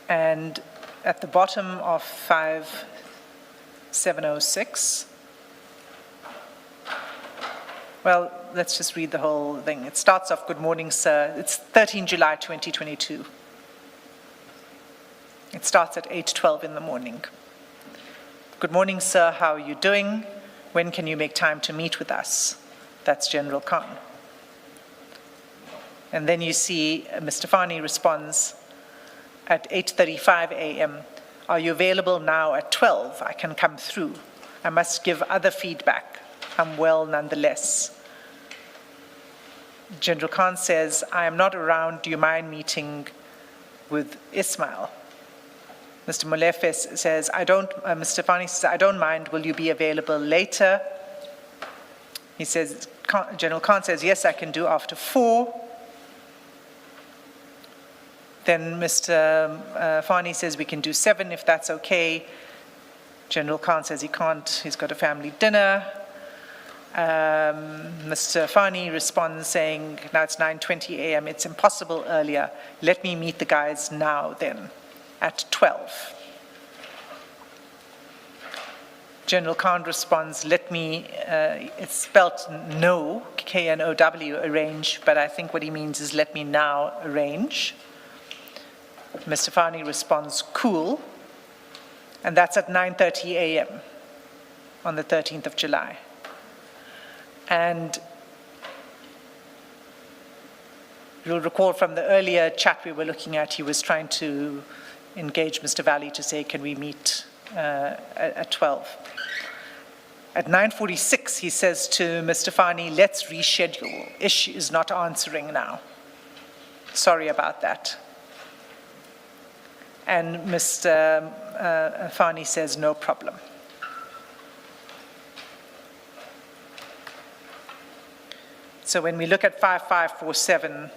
And at the bottom of 5706, well, let's just read the whole thing. It starts off, good morning, sir. It's 13 July 2022. It starts at 8:12 in the morning. Good morning, sir. How are you doing? When can you make time to meet with us? That's General Khan. And then you see Mr. Fani responds at 8:35 a.m. Are you available now at 12? I can come through. I must give other feedback. I'm well nonetheless. General Khan says, I am not around. Do you mind meeting with Ismail? Mr. Molefe says, Mr. Fani says, I don't mind. Will you be available later? He says, General Khan says, yes, I can do after 4. Then Mr. Fani says, we can do 7 if that's okay. General Khan says he can't, he's got a family dinner. Mr. Fani responds saying, now it's 9:20 a.m., it's impossible earlier. Let me meet the guys now then, at 12. General Khan responds, it's spelled no, K-N-O-W, arrange, but I think what he means is let me now arrange. Mr. Fani responds, cool, and that's at 9:30 a.m. on the 13th of July. And you'll recall from the earlier chat we were looking at, he was trying to engage Mr. Valley to say, can we meet at 12? At 9:46, he says to Mr. Fani, let's reschedule. Ish is not answering now. Sorry about that. And Mr. Fani says, no problem. So when we look at 5547,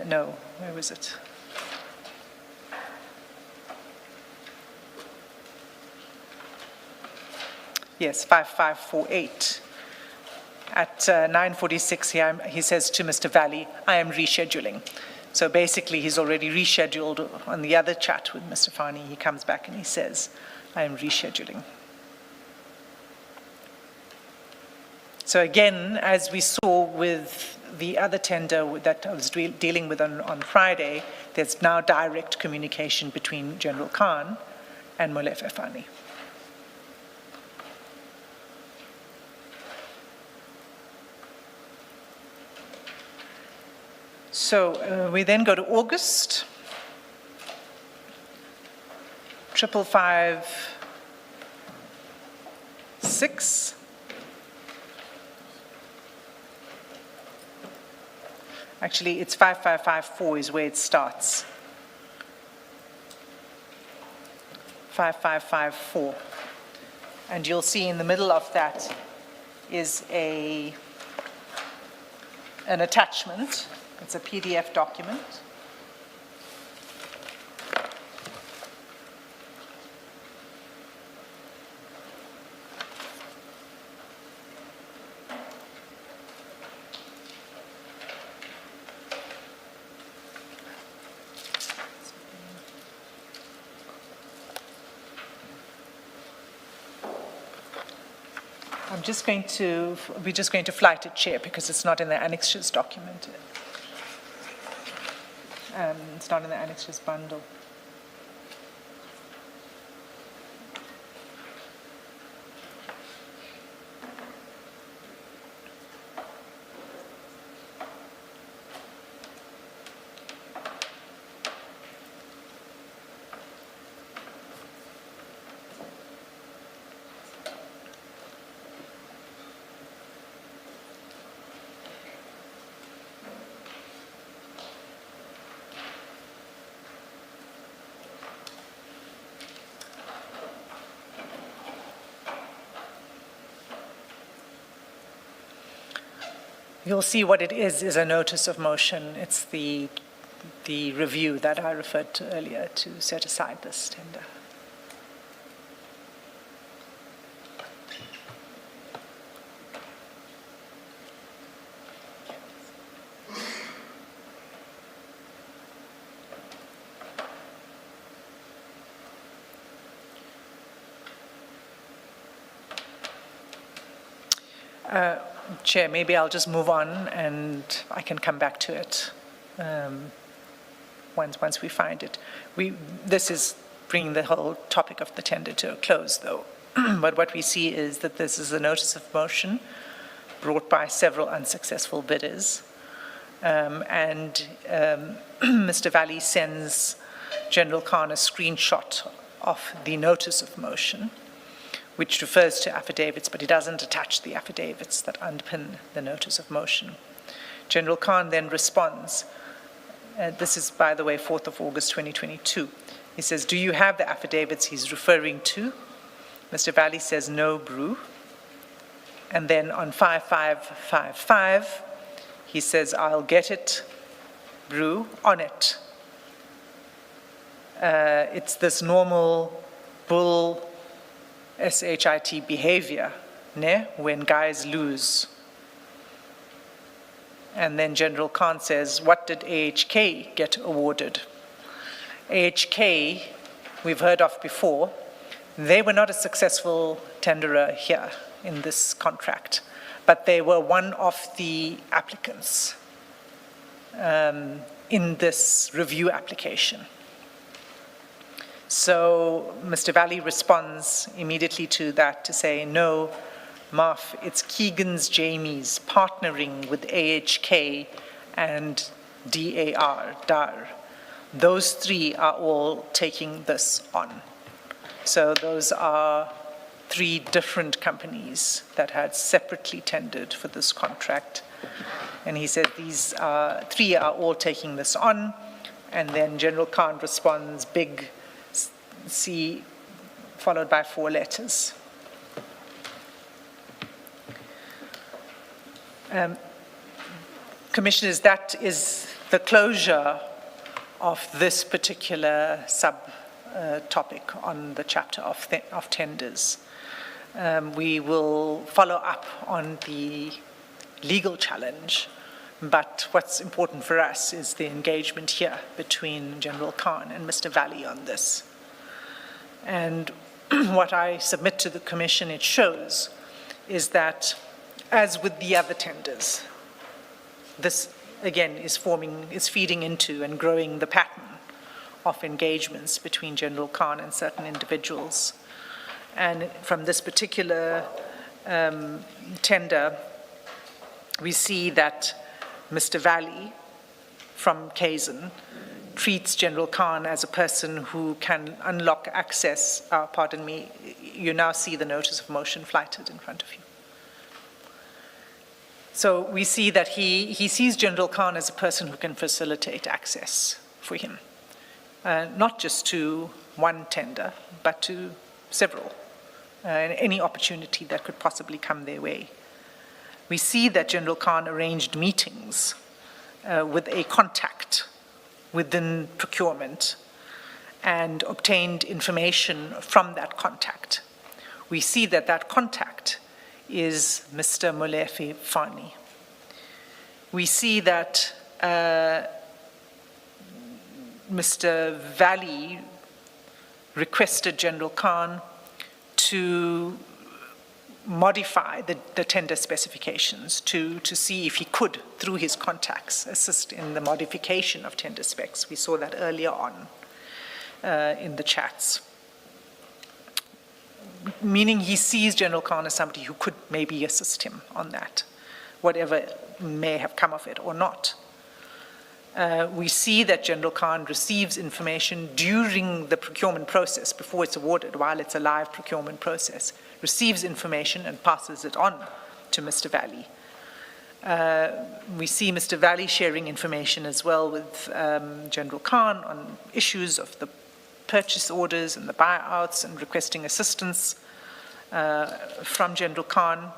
no, where was it? Yes, 5548. At 9:46, he says to Mr. Valley, I am rescheduling. So basically, he's already rescheduled on the other chat with Mr. Fani. He comes back and he says, I am rescheduling. So again, as we saw with the other tender that I was dealing with on Friday, there's now direct communication between General Khan and Molefe Fani. So we then go to August. 5556. Actually, it's 5554 is where it starts. 5554. And you'll see in the middle of that is an attachment. It's a PDF document. We're just going to flight it, Chair, because it's not in the annexures document. It's not in the annexures bundle. You'll see what it is a notice of motion. It's the review that I referred to earlier to set aside this tender. Chair, maybe I'll just move on and I can come back to it once we find it. This is bringing the whole topic of the tender to a close, though. But what we see is that this is a notice of motion brought by several unsuccessful bidders. Mr. Valley sends General Khan a screenshot of the notice of motion, which refers to affidavits, but he doesn't attach the affidavits that underpin the notice of motion. General Khan then responds, this is, by the way, 4th of August 2022. He says, do you have the affidavits he's referring to? Mr. Valley says, no, Brew. And then on 5555, he says, I'll get it, Brew, on it. It's this normal bull SHIT behavior, when guys lose. And then General Khan says, what did AHK get awarded? AHK, we've heard of before, they were not a successful tenderer here in this contract, but they were one of the applicants in this review application. So Mr. Valley responds immediately to that to say, no, Marf, it's Keegan's Jamie's partnering with AHK and DAR. Those three are all taking this on. So those are three different companies that had separately tendered for this contract. And he said these three are all taking this on. And then General Khan responds, big C, followed by 4 letters. Commissioners, that is the closure of this particular sub-topic on the chapter of tenders. We will follow up on the legal challenge But what's important for us is the engagement here between General Khan and Mr. Valley on this. And what I submit to the Commission, it shows, is that, as with the other tenders, this, again, is feeding into and growing the pattern of engagements between General Khan and certain individuals. And from this particular tender, we see that Mr. Valley from Kazan treats General Khan as a person who can unlock access. Pardon me, you now see the notice of motion flighted in front of you. So we see that he sees General Khan as a person who can facilitate access for him, not just to one tender, but to several, and any opportunity that could possibly come their way. We see that General Khan arranged meetings with a contact within procurement and obtained information from that contact. We see that that contact is Mr. Molefe Fani. We see that Mr. Valley requested General Khan to modify the tender specifications to see if he could, through his contacts, assist in the modification of tender specs. We saw that earlier on in the chats. Meaning he sees General Khan as somebody who could maybe assist him on that, whatever may have come of it or not. We see that General Khan receives information during the procurement process, before it's awarded, while it's a live procurement process, receives information and passes it on to Mr. Valley. We see Mr. Valley sharing information as well with General Khan on issues of the purchase orders and the buyouts and requesting assistance from General Khan.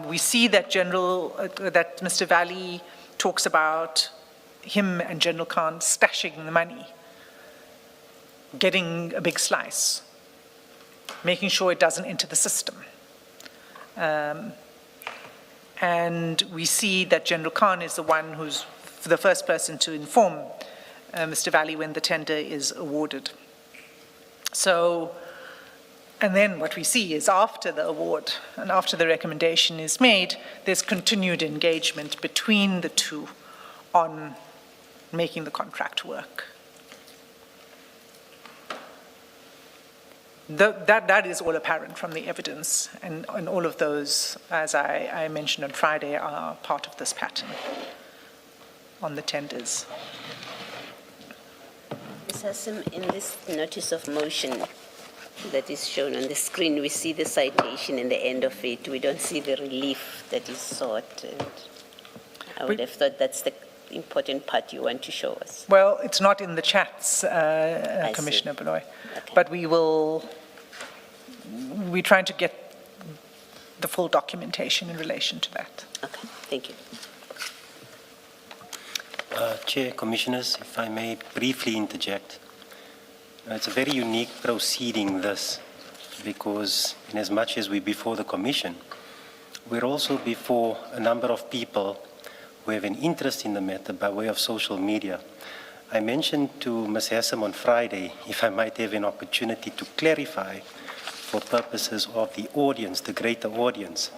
We see that that Mr. Valley talks about him and General Khan stashing the money, getting a big slice, making sure it doesn't enter the system. And we see that General Khan is the one who's the first person to inform Mr. Valley when the tender is awarded. So, and then what we see is after the award and after the recommendation is made, there's continued engagement between the two on making the contract work. That is all apparent from the evidence, and all of those, as I mentioned on Friday, are part of this pattern on the tenders. Ms. Hassan, in this notice of motion that is shown on the screen, we see the citation in the end of it. We don't see the relief that is sought. And I would have thought that's the important part you want to show us. Well, it's not in the chats, Commissioner Benoit, Okay. but we're trying to get the full documentation in relation to that. Okay, thank you. Chair, Commissioners, if I may briefly interject. It's a very unique proceeding, this, because in as much as we're before the Commission, we're also before a number of people who have an interest in the matter by way of social media. I mentioned to Ms. Hassam on Friday if I might have an opportunity to clarify for purposes of the audience, the greater audience.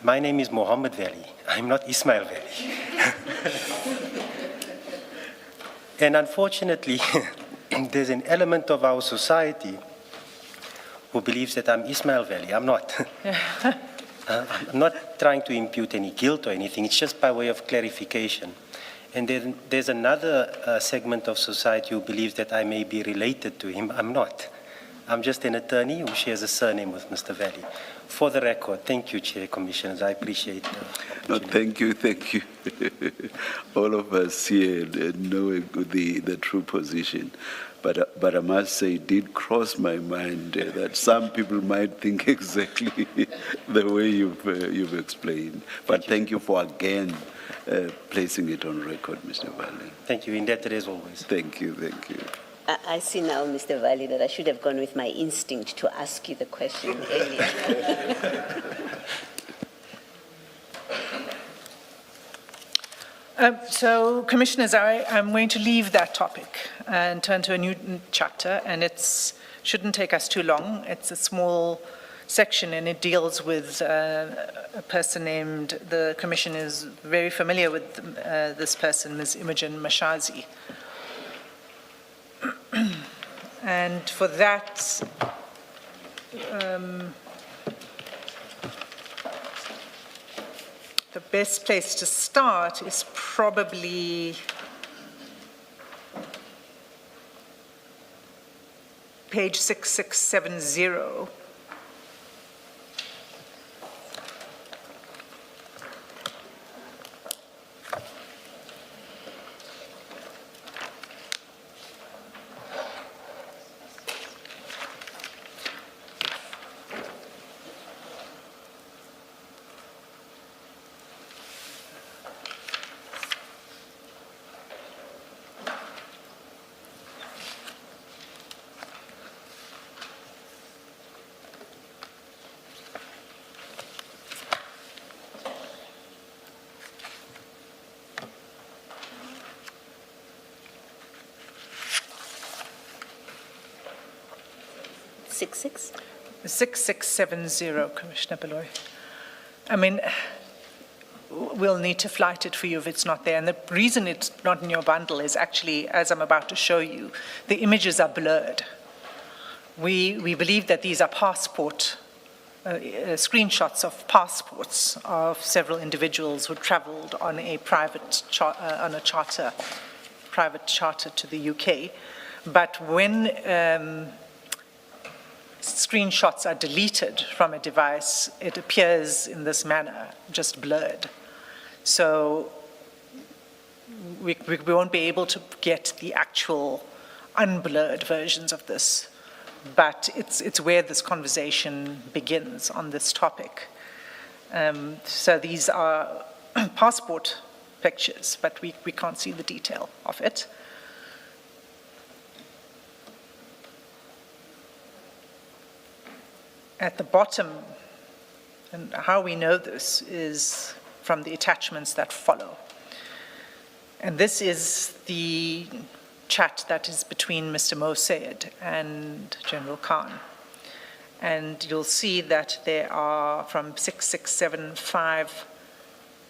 My name is Mohammed Valley. I'm not Ismail Valley. And unfortunately, there's an element of our society who believes that I'm Ismail Valley. I'm not. I'm not trying to impute any guilt or anything. It's just by way of clarification. And then there's another segment of society who believes that I may be related to him. I'm not. I'm just an attorney who shares a surname with Mr. Valley. For the record, thank you, Chair, Commissioners. I appreciate that. No, thank you. All of us here know the true position. But I must say, it did cross my mind that some people might think exactly the way you've explained. But thank you for again placing it on record, Mr. Valley. Thank you. Indebted as always. Thank you. I see now, Mr. Valley, that I should have gone with my instinct to ask you the question earlier. So, Commissioners, I'm going to leave that topic and turn to a new chapter, and it shouldn't take us too long. It's a small section, and it deals with a person named, the Commission is very familiar with this person, Ms. Imogen Mashazi. And for that, the best place to start is probably page 6670. Six? 6670, Commissioner Beloy. I mean, we'll need to flight it for you if it's not there. And the reason it's not in your bundle is actually, as I'm about to show you, the images are blurred. We believe that these are screenshots of passports of several individuals who traveled on a private charter to the UK. But when screenshots are deleted from a device, it appears in this manner, just blurred. So we won't be able to get the actual unblurred versions of this, but it's where this conversation begins on this topic. So these are passport pictures, but we can't see the detail of it. At the bottom, and how we know this is from the attachments that follow. And this is the chat that is between Mr. Mo Sayed and General Khan. And you'll see that there are from 6675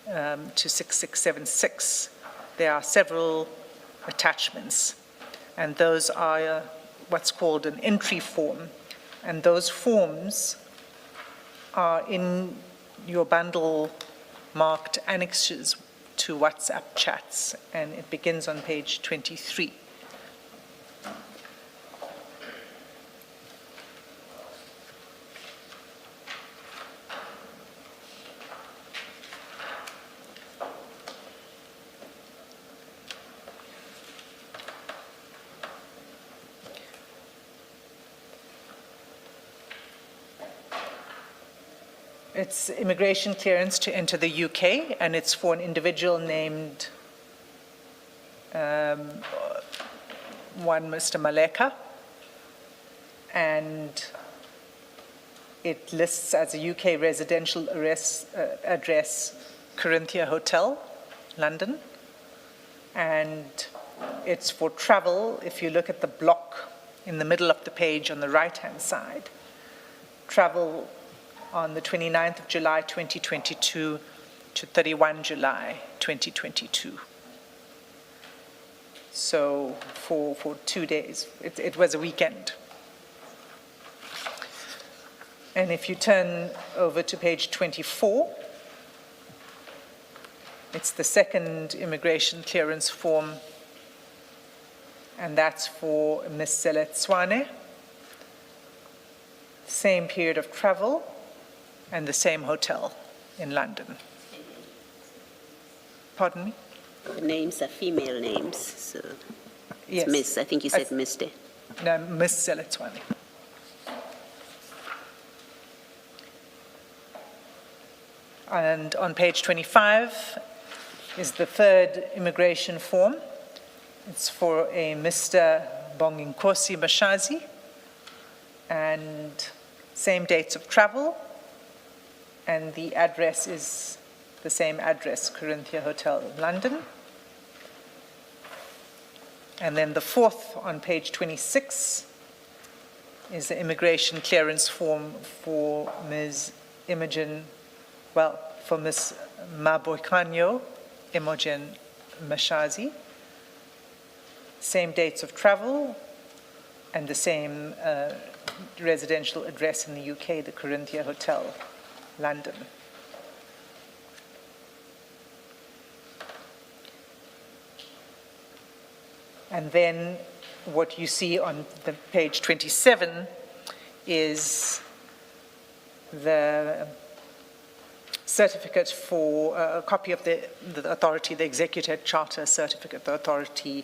to 6676, there are several attachments. And those are what's called an entry form. And those forms are in your bundle marked annexes to WhatsApp chats, and it begins on page 23. It's immigration clearance to enter the UK, and it's for an individual named one Mr. Maleka, and it lists as a UK residential address, Corinthia Hotel, London, and it's for travel. If you look at the block in the middle of the page on the right-hand side, travel on the 29th of July 2022 to 31 July 2022. So for 2 days, it was a weekend. And if you turn over to page 24, it's the second immigration clearance form, and that's for Ms. Seletswane. Same period of travel, and the same hotel in London. Pardon me? The names are female names, so Yes. it's Miss. I think you said Mr. No, Ms. Seletswane. And on page 25 is the third immigration form. It's for a Mr. Bonginkosi Mashazi, and same dates of travel, and the address is the same address, Corinthia Hotel in London. And then the fourth on page 26 is the immigration clearance form for Ms. for Ms. Maboikanyo Imogen Mashazi. Same dates of travel and the same residential address in the UK, the Corinthia Hotel, London. And then what you see on the page 27 is the certificate for a copy of the authority, the Executive Charter Certificate, the authority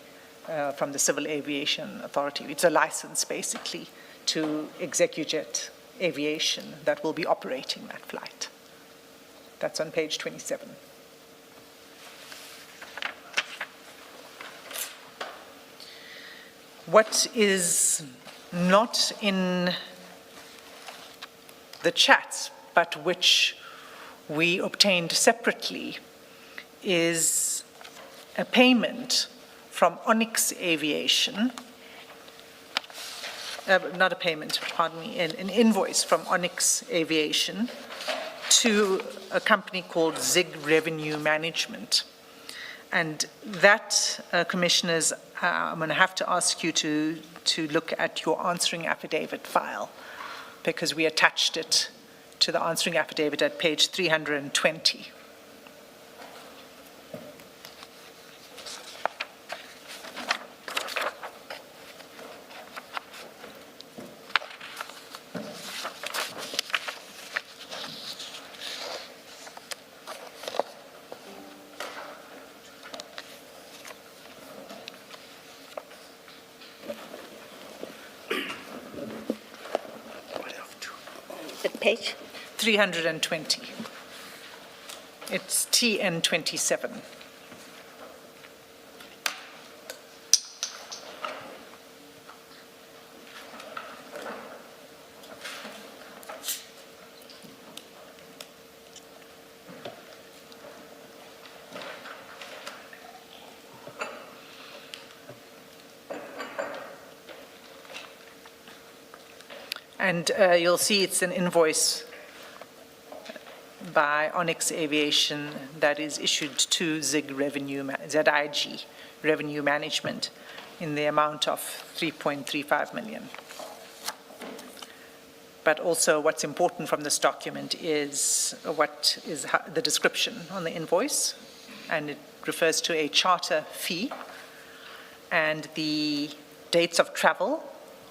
from the Civil Aviation Authority. It's a license, basically, to execute aviation that will be operating that flight. That's on page 27. What is not in the chats, but which we obtained separately, is a payment from Onyx Aviation, not a payment, pardon me, an invoice from Onyx Aviation to a company called ZIG Revenue Management. And that, Commissioners, I'm going to have to ask you to look at your answering affidavit file, because we attached it to the answering affidavit at page 320. Page? 320. It's TN 27. And you'll see it's an invoice by Onyx Aviation that is issued to ZIG Revenue Management in the amount of 3.35 million. But also what's important from this document is what is the description on the invoice, and it refers to a charter fee, and the dates of travel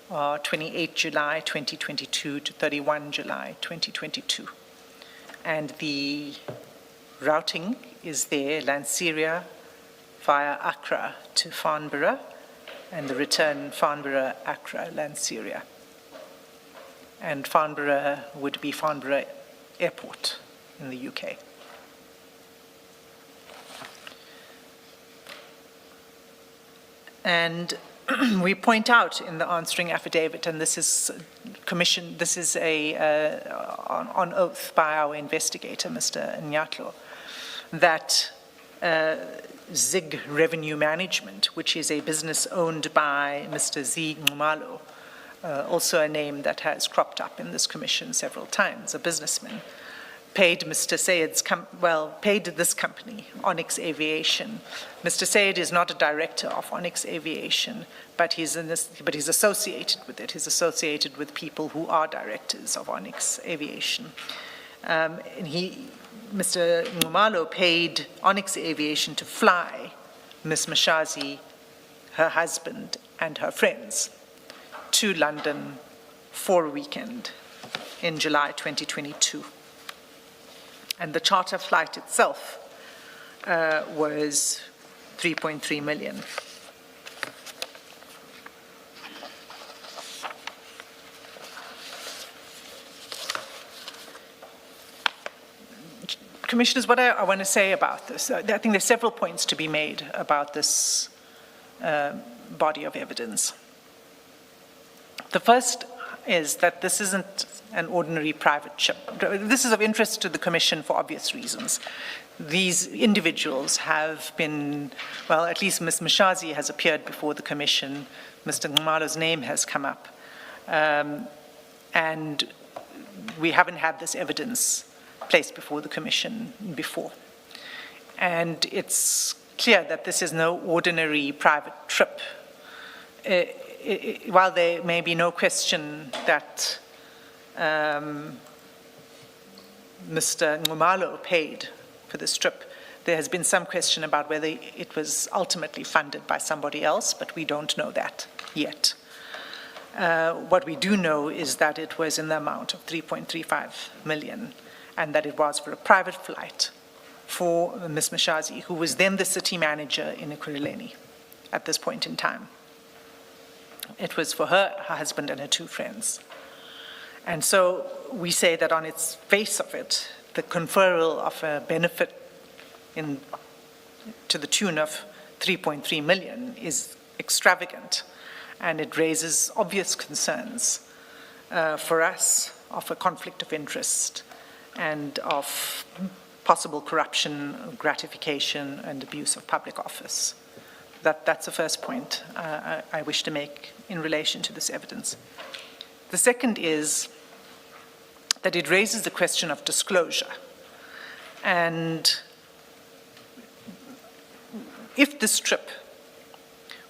are 28 July 2022 to 31 July 2022. And the routing is there, Lanseria via Accra to Farnborough, and the return Farnborough, Accra, Lanseria. And Farnborough would be Farnborough Airport in the UK. And we point out in the answering affidavit, and this is commissioned, this is on oath by our investigator, Mr. Nyatlo, that ZIG Revenue Management, which is a business owned by Mr. Z. Ngumalo, also a name that has cropped up in this commission several times, a businessman, paid Mr. Sayed's paid this company, Onyx Aviation. Mr. Sayed is not a director of Onyx Aviation, but he's associated with it. He's associated with people who are directors of Onyx Aviation. And Mr. Ngumalo paid Onyx Aviation to fly Ms. Mashazi, her husband, and her friends to London for a weekend in July 2022. And the charter flight itself was 3.3 million. Commissioners, what I want to say about this, I think there's several points to be made about this body of evidence. The first is that this isn't an ordinary private trip. This is of interest to the Commission for obvious reasons. These individuals have been, well, at least Ms. Mashazi has appeared before the Commission, Mr. Ngumalo's name has come up, and we haven't had this evidence placed before the Commission before. And it's clear that this is no ordinary private trip. While there may be no question that Mr. Ngumalo paid for this trip, there has been some question about whether it was ultimately funded by somebody else, but we don't know that yet. What we do know is that it was in the amount of 3.35 million, and that it was for a private flight for Ms. Mashazi, who was then the city manager in Ekurhuleni at this point in time. It was for her, her husband, and her two friends. And so we say that on its face of it, the conferral of a benefit to the tune of 3.3 million is extravagant, and it raises obvious concerns for us of a conflict of interest and of possible corruption, gratification, and abuse of public office. That's the first point I wish to make in relation to this evidence. The second is that it raises the question of disclosure. And if this trip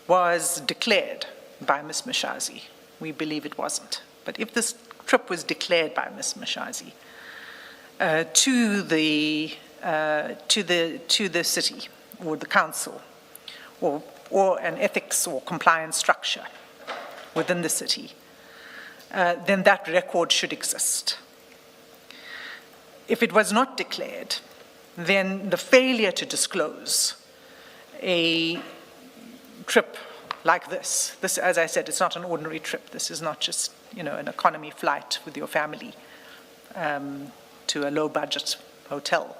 was declared by Ms. Mashazi, we believe it wasn't, but if this trip was declared by Ms. Mashazi to the city or the council or an ethics or compliance structure within the city, then that record should exist. If it was not declared, then the failure to disclose a trip like this, as I said, it's not an ordinary trip. This is not just, an economy flight with your family to a low-budget hotel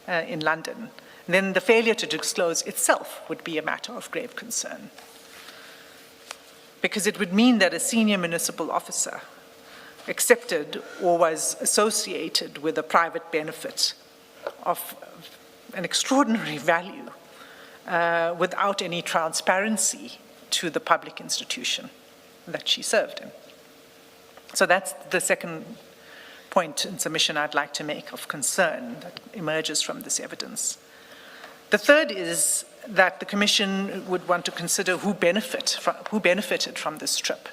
in London. Then the failure to disclose itself would be a matter of grave concern, because it would mean that a senior municipal officer accepted or was associated with a private benefit of an extraordinary value without any transparency to the public institution that she served in. So that's the second point in submission I'd like to make of concern that emerges from this evidence. The third is that the Commission would want to consider who benefited from this trip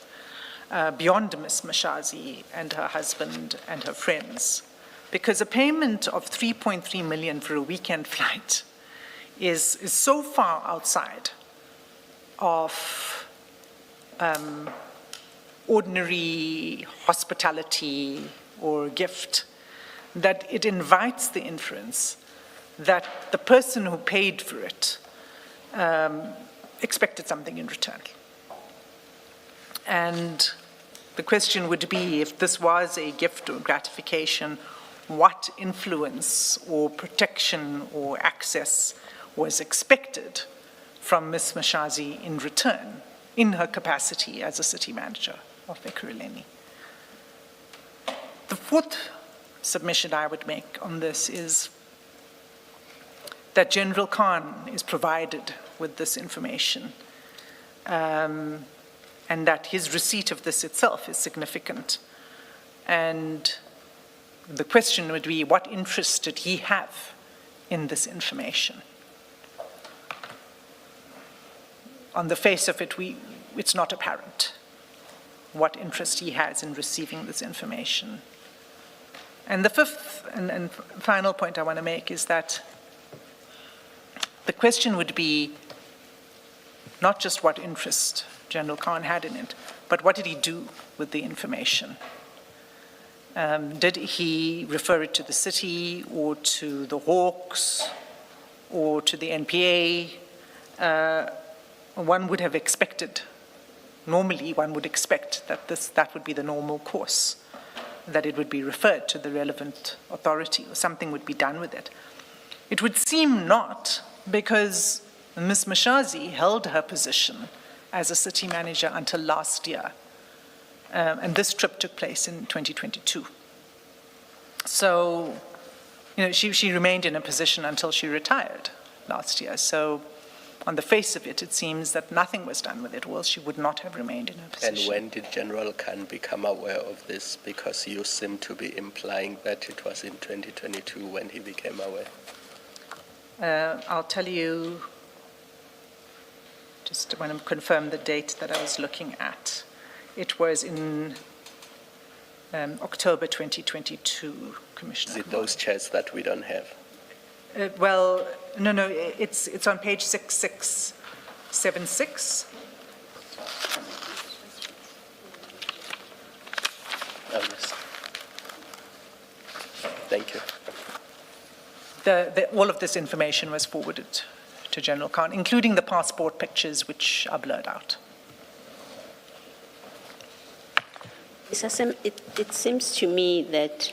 beyond Ms. Mashazi and her husband and her friends, because a payment of 3.3 million for a weekend flight is so far outside of ordinary hospitality or gift that it invites the inference that the person who paid for it expected something in return. And the question would be, if this was a gift or gratification, what influence or protection or access was expected from Ms. Mashazi in return, in her capacity as a city manager of Ekurhuleni. The fourth submission I would make on this is that General Khan is provided with this information, and that his receipt of this itself is significant. And the question would be, what interest did he have in this information? On the face of it, it's not apparent what interest he has in receiving this information. And the fifth and final point I want to make is that the question would be not just what interest General Khan had in it, but what did he do with the information? Did he refer it to the city or to the Hawks or to the NPA? One would have expected, normally one would expect that that would be the normal course, that it would be referred to the relevant authority or something would be done with it. It would seem not, because Ms. Mashazi held her position as a city manager until last year. And this trip took place in 2022. So, she remained in a position until she retired last year. So on the face of it, it seems that nothing was done with it, or else she would not have remained in her position. And when did General Khan become aware of this? Because you seem to be implying that it was in 2022 when he became aware. I'll tell you, just want to confirm the date that I was looking at. It was in October 2022, Commissioner. Is it those chats that we don't have? Well, no, it's on page 6676. Oh, yes. Thank you. All of this information was forwarded to General Khan, including the passport pictures, which are blurred out. Mr. Sam, it seems to me that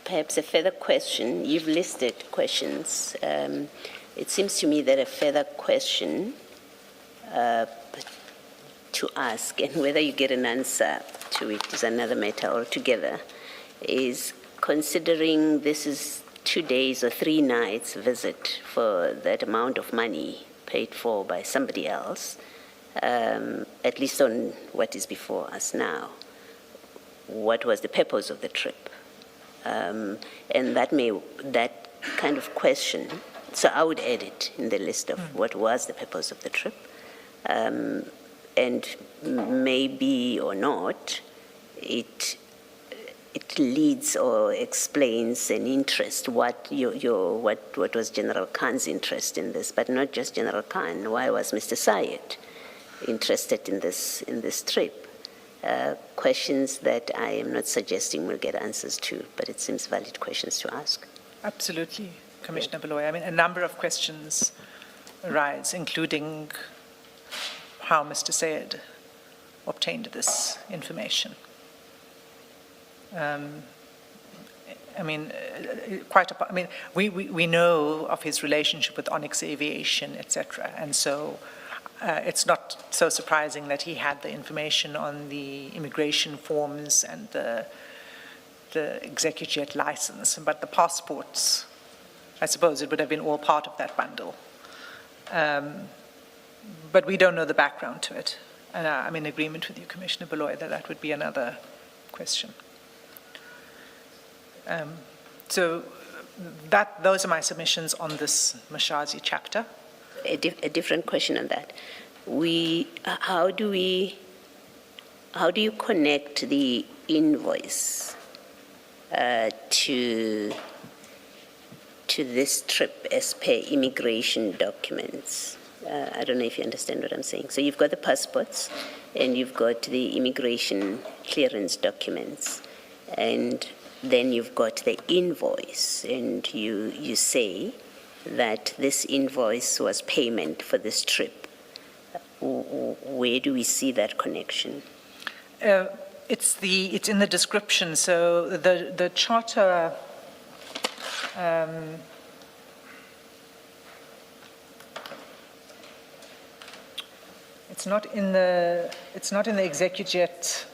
perhaps a further question, you've listed questions. It seems to me that a further question to ask, and whether you get an answer to it is another matter altogether, is considering this is 2 days or 3 nights visit for that amount of money paid for by somebody else, at least on what is before us now. What was the purpose of the trip? And that kind of question, so I would add it in the list of what was the purpose of the trip, and maybe or not, it leads or explains an interest, what was General Khan's interest in this, but not just General Khan. Why was Mr. Syed interested in this trip? Questions that I am not suggesting we'll get answers to, but it seems valid questions to ask. Absolutely, Commissioner Beloy. I mean, a number of questions arise, including how Mr. Syed obtained this information. We know of his relationship with Onyx Aviation, etc., and so it's not so surprising that he had the information on the immigration forms and the executive license, but the passports, I suppose it would have been all part of that bundle. But we don't know the background to it. And I'm in agreement with you, Commissioner Beloy, that would be another question. So those are my submissions on this Mashazi chapter. A different question on that. How do you connect the invoice to this trip as per immigration documents? I don't know if you understand what I'm saying. So you've got the passports and you've got the immigration clearance documents, and then you've got the invoice, and you say that this invoice was payment for this trip. Where do we see that connection? It's in the description. So the charter. It's not in the executive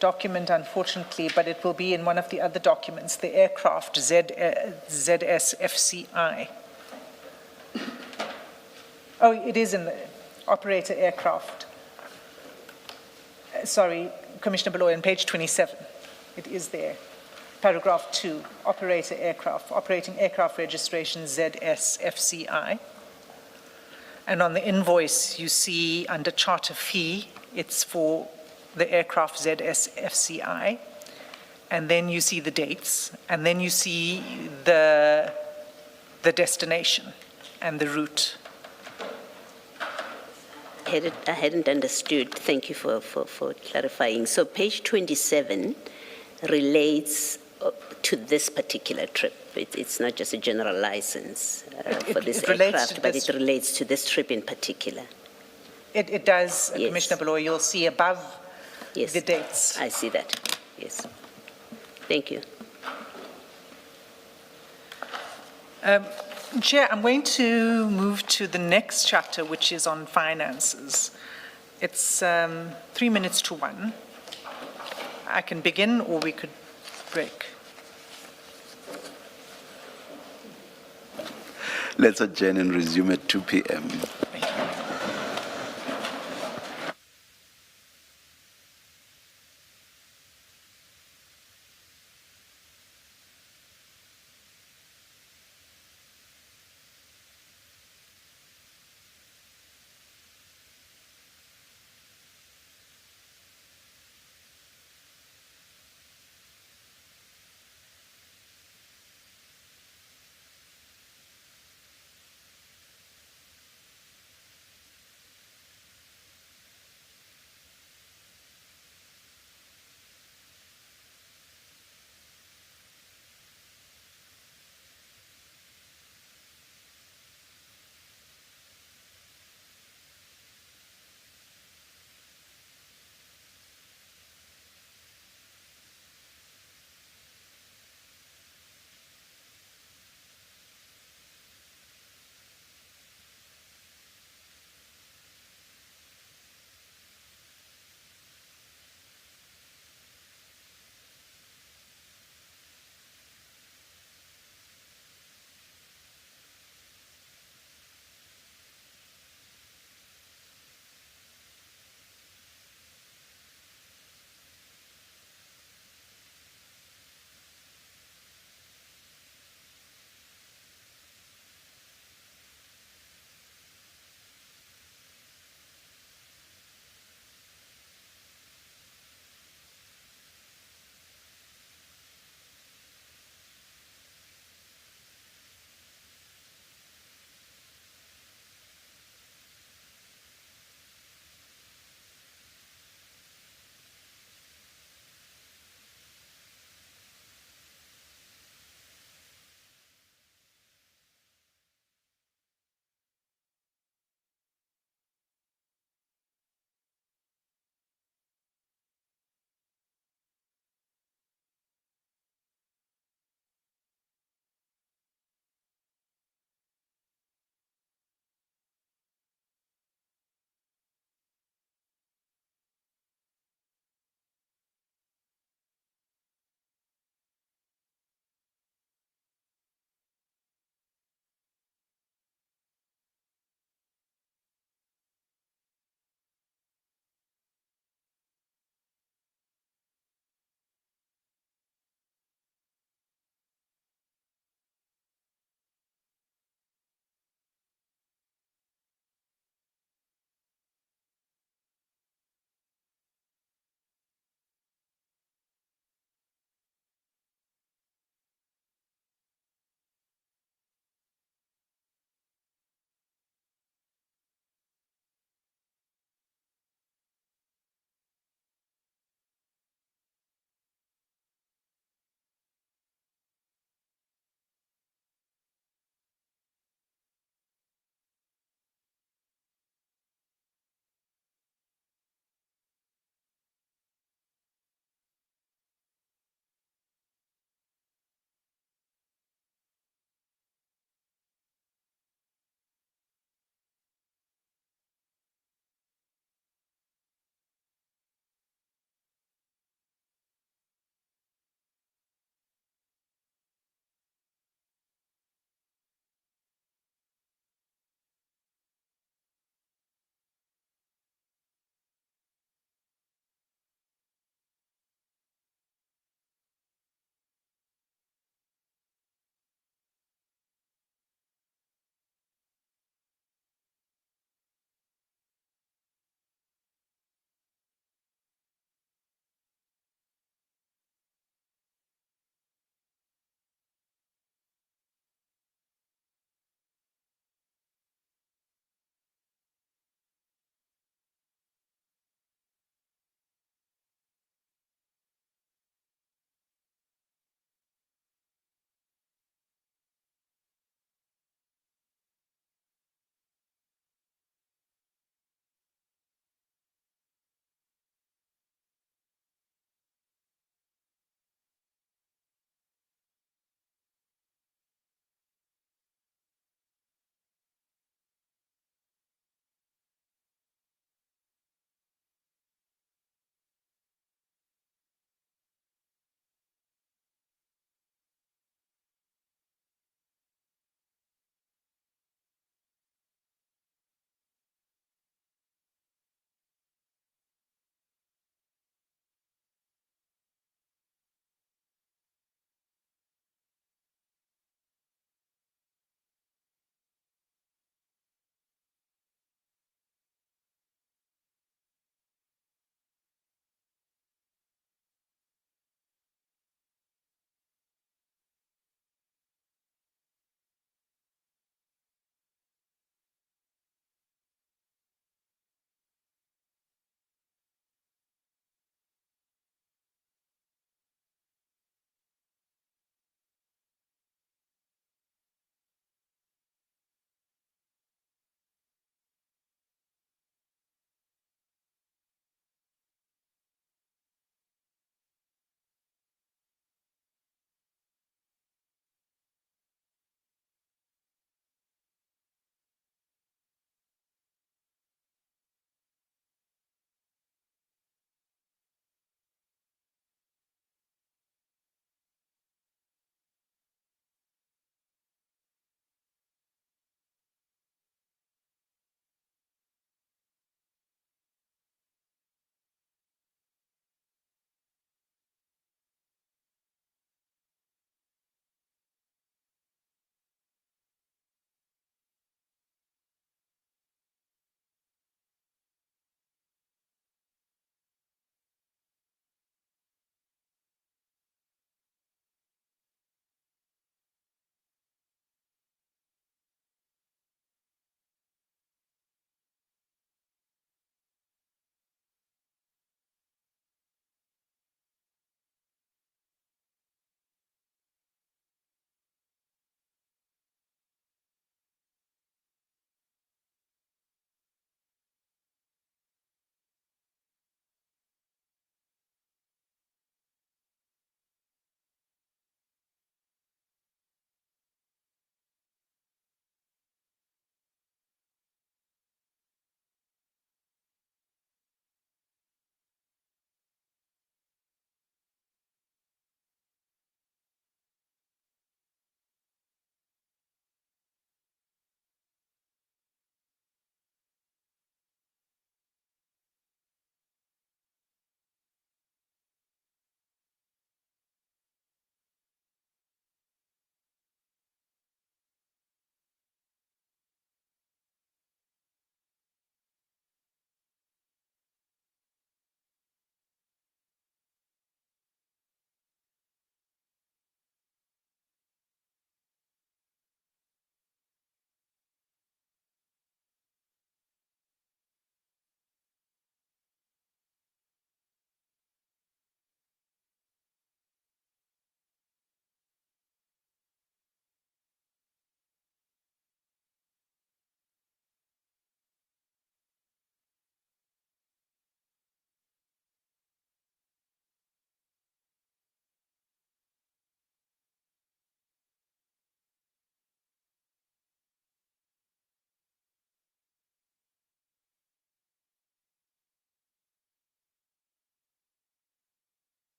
document, unfortunately, but it will be in one of the other documents, the aircraft ZSFCI. Oh, it is in the operator aircraft. Sorry, Commissioner Beloy, on page 27. It is there. Paragraph 2, operator aircraft, operating aircraft registration ZSFCI. And on the invoice, you see under charter fee, it's for the aircraft ZSFCI. And then you see the dates, and then you see the destination and the route. I hadn't understood. Thank you for clarifying. So page 27 relates to this particular trip. It's not just a general license for this aircraft, but it relates to this trip in particular. It does, Yes. Commissioner Beloy. You'll see above Yes. the dates. I see that. Yes. Thank you. Chair, I'm going to move to the next chapter, which is on finances. It's 3 minutes to 1. I can begin, or we could break. Let's adjourn and resume at 2 p.m.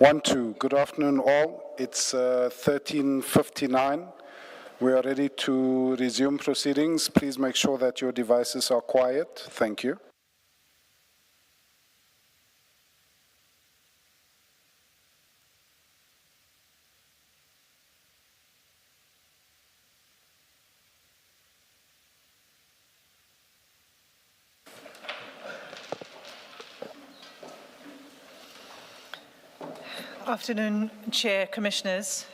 Good afternoon, all. It's 13:59. We are ready to resume proceedings. Please make sure that your devices are quiet. Thank you. Afternoon, Chair, Commissioners.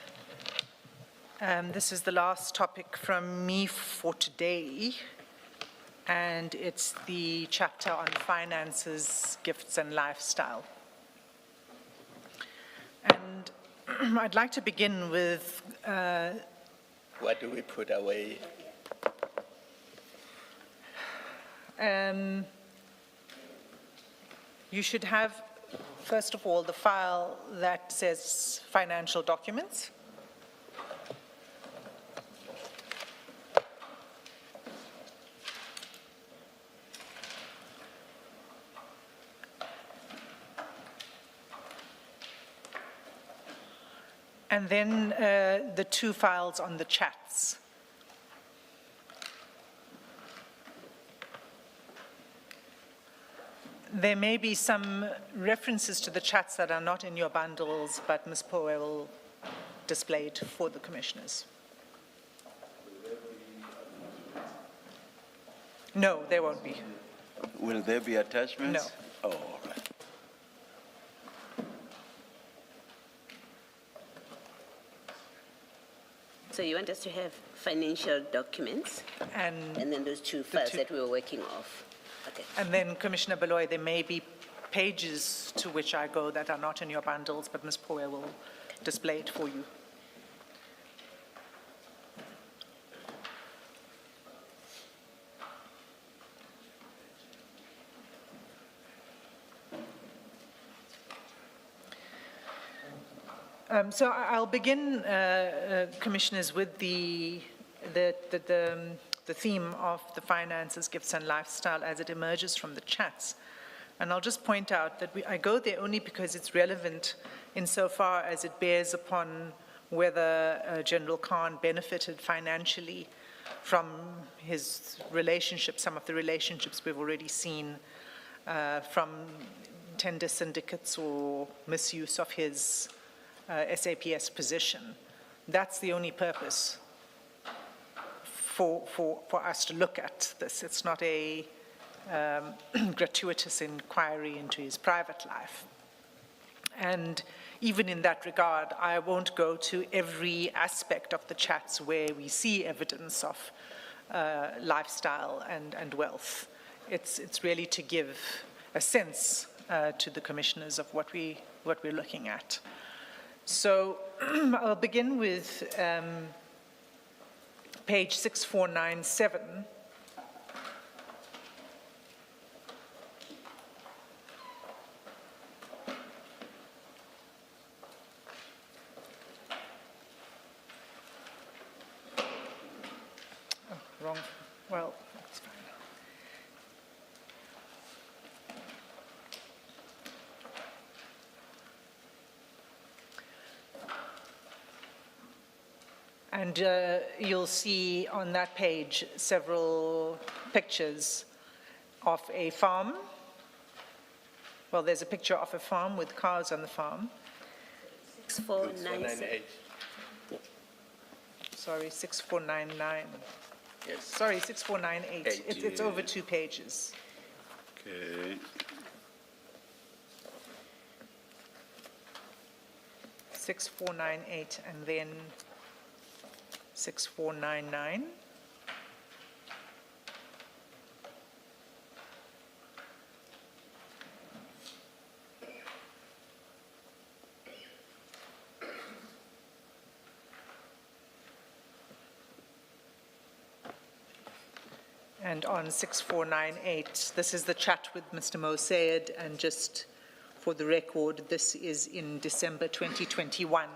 This is the last topic from me for today, and it's the chapter on finances, gifts, and lifestyle. And I'd like to begin with What do we put away? you should have, first of all, the file that says financial documents. And then the two files on the chats. There may be some references to the chats that are not in your bundles, but Ms. Poe will display it for the commissioners. No, there won't be. Will there be attachments? No. Oh, all right. So you want us to have financial documents And and then those two files two- that we were working off? Okay. And then, Commissioner Beloy, there may be pages to which I go that are not in your bundles, but Ms. Poe will display it for you. So I'll begin, Commissioners, with the theme of the finances, gifts, and lifestyle as it emerges from the chats. And I'll just point out that I go there only because it's relevant insofar as it bears upon whether General Khan benefited financially from his relationship, some of the relationships we've already seen from tender syndicates or misuse of his SAPS position. That's the only purpose for us to look at this. It's not a gratuitous inquiry into his private life. And even in that regard, I won't go to every aspect of the chats where we see evidence of lifestyle and wealth. It's really to give a sense to the commissioners of what we're looking at. So I'll begin with page 6497. Oh, wrong. Well, that's fine. And you'll see on that page several pictures of a farm. Well, there's a picture of a farm with cows on the farm. 6497. Sorry, 6499. Yes. Sorry, 6498. It's over 2 pages. Okay. 6498 and then 6499. And on 6498, this is the chat with Mr. Mosaid, and just for the record, this is in December 2021,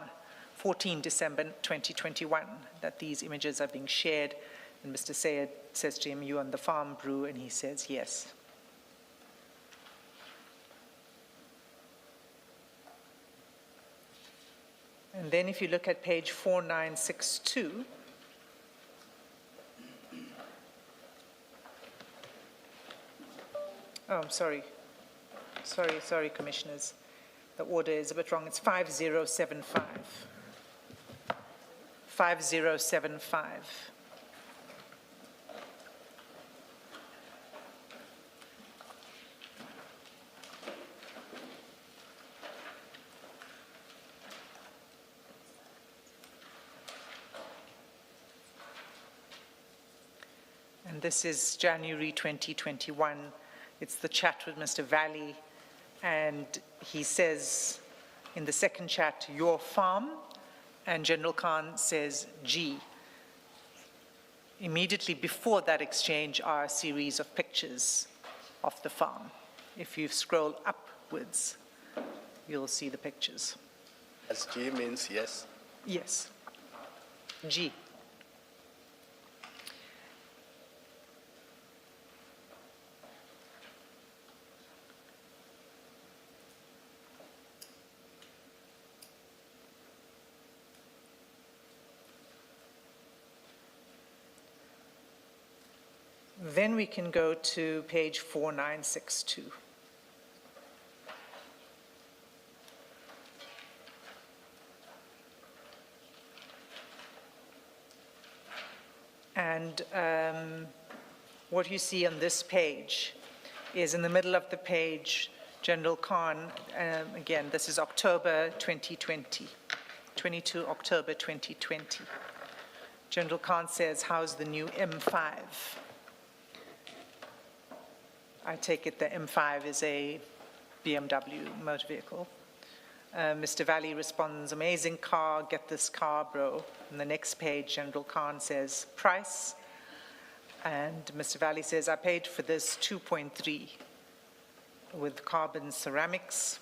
14 December 2021, that these images are being shared. And Mr. Sayed says to him, "You on the farm, Brew?" And he says, "Yes." And then if you look at page 4962, oh, I'm sorry. Sorry, Commissioners. The order is a bit wrong. It's 5075. 5075. And this is January 2021. It's the chat with Mr. Valley, and he says in the second chat, your farm, and General Khan says, G. Immediately before that exchange are a series of pictures of the farm. If you scroll upwards, you'll see the pictures. As G means yes. Yes. G. Then we can go to page 4962. And what you see on this page is in the middle of the page, General Khan, again, this is October 2020, 22 October 2020. General Khan says, how's the new M5? I take it the M5 is a BMW motor vehicle. Mr. Valley responds, amazing car, get this car, bro. On the next page, General Khan says, price. And Mr. Valley says, I paid for this 2.3 with carbon ceramics.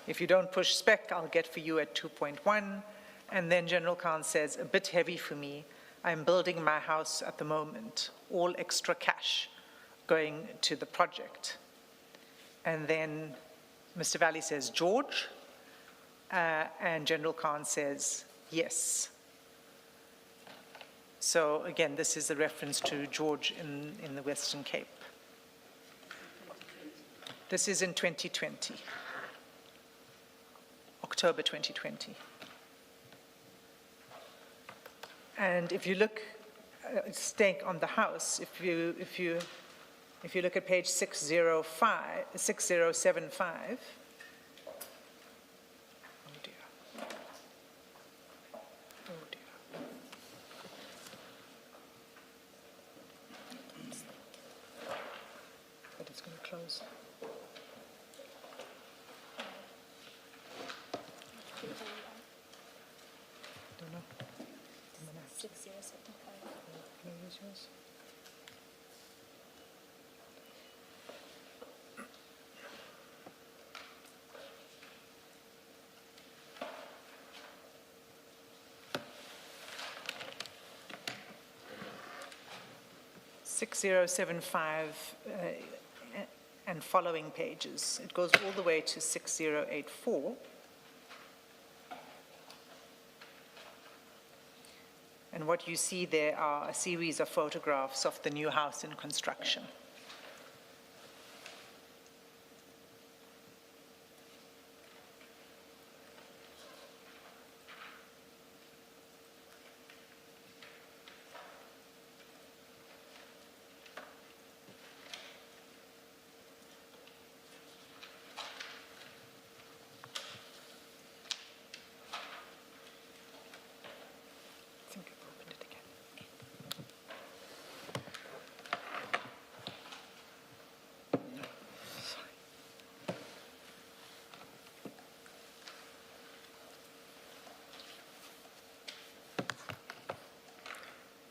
If you don't push spec, I'll get for you at 2.1. And then General Khan says, a bit heavy for me. I'm building my house at the moment, all extra cash going to the project. And then Mr. Valley says, George, and General Khan says, yes. So again, this is a reference to George in the Western Cape. This is in 2020, October 2020. And if you look, staying on the house, if you look at page 6075, oh dear. Oh dear. But it's going to close. Don't know. 6075. Can I use yours? And following pages. It goes all the way to 6084. And what you see there are a series of photographs of the new house in construction. I think I've opened it again.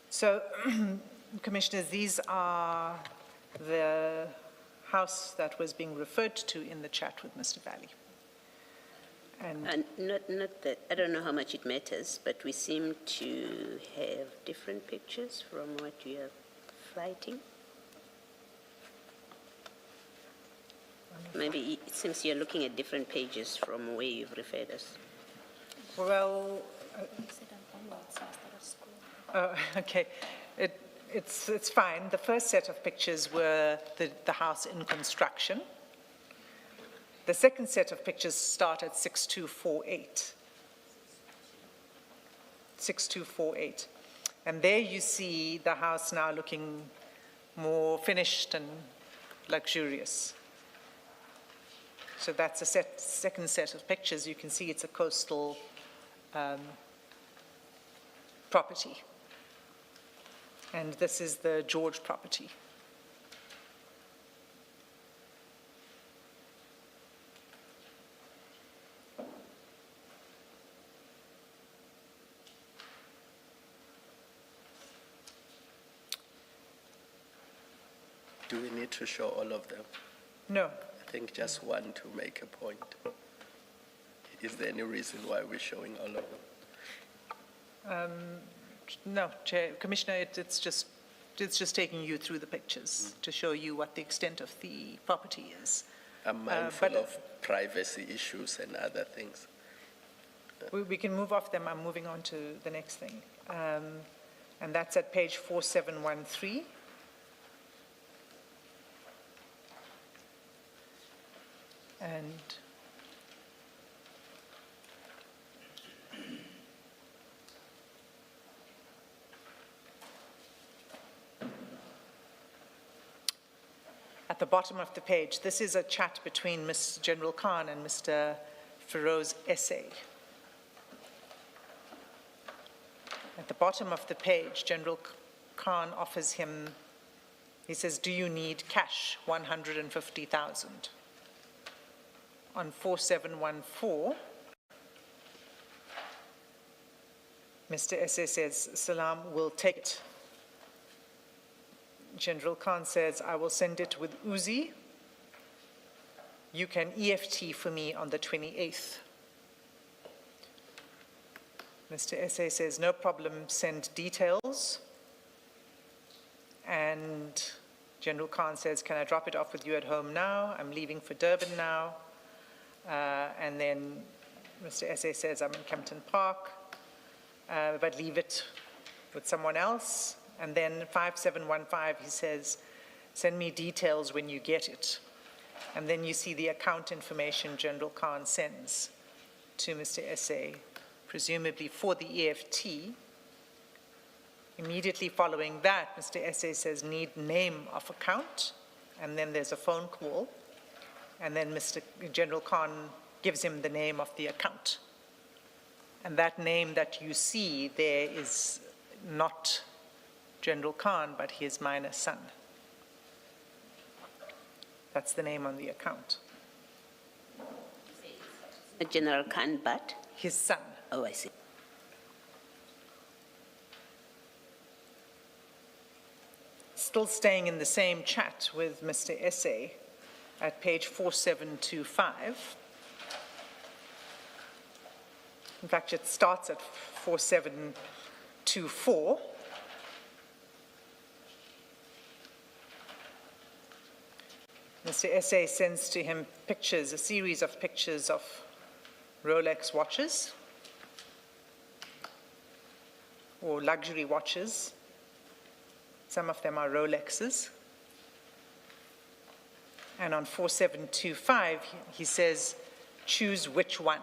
So, Commissioners, these are the house that was being referred to in the chat with Mr. Valley. And Not that, I don't know how much it matters, but we seem to have different pictures from what you are flighting. Maybe it seems you're looking at different pages from where you've referred us. Well, okay. It's fine. The first set of pictures were the house in construction. The second set of pictures start at 6248. 6248. And there you see the house now looking more finished and luxurious. So that's a second set of pictures. You can see it's a coastal property. And this is the George property. Do we need to show all of them? No. I think just one to make a point. Is there any reason why we're showing all of them? No, Chair, Commissioner, it's just taking you through the pictures to show you what the extent of the property is. I'm mindful of privacy issues and other things. We can move off them. I'm moving on to the next thing. And that's at page 4713. And at the bottom of the page, this is a chat between Ms. General Khan and Mr. Feroz Essay. At the bottom of the page, General Khan offers him, he says, do you need cash, 150,000? On 4714, Mr. Essay says, Salam will take it. General Khan says, I will send it with Uzi. You can EFT for me on the 28th. Mr. Essay says, no problem, send details. And General Khan says, can I drop it off with you at home now? I'm leaving for Durban now. And then Mr. Essay says, I'm in Kempton Park, but leave it with someone else. And then 5715, he says, send me details when you get it. And then you see the account information General Khan sends to Mr. Essay, presumably for the EFT. Immediately following that, Mr. Essay says, need name of account. And then there's a phone call. And then Mr. General Khan gives him the name of the account. And that name that you see there is not General Khan, but his minor son. That's the name on the account. General Khan, but? His son. Oh, I see. Still staying in the same chat with Mr. Essay at page 4725. In fact, it starts at 4724. Mr. Essay sends to him pictures, a series of pictures of Rolex watches or luxury watches. Some of them are Rolexes. And on 4725, he says, choose which one,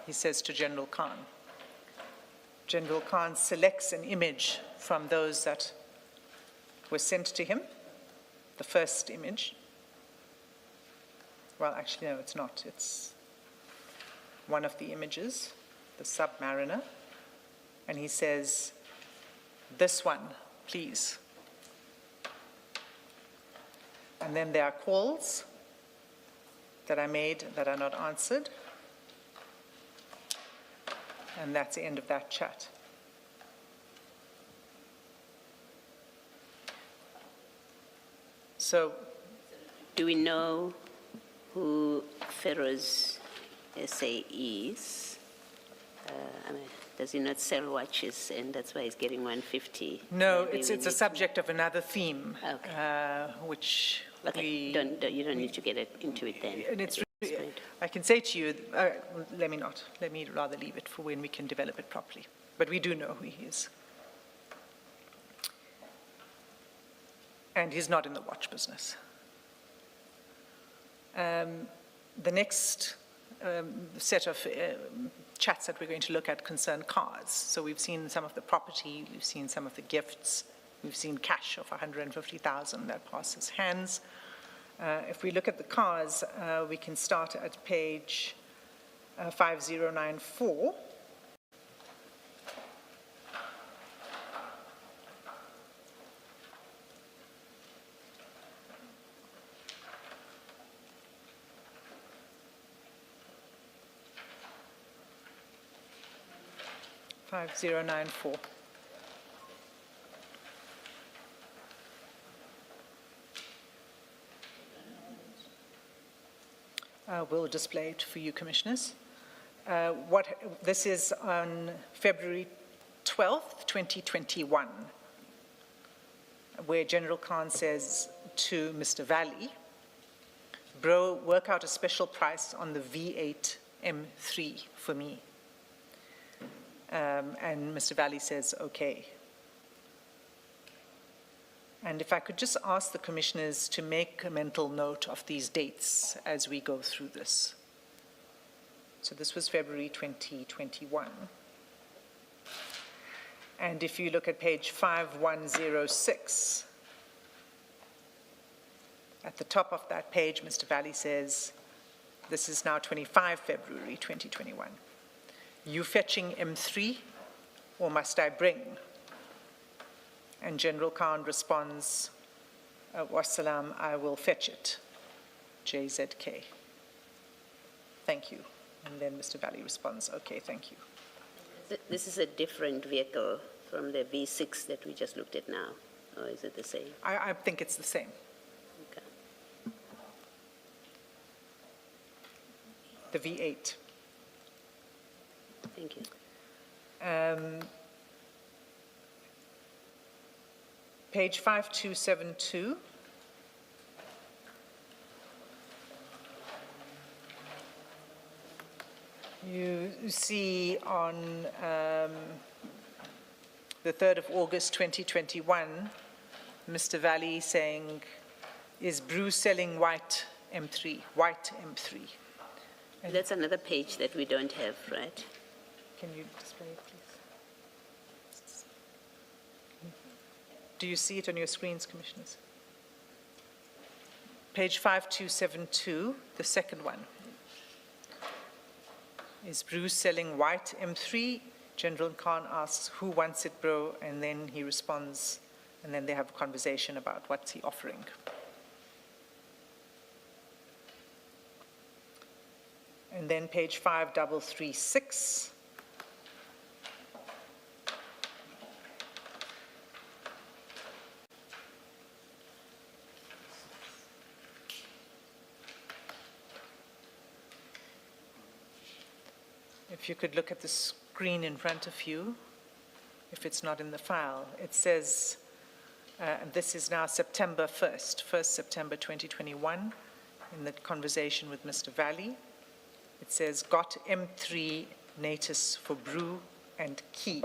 he says to General Khan. General Khan selects an image from those that were sent to him, the first image. Well, actually, no, it's not. It's one of the images, the Submariner. And he says, this one, please. And then there are calls that I made that are not answered. And that's the end of that chat. So, do we know who Feroz Essay is? I mean, does he not sell watches and that's why he's getting 150? no, Maybe it's we a need subject of another theme, Okay. which Okay, you don't need to get into it then. And it's, at this point. I can say to you, let me not. Let me rather leave it for when we can develop it properly. But we do know who he is. And he's not in the watch business. The next set of chats that we're going to look at concern cars. So we've seen some of the property, we've seen some of the gifts, we've seen cash of 150,000 that passes hands. If we look at the cars, we can start at page 5094. We'll display it for you, Commissioners. This is on February 12th, 2021, where General Khan says to Mr. Valley, bro, work out a special price on the V8 M3 for me. And Mr. Valley says, okay. And if I could just ask the commissioners to make a mental note of these dates as we go through this. So this was February 2021. And if you look at page 5106, at the top of that page, Mr. Valley says, this is now 25 February 2021. You fetching M3 or must I bring? And General Khan responds, wassalam, I will fetch it, JZK. Thank you. And then Mr. Valley responds, okay, thank you. This is a different vehicle from the V6 that we just looked at now, or is it the same? I think it's the same. Okay. The V8. Thank you. Page 5272. You see on the 3rd of August 2021, Mr. Valley saying, is Bruce selling white M3, white M3? And that's another page that we don't have, right? can you display it, please? Do you see it on your screens, Commissioners? Page 5272, the second one. Is Bruce selling white M3? General Khan asks, who wants it, bro? And then he responds, and then they have a conversation about what's he offering. And then page 5336. If you could look at the screen in front of you, if it's not in the file, it says, and this is now September 1st September 2021, in the conversation with Mr. Valley. It says, got M3 Natus for brew and key.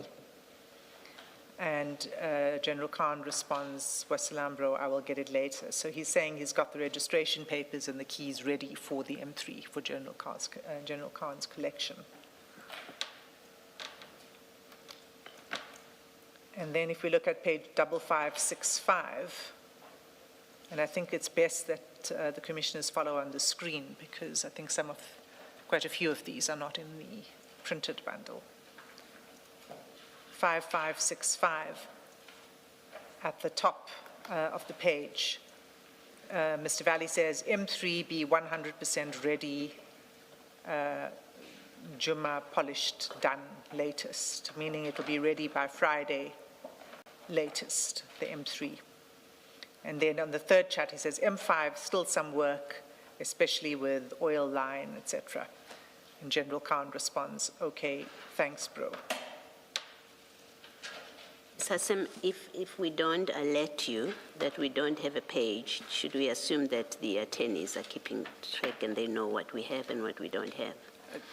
And General Khan responds, wassalam, bro, I will get it later. So he's saying he's got the registration papers and the keys ready for the M3, for General Khan's collection. And then if we look at page 5565, and I think it's best that the commissioners follow on the screen because I think quite a few of these are not in the printed bundle. 5565, at the top of the page, Mr. Valley says, M3 be 100% ready, Juma polished, done, latest, meaning it will be ready by Friday, latest, the M3. And then on the third chat, he says, M5, still some work, especially with oil line, etc. And General Khan responds, okay, thanks, bro. Sasem, if we don't alert you that we don't have a page, should we assume that the attorneys are keeping track and they know what we have and what we don't have?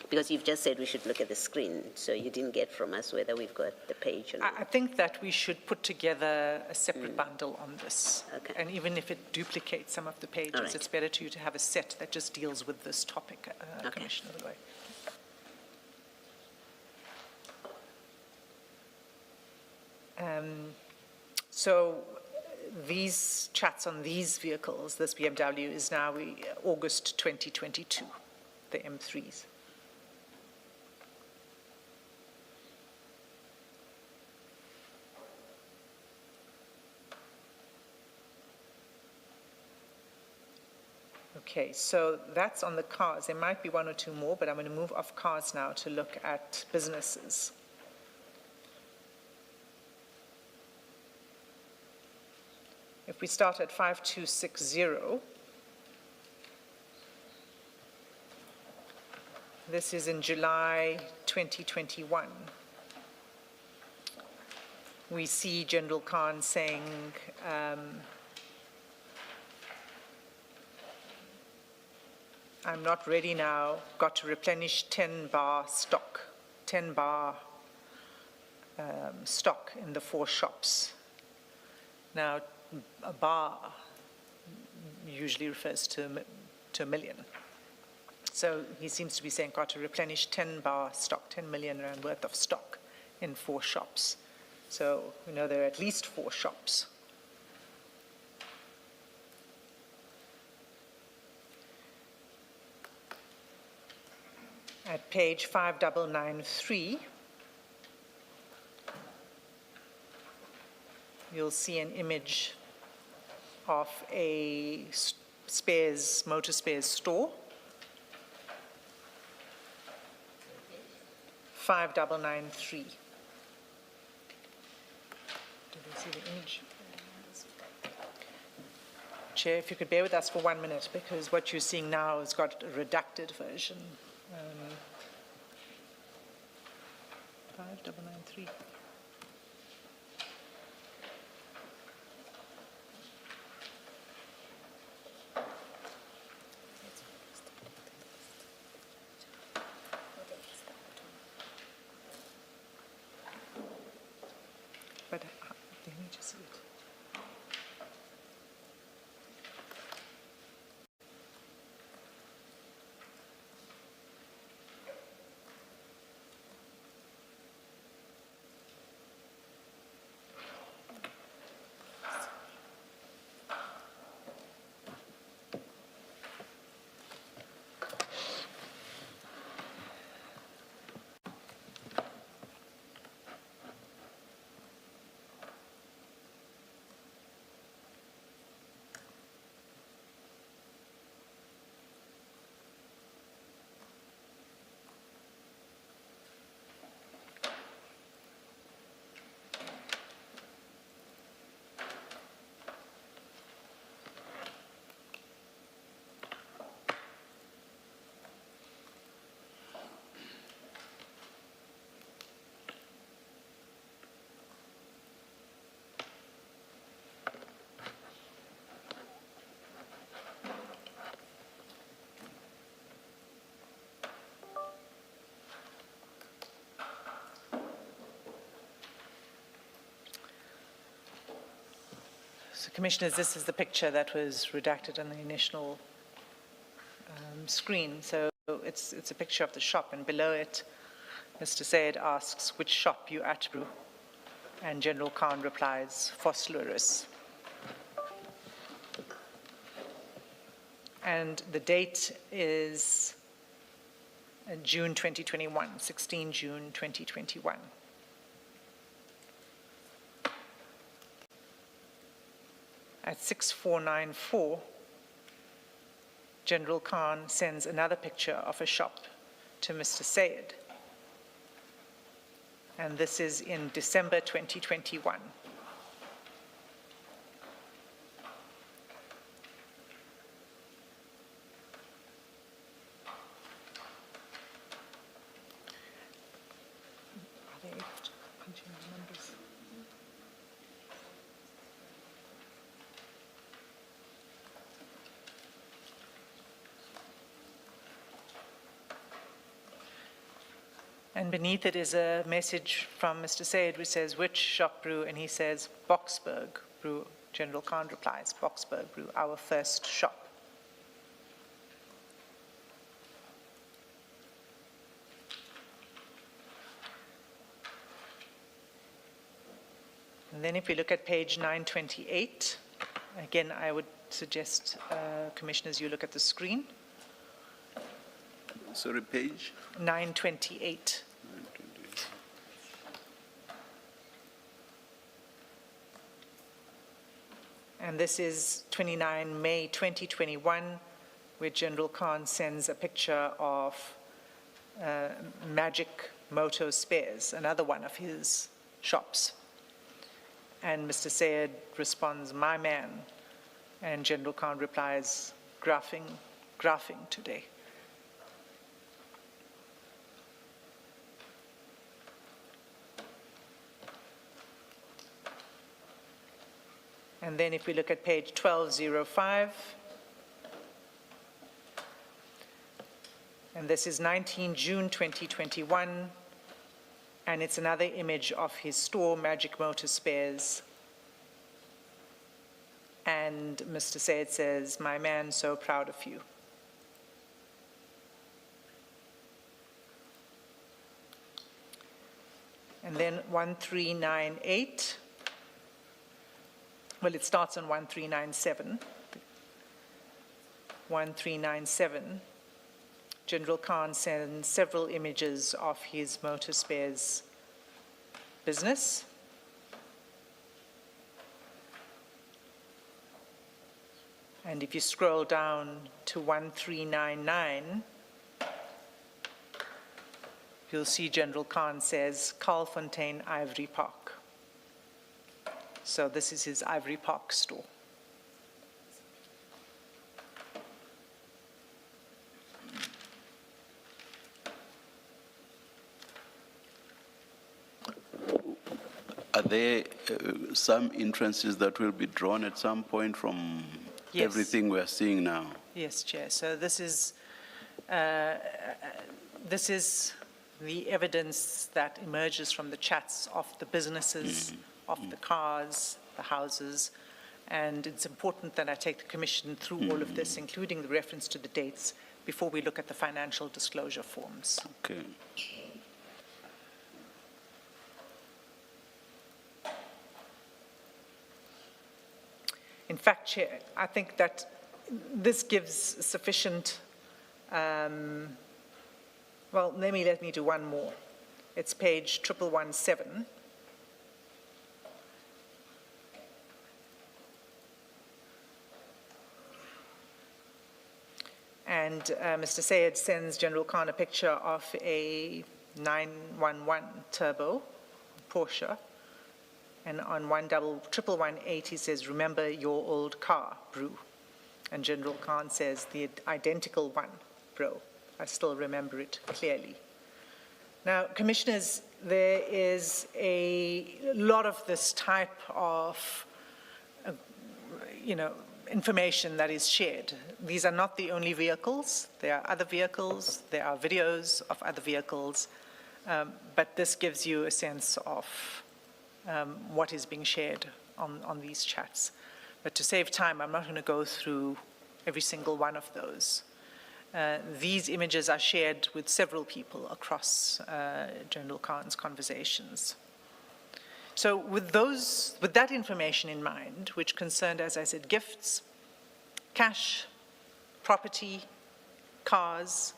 Because you've just said we should look at the screen, so you didn't get from us whether we've got the page or not. I think that we should put together a separate bundle on this. Okay. And even if it duplicates some of the pages, All right. it's better to you to have a set that just deals with this topic, Okay. Commissioner Leroy. So these chats on these vehicles, this BMW is now August 2022, the M3s. Okay, so that's on the cars. There might be one or two more, but I'm going to move off cars now to look at businesses. If we start at 5260, this is in July 2021. We see General Khan saying, I'm not ready now, got to replenish 10 bar stock, 10 bar stock in the 4 shops. Now, a bar usually refers to a million. So he seems to be saying got to replenish 10 bar stock, 10 million rand worth of stock in 4 shops. So we know there are at least 4 shops. At page 5993, you'll see an image of a motor spares store. 5993. Did you see the image? Chair, if you could bear with us for 1 minute, because what you're seeing now has got a redacted version. 5993. But let me just see it. So, Commissioners, this is the picture that was redacted on the initial screen. So it's a picture of the shop, and below it, Mr. Sayed asks, which shop you at, bro? And General Khan replies, Fosluris. And the date is June 2021, 16 June 2021. At 6494, General Khan sends another picture of a shop to Mr. Sayed. And this is in December 2021. Are they able to punch in the numbers? And beneath it is a message from Mr. Sayed which says, which shop brew? And he says, Boxberg brew. General Khan replies, Boxberg brew, our first shop. And then if we look at page 928, again, I would suggest, Commissioners, you look at the screen. Sorry, page? 928. And this is 29 May 2021, where General Khan sends a picture of Magic Moto Spares, another one of his shops. And Mr. Sayed responds, my man. And General Khan replies, graphing today. And then if we look at page 1205, and this is 19 June 2021, and it's another image of his store, Magic Motor Spares. And Mr. Sayed says, my man, so proud of you. And then 1398. Well, it starts on 1397. 1397. General Khan sends several images of his motor spares business. And if you scroll down to 1399, you'll see General Khan says, Carlfontein Ivory Park. So this is his Ivory Park store. Are there some inferences that will be drawn at some point from Yes. everything we are seeing now? Yes, Chair. So this is the evidence that emerges from the chats of the businesses, of the cars, the houses, and it's important that I take the Commission through all of this, including the reference to the dates, before we look at the financial disclosure forms. Okay. In fact, Chair, I think that this gives sufficient, well, let me do one more. It's page 1117. And Mr. Sayed sends General Khan a picture of a 911 turbo Porsche. And on 1118, he says, remember your old car, brew. And General Khan says, the identical one, bro. I still remember it clearly. Now, Commissioners, there is a lot of this type of, information that is shared. These are not the only vehicles. There are other vehicles. There are videos of other vehicles. But this gives you a sense of what is being shared on these chats. But to save time, I'm not going to go through every single one of those. These images are shared with several people across General Khan's conversations. So with that information in mind, which concerned, as I said, gifts, cash, property, cars,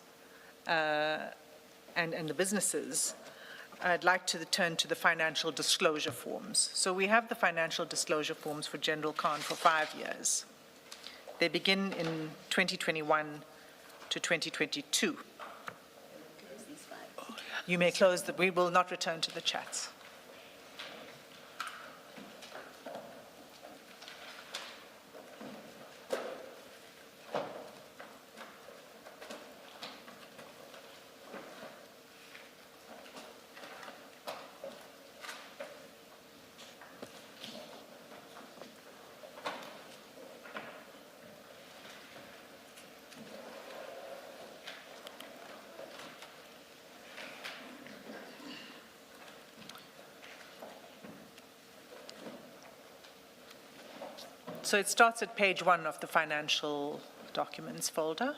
and the businesses, I'd like to turn to the financial disclosure forms. So we have the financial disclosure forms for General Khan for 5 years. They begin in 2021 to 2022. You may close we will not return to the chats. So it starts at page 1 of the financial documents folder.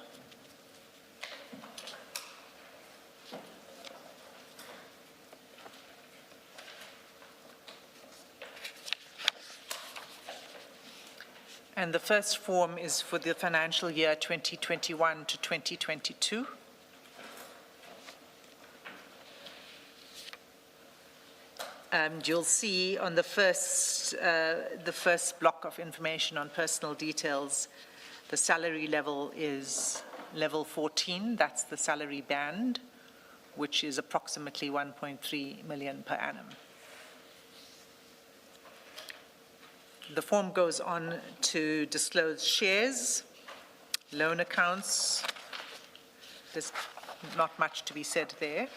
And the first form is for the financial year 2021 to 2022. And you'll see on the first block of information on personal details, the salary level is level 14. That's the salary band, which is approximately 1.3 million per annum. The form goes on to disclose shares, loan accounts. There's not much to be said there.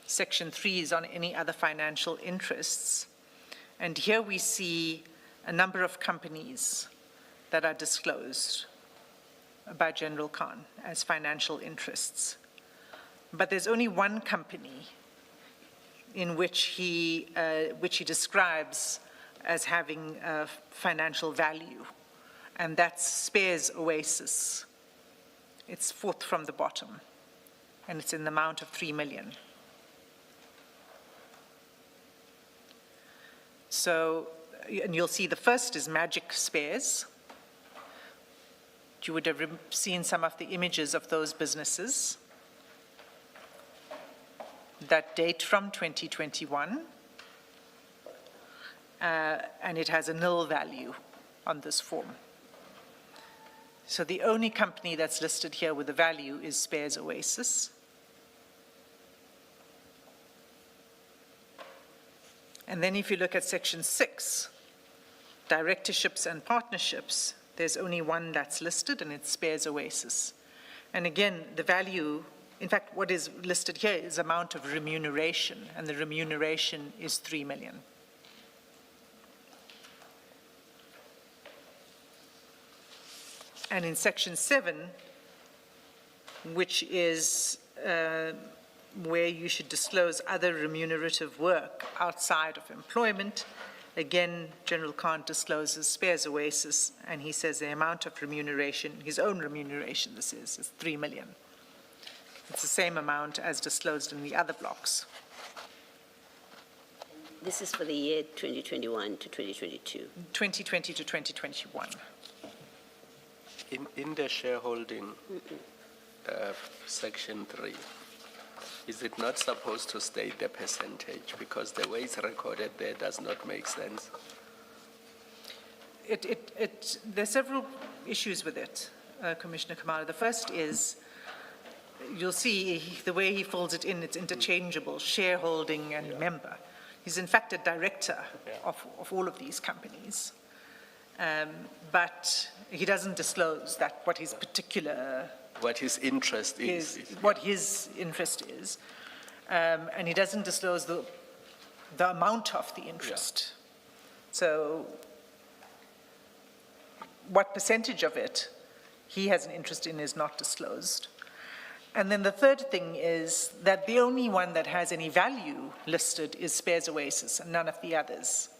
Section 3 is on any other financial interests. And here we see a number of companies that are disclosed by General Khan as financial interests. But there's only one company in which he describes as having financial value, and that's Spares Oasis. It's fourth from the bottom, and it's in the amount of 3 million. So, and you'll see the first is Magic Spares. You would have seen some of the images of those businesses that date from 2021, and it has a nil value on this form. So the only company that's listed here with a value is Spares Oasis. And then if you look at section 6, directorships and partnerships, there's only one that's listed, and it's Spares Oasis. And again, the value, in fact, what is listed here is amount of remuneration, and the remuneration is 3 million. And in section 7, which is where you should disclose other remunerative work outside of employment, again, General Khan discloses Spares Oasis, and he says the amount of remuneration, his own remuneration this is 3 million. It's the same amount as disclosed in the other blocks. This is for the year 2021 to 2022. 2020 to 2021. In the shareholding, section 3, is it not supposed to state the percentage? Because the way it's recorded there does not make sense. There's several issues with it, Commissioner Kamala. The first is, you'll see the way he folds it in, it's interchangeable, shareholding and member. He's in fact a director of all of these companies. But he doesn't disclose that what his particular... What his interest is. What his interest is. And he doesn't disclose the amount of the interest. So what percentage of it he has an interest in is not disclosed. And then the third thing is that the only one that has any value listed is Spares Oasis, and none of the others.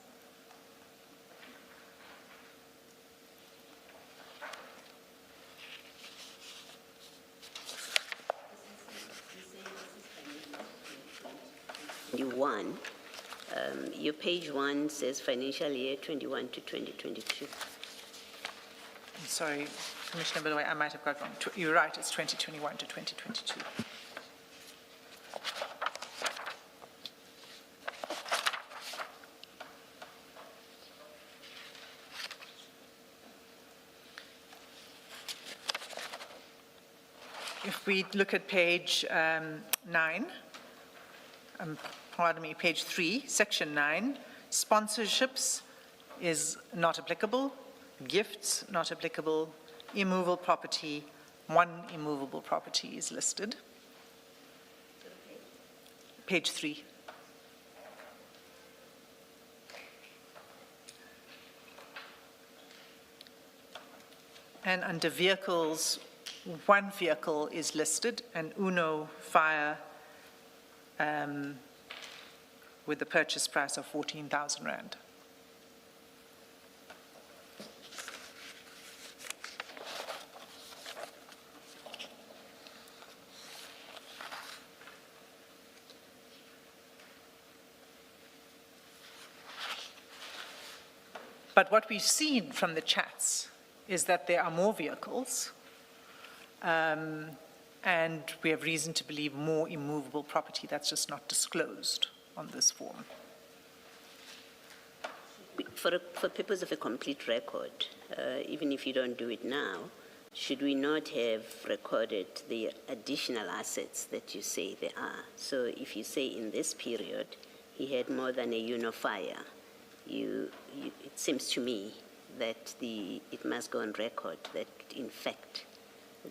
Your page 1 says financial year 21 to 2022. I'm sorry, Commissioner, by the way, I might have got it wrong. You're right, it's 2021 to 2022. If we look at page 9, pardon me, page 3, section 9, sponsorships is not applicable, gifts not applicable, immovable property, one immovable property is listed. Page 3. And under vehicles, one vehicle is listed, an Uno Fire with the purchase price of 14,000 Rand. But what we've seen from the chats is that there are more vehicles, and we have reason to believe more immovable property that's just not disclosed on this form. For purpose of a complete record, even if you don't do it now, should we not have recorded the additional assets that you say there are? So if you say in this period he had more than a unifier, it seems to me that it must go on record that in fact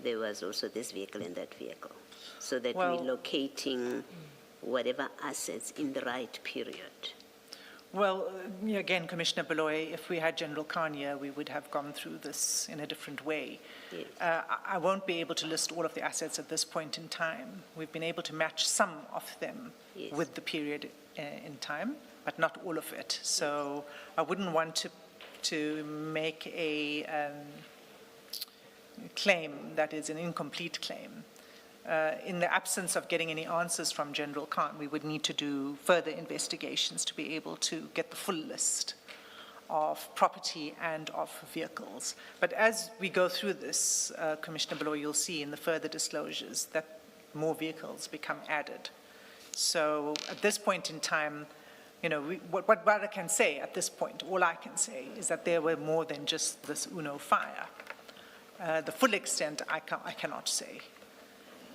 there was also this vehicle and that vehicle, so that we're locating whatever assets in the right period. Well, again, Commissioner Beloy, if we had General Khan here, we would have gone through this in a different way. Yes. I won't be able to list all of the assets at this point in time. We've been able to match some of them Yes. with the period in time, but not all of it. So I wouldn't want to make a claim that is an incomplete claim. In the absence of getting any answers from General Khan, we would need to do further investigations to be able to get the full list of property and of vehicles. But as we go through this, Commissioner Beloy, you'll see in the further disclosures that more vehicles become added. So at this point in time, what I can say at this point, all I can say is that there were more than just this Uno fire. The full extent, I cannot say.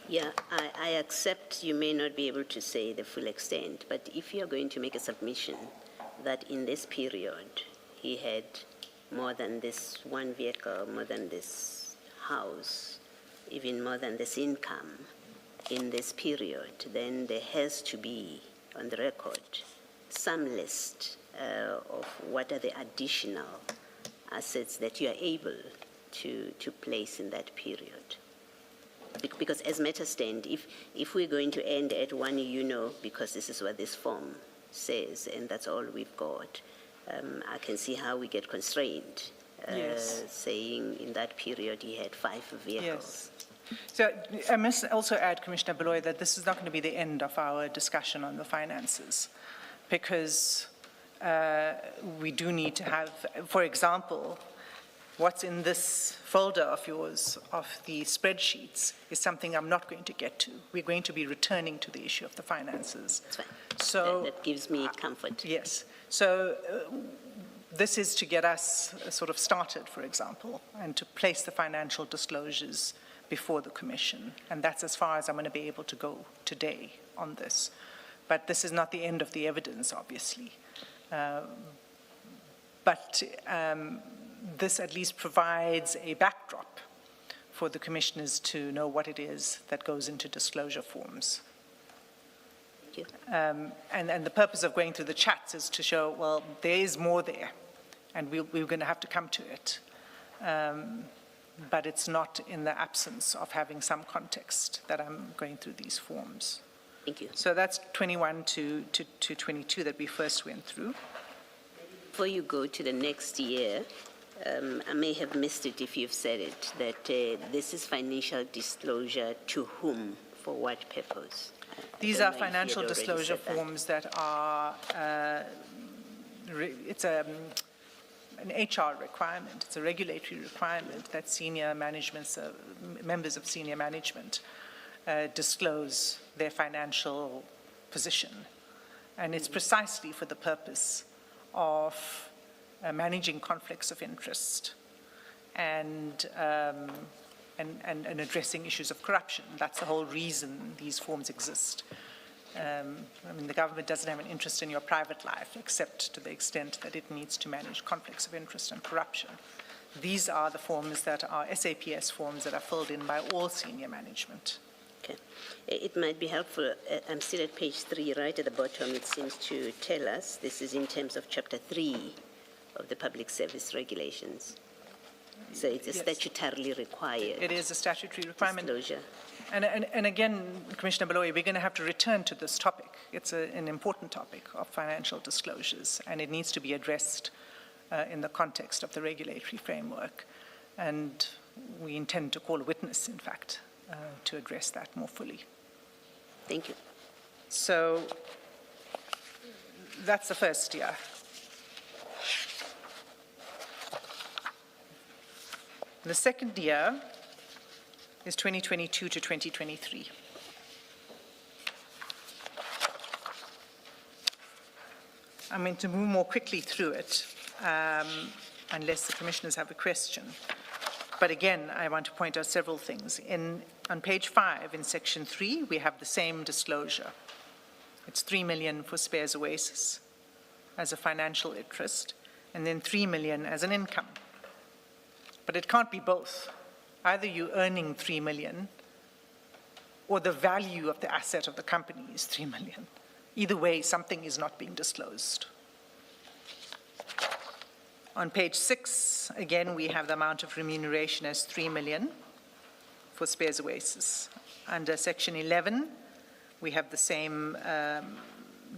Yeah, I accept you may not be able to say the full extent, but if you're going to make a submission that in this period he had more than this one vehicle, more than this house, even more than this income in this period, then there has to be on the record some list of what are the additional assets that you are able to place in that period. Because as matters stand, if we're going to end at one, because this is what this form says, and that's all we've got, I can see how we get constrained, Yes. saying in that period he had 5 vehicles. Yes. So I must also add, Commissioner Beloy, that this is not going to be the end of our discussion on the finances, because we do need to have, for example, what's in this folder of yours, of the spreadsheets, is something I'm not going to get to. We're going to be returning to the issue of the finances. That's fine. So That gives me comfort. yes. So this is to get us sort of started, for example, and to place the financial disclosures before the Commission. And that's as far as I'm going to be able to go today on this. But this is not the end of the evidence, obviously. This at least provides a backdrop for the commissioners to know what it is that goes into disclosure forms. Thank you. And the purpose of going through the chats is to show, well, there is more there, and we're going to have to come to it. But it's not in the absence of having some context that I'm going through these forms. Thank you. So that's 21 to 22 that we first went through. Before you go to the next year, I may have missed it if you've said it, that this is financial disclosure to whom, for what purpose? These are financial disclosure forms that are, it's an HR requirement, it's a regulatory requirement that senior management, members of senior management disclose their financial position. And it's precisely for the purpose of managing conflicts of interest and addressing issues of corruption. That's the whole reason these forms exist. I mean, the government doesn't have an interest in your private life, except to the extent that it needs to manage conflicts of interest and corruption. These are the forms that are SAPS forms that are filled in by all senior management. Okay. It might be helpful, I'm still at page 3, right at the bottom, it seems to tell us, this is in terms of chapter 3 of the Public Service Regulations. So it's a statutorily required It is a statutory requirement. disclosure. And again, Commissioner Beloy, we're going to have to return to this topic. It's an important topic of financial disclosures, and it needs to be addressed in the context of the regulatory framework. And we intend to call a witness, in fact, to address that more fully. Thank you. So that's the first year. The second year is 2022 to 2023. I'm going to move more quickly through it, unless the commissioners have a question. But again, I want to point out several things. On page 5, in section 3, we have the same disclosure. It's 3 million for Spares Oasis as a financial interest, and then 3 million as an income. But it can't be both. Either you're earning 3 million, or the value of the asset of the company is 3 million. Either way, something is not being disclosed. On page 6, again, we have the amount of remuneration as 3 million for Spares Oasis. Under section 11, we have the same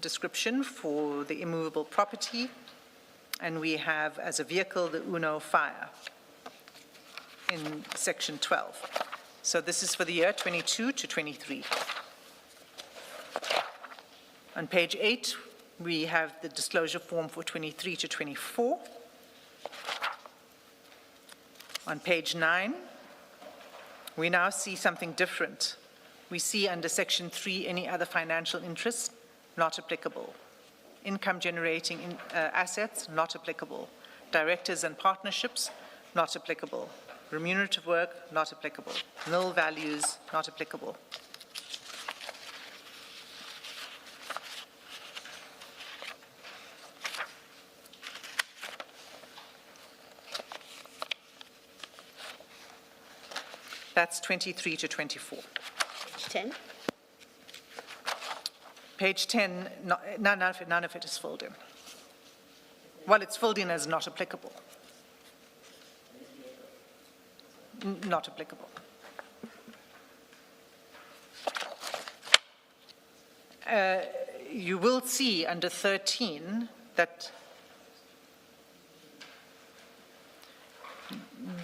description for the immovable property, and we have as a vehicle the Uno Fire in section 12. So this is for the year 22 to 23. On page 8, we have the disclosure form for 23 to 24. On page 9, we now see something different. We see under section 3, any other financial interest, not applicable. Income generating assets, not applicable. Directors and partnerships, not applicable. Remunerative work, not applicable. Nil values, not applicable. That's 23 to 24. Page 10? Page 10, none of it is filled in. Well, it's filled in as not applicable. Not applicable. You will see under 13 that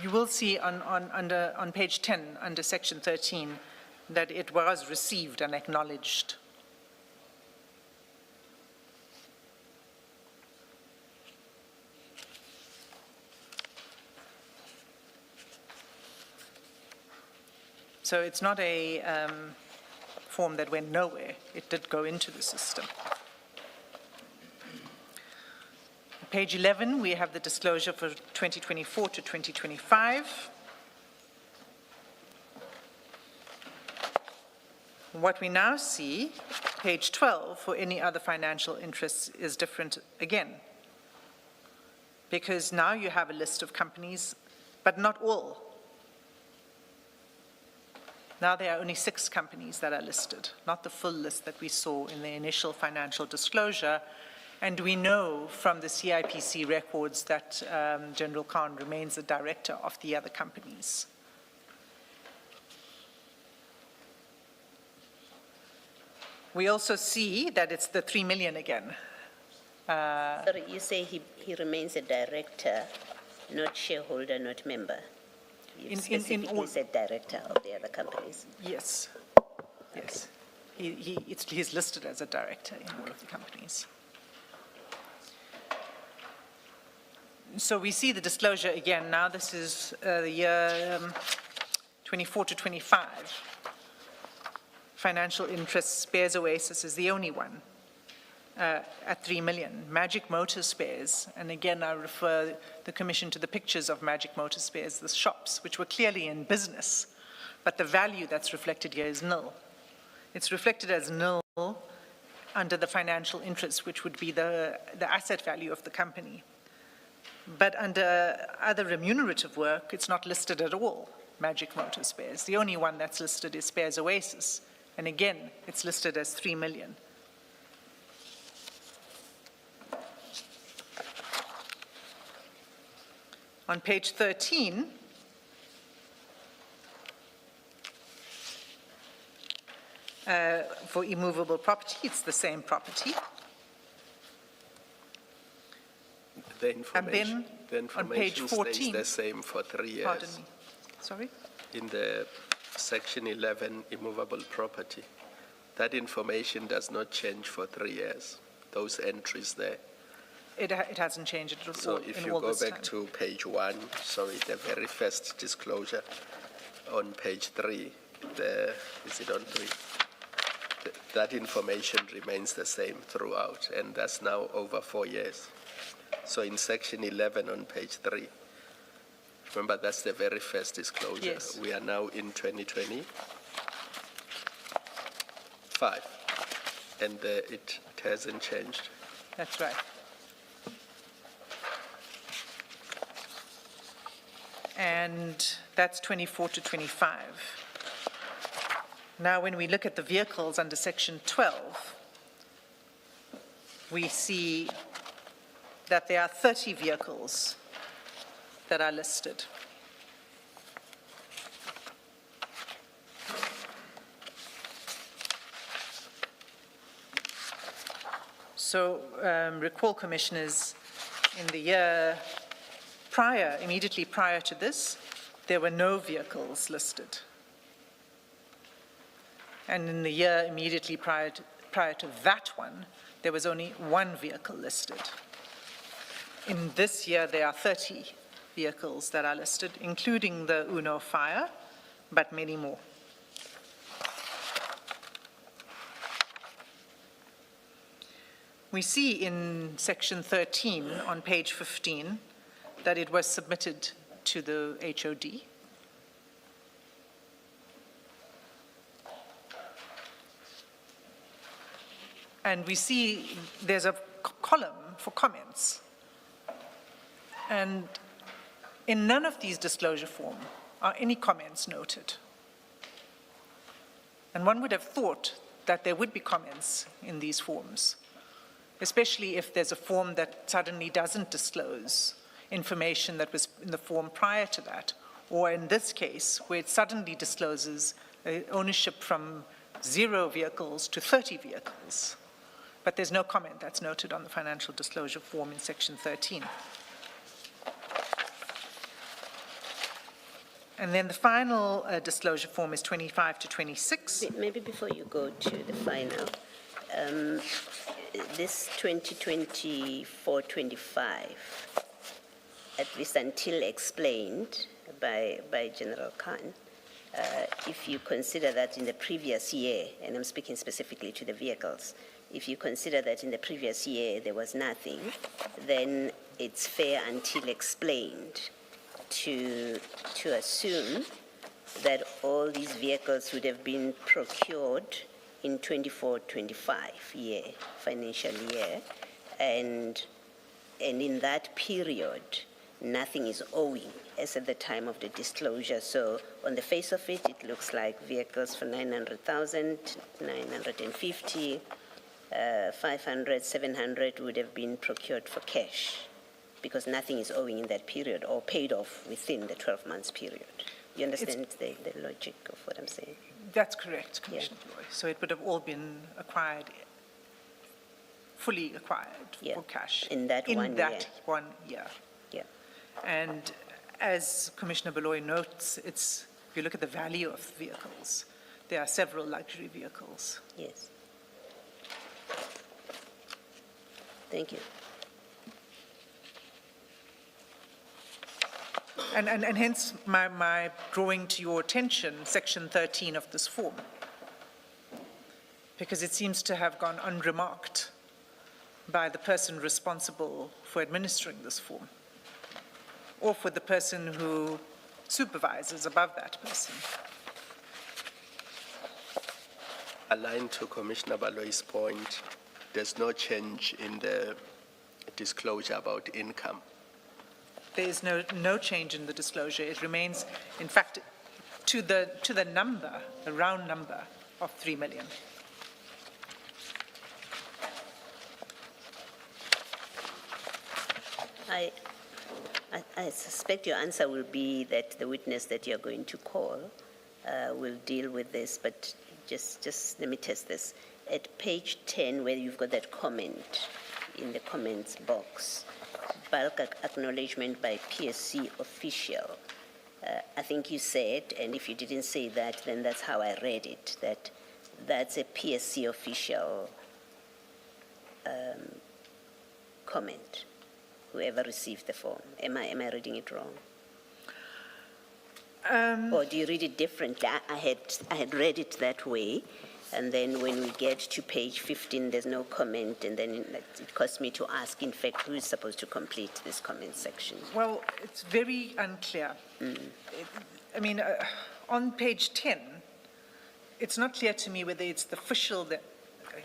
you will see on page 10 under section 13 that it was received and acknowledged. So it's not a form that went nowhere. It did go into the system. Page 11, we have the disclosure for 2024 to 2025. What we now see, page 12, for any other financial interests is different again. Because now you have a list of companies, but not all. Now there are only 6 companies that are listed, not the full list that we saw in the initial financial disclosure. And we know from the CIPC records that General Khan remains the director of the other companies. We also see that it's the 3 million again. Sorry, you say he remains a director, not shareholder, not member. You specifically said director of the other companies. Yes, yes. He's listed as a director in all of the companies. So we see the disclosure again. Now this is the year 24 to 25. Financial interests, Spares Oasis is the only one at 3 million. Magic Motor Spares, and again I refer the Commission to the pictures of Magic Motor Spares, the shops, which were clearly in business, but the value that's reflected here is nil. It's reflected as nil under the financial interest, which would be the asset value of the company. But under other remunerative work, it's not listed at all, Magic Motor Spares. The only one that's listed is Spares Oasis, and again, it's listed as 3 million. On page 13, for immovable property, it's the same property. The information, on page 14, stays the same for 3 years. Pardon me. Sorry? In the section 11, immovable property, that information does not change for 3 years, those entries there. It hasn't changed at all So if in you all go this back time. to page 1, sorry, the very first disclosure on page 3, is it on 3? That information remains the same throughout, and that's now over 4 years. So in section 11 on page 3, remember that's the very first disclosure. Yes. We are now in 2025, and it hasn't changed. That's right. And that's 24 to 25. Now, when we look at the vehicles under section 12, we see that there are 30 vehicles that are listed. So recall, Commissioners, in the year prior, immediately prior to this, there were no vehicles listed. And in the year immediately prior to that one, there was only one vehicle listed. In this year, there are 30 vehicles that are listed, including the Uno fire, but many more. We see in section 13 on page 15 that it was submitted to the HOD. And we see there's a column for comments. And in none of these disclosure forms are any comments noted. And one would have thought that there would be comments in these forms, especially if there's a form that suddenly doesn't disclose information that was in the form prior to that, or in this case, where it suddenly discloses ownership from 0 vehicles to 30 vehicles. But there's no comment that's noted on the financial disclosure form in section 13. And then the final disclosure form is 25 to 26. Maybe before you go to the final, this 2024-25, at least until explained by General Khan, if you consider that in the previous year, and I'm speaking specifically to the vehicles, if you consider that in the previous year there was nothing, then it's fair until explained to assume that all these vehicles would have been procured in 24-25 financial year, and in that period, nothing is owing as at the time of the disclosure. So on the face of it, it looks like vehicles for 900,000, 950, 500, 700 would have been procured for cash because nothing is owing in that period or paid off within the 12 months period. You understand the logic of what I'm saying? That's correct, Commissioner Roy. So it would have all been acquired, fully acquired for cash. In that 1 year. 1 year. Yeah. And as Commissioner Beloy notes, if you look at the value of the vehicles, there are several luxury vehicles. Yes. Thank you. And hence my drawing to your attention section 13 of this form, because it seems to have gone unremarked by the person responsible for administering this form, or for the person who supervises above that person. Aligned to Commissioner Baloy's point, there's no change in the disclosure about income. There is no change in the disclosure. It remains, in fact, to the number, the round number of 3 million. I suspect your answer will be that the witness that you're going to call will deal with this, but just let me test this. At page 10, where you've got that comment in the comments box, bulk acknowledgement by PSC official. I think you said, and if you didn't say that, then that's how I read it, that's a PSC official comment, whoever received the form. Am I reading it wrong? Or do you read it differently? I had read it that way, and then when we get to page 15, there's no comment, and then it caused me to ask, in fact, who is supposed to complete this comment section? Well, it's very unclear. On page 10, it's not clear to me whether it's the official that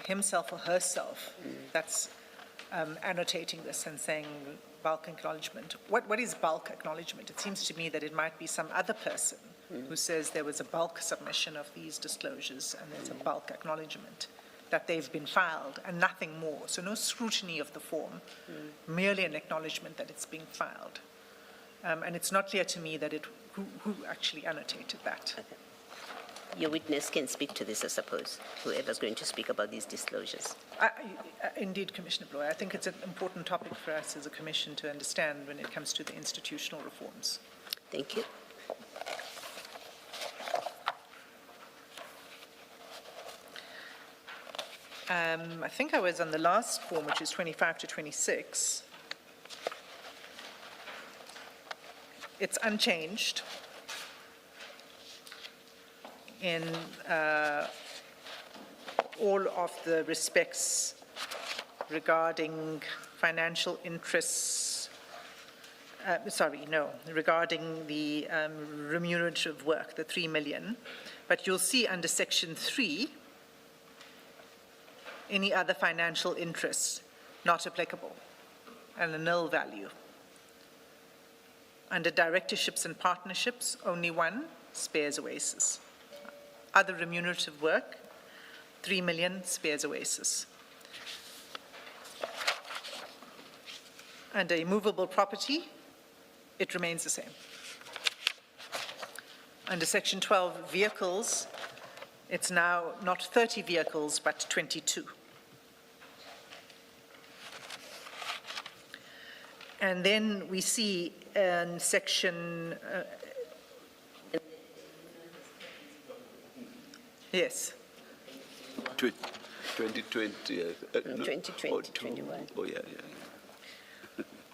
himself or herself that's annotating this and saying bulk acknowledgement. What is bulk acknowledgement? It seems to me that it might be some other person who says there was a bulk submission of these disclosures and there's a bulk acknowledgement that they've been filed and nothing more. So no scrutiny of the form, merely an acknowledgement that it's being filed. And it's not clear to me that who actually annotated that. Okay. Your witness can speak to this, I suppose, whoever's going to speak about these disclosures. Indeed, Commissioner Bloy, I think it's an important topic for us as a commission to understand when it comes to the institutional reforms. Thank you. I think I was on the last form, which is 25 to 26. It's unchanged in all of the respects regarding financial interests, regarding the remunerative work, the 3 million. But you'll see under section 3, any other financial interests not applicable and a nil value. Under directorships and partnerships, only one, spares Oasis. Other remunerative work, 3 million, spares Oasis. Under immovable property, it remains the same. Under section 12, vehicles, it's now not 30 vehicles, but 22. And then we see in section, yes. 2020. 2020, 21. Oh, yeah.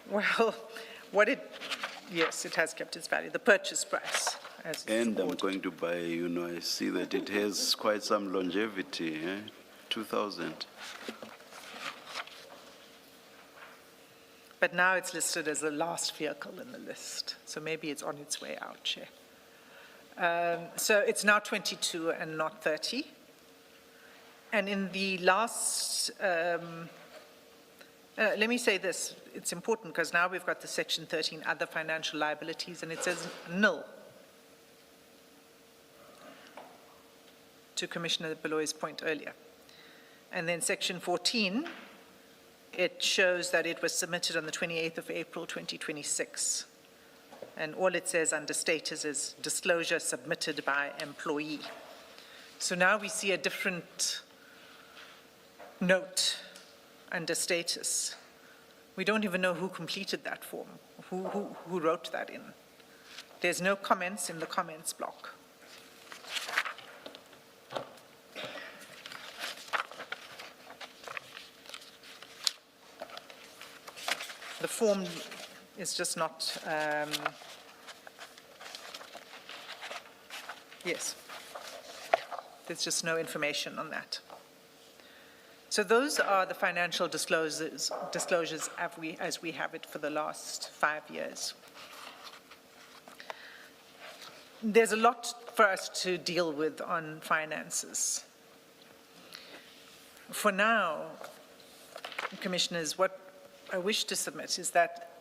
Well, yes, it has kept its value, the purchase price. As And I'm going to buy, I see that it has quite some longevity, 2000. But now it's listed as the last vehicle in the list, so maybe it's on its way out, Chair. So it's now 22 and not 30. And in the last, let me say this, it's important because now we've got the section 13, other financial liabilities, and it says nil. To Commissioner Beloy's point earlier. And then section 14, it shows that it was submitted on the 28th of April, 2026. And all it says under status is disclosure submitted by employee. So now we see a different note under status. We don't even know who completed that form, who wrote that in. There's no comments in the comments block. The form is just not, yes, there's just no information on that. So those are the financial disclosures as we have it for the last 5 years. There's a lot for us to deal with on finances. For now, Commissioners, what I wish to submit is that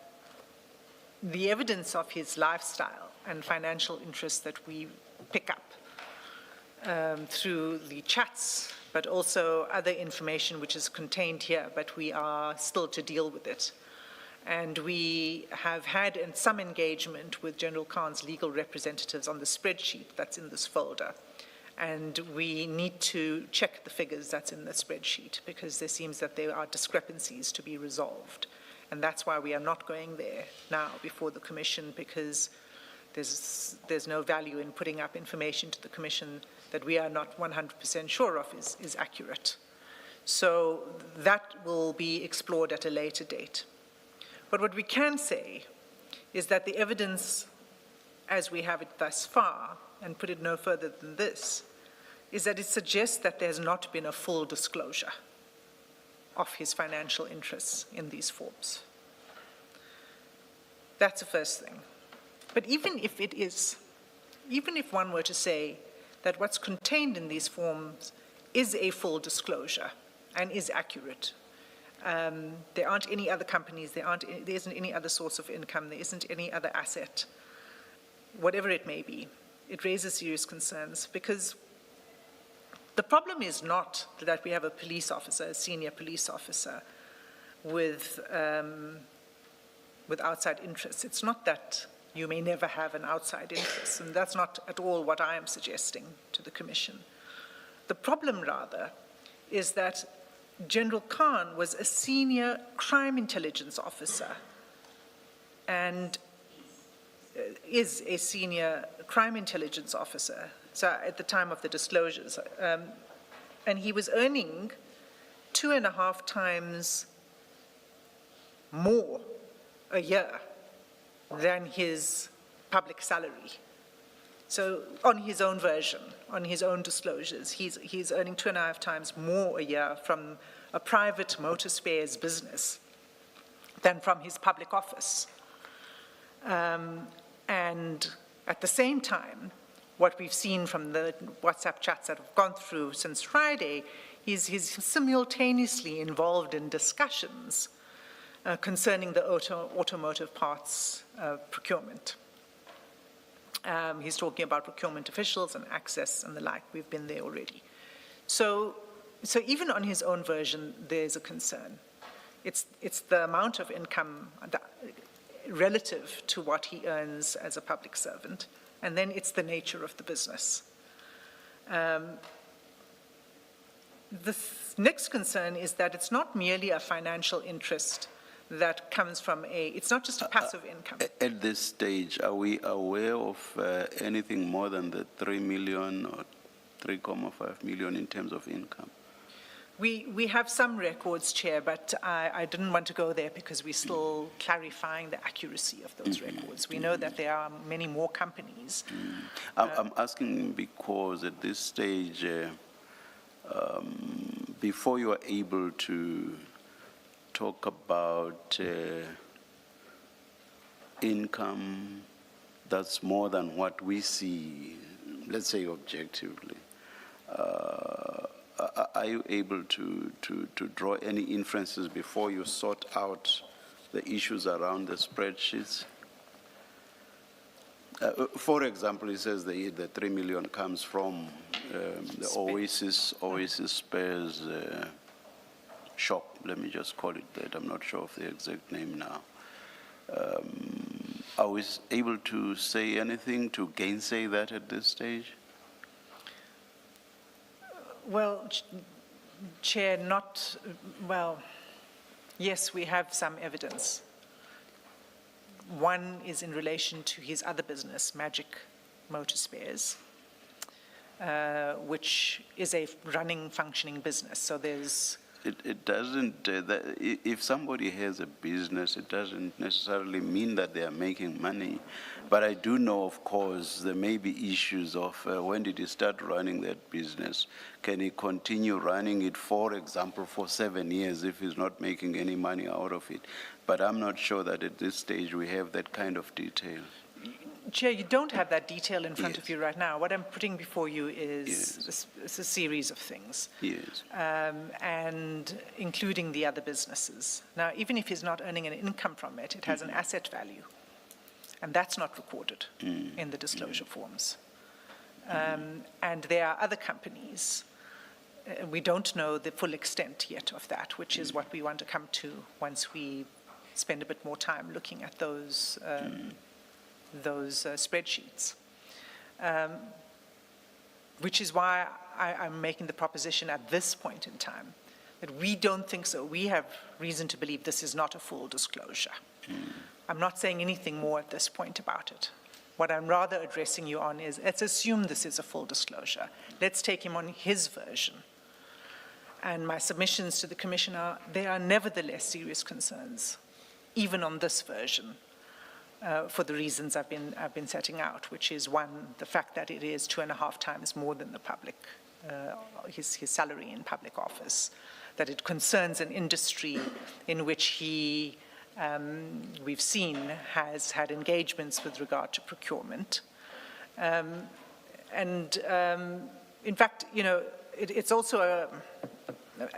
the evidence of his lifestyle and financial interests that we pick up through the chats, but also other information which is contained here, but we are still to deal with it. And we have had some engagement with General Khan's legal representatives on the spreadsheet that's in this folder. And we need to check the figures that's in the spreadsheet because there seems that there are discrepancies to be resolved. And that's why we are not going there now before the Commission, because there's no value in putting up information to the Commission that we are not 100% sure of is accurate. So that will be explored at a later date. But what we can say is that the evidence, as we have it thus far, and put it no further than this, is that it suggests that there's not been a full disclosure of his financial interests in these forms. That's the first thing. But even if it is, even if one were to say that what's contained in these forms is a full disclosure and is accurate, there aren't any other companies, there isn't any other source of income, there isn't any other asset, whatever it may be, it raises serious concerns, because the problem is not that we have a police officer, a senior police officer, with outside interests. It's not that you may never have an outside interest, and that's not at all what I am suggesting to the Commission. The problem, rather, is that General Khan was a senior crime intelligence officer and is a senior crime intelligence officer, so at the time of the disclosures, and he was earning 2.5 times more a year than his public salary. So on his own version, on his own disclosures, he's earning 2.5 times more a year from a private motor spares business than from his public office. And at the same time, what we've seen from the WhatsApp chats that have gone through since Friday, he's simultaneously involved in discussions concerning the automotive parts procurement. He's talking about procurement officials and access and the like. We've been there already. So even on his own version, there's a concern. It's the amount of income relative to what he earns as a public servant, and then it's the nature of the business. The next concern is that it's not merely a financial interest that comes from it's not just a passive income. At this stage, are we aware of anything more than the 3 million or 3.5 million in terms of income? We have some records, Chair, but I didn't want to go there because we're still clarifying the accuracy of those records. We know that there are many more companies. I'm asking because at this stage, before you are able to talk about income that's more than what we see, let's say objectively, are you able to draw any inferences before you sort out the issues around the spreadsheets? For example, it says the 3 million comes from the Oasis Spares shop. Let me just call it that. I'm not sure of the exact name now. Are we able to say anything to gainsay that at this stage? Well, Chair, yes, we have some evidence. One is in relation to his other business, Magic Motor Spares, which is a running, functioning business. So there's... It doesn't, if somebody has a business, it doesn't necessarily mean that they are making money. But I do know, of course, there may be issues of when did he start running that business? Can he continue running it, for example, for 7 years if he's not making any money out of it? But I'm not sure that at this stage we have that kind of detail. Chair, you don't have that detail in front of you right now. What I'm putting before you is a series of things. Yes. And including the other businesses. Now, even if he's not earning an income from it, it has an asset value. And that's not recorded in the disclosure forms. And there are other companies. We don't know the full extent yet of that, which is what we want to come to once we spend a bit more time looking at those spreadsheets, which is why I'm making the proposition at this point in time that we don't think so. We have reason to believe this is not a full disclosure. I'm not saying anything more at this point about it. What I'm rather addressing you on is, let's assume this is a full disclosure. Let's take him on his version. And my submissions to the Commission are, there are nevertheless serious concerns, even on this version, for the reasons I've been setting out, which is one, the fact that it is 2.5 times more than the public, his salary in public office, that it concerns an industry in which he, we've seen, has had engagements with regard to procurement. In fact, you know, it's also a,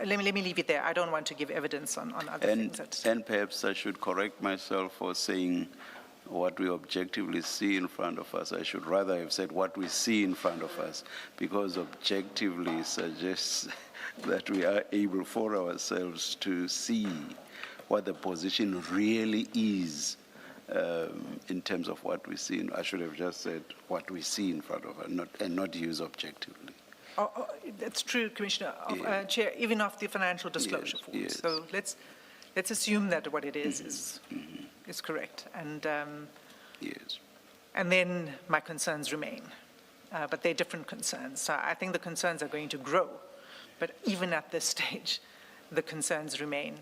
let me leave it there. I don't want to give evidence on other things. And perhaps I should correct myself for saying what we objectively see in front of us. I should rather have said what we see in front of us, because objectively suggests that we are able for ourselves to see what the position really is in terms of what we see. I should have just said what we see in front of us, and not use objectively. That's true, Commissioner. Yeah. Chair, even of the financial disclosure forms. Yes. So let's assume that what it is correct. And Yes. and then my concerns remain, but they're different concerns. So I think the concerns are going to grow, but even at this stage, the concerns remain.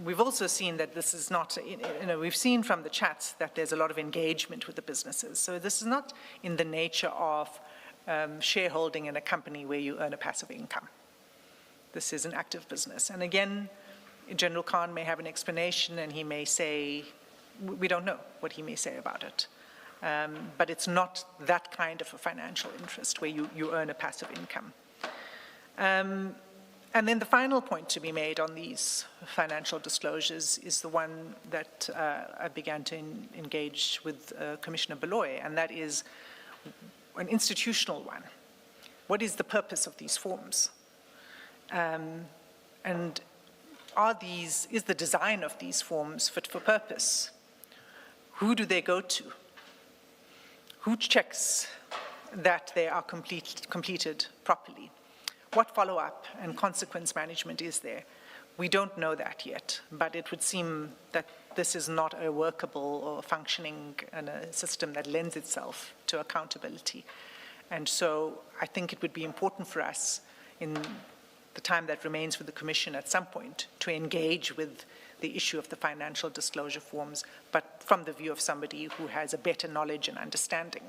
We've also seen that this is not, you know, we've seen from the chats that there's a lot of engagement with the businesses. So this is not in the nature of shareholding in a company where you earn a passive income. This is an active business. And again, General Khan may have an explanation, and he may say, we don't know what he may say about it. But it's not that kind of a financial interest where you earn a passive income. And then the final point to be made on these financial disclosures is the one that I began to engage with Commissioner Beloy, and that is an institutional one. What is the purpose of these forms? And is the design of these forms fit for purpose? Who do they go to? Who checks that they are completed properly? What follow-up and consequence management is there? We don't know that yet, but it would seem that this is not a workable or functioning system that lends itself to accountability. And so I think it would be important for us in the time that remains for the Commission at some point to engage with the issue of the financial disclosure forms, but from the view of somebody who has a better knowledge and understanding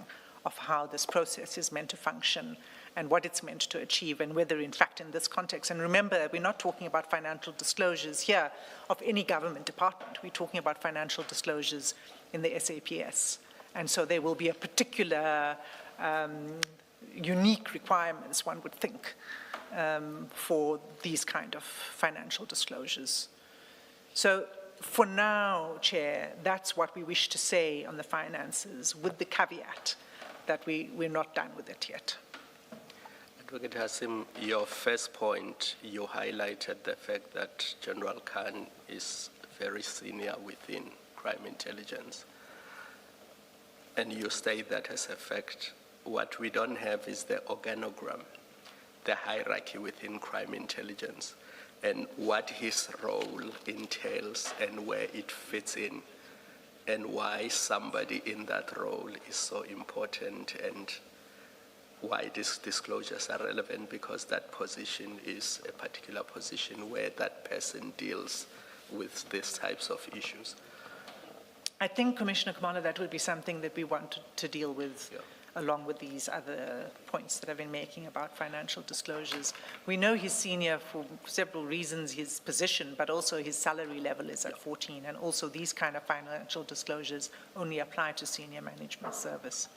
of how this process is meant to function and what it's meant to achieve, and whether, in fact, in this context, and remember that we're not talking about financial disclosures here of any government department. We're talking about financial disclosures in the SAPS. And so there will be a particular unique requirements, one would think, for these kind of financial disclosures. So for now, Chair, that's what we wish to say on the finances, with the caveat that we're not done with it yet. Advocate Hassim, your first point, you highlighted the fact that General Khan is very senior within crime intelligence. And you state that as a fact. What we don't have is the organogram, the hierarchy within crime intelligence, and what his role entails and where it fits in, and why somebody in that role is so important, and why these disclosures are relevant, because that position is a particular position where that person deals with these types of issues. I think, Commissioner Kumala, that would be something that we want to deal with, along with these other points that I've been making about financial disclosures. We know he's senior for several reasons, his position, but also his salary level is at 14, and also these kind of financial disclosures only apply to senior management service.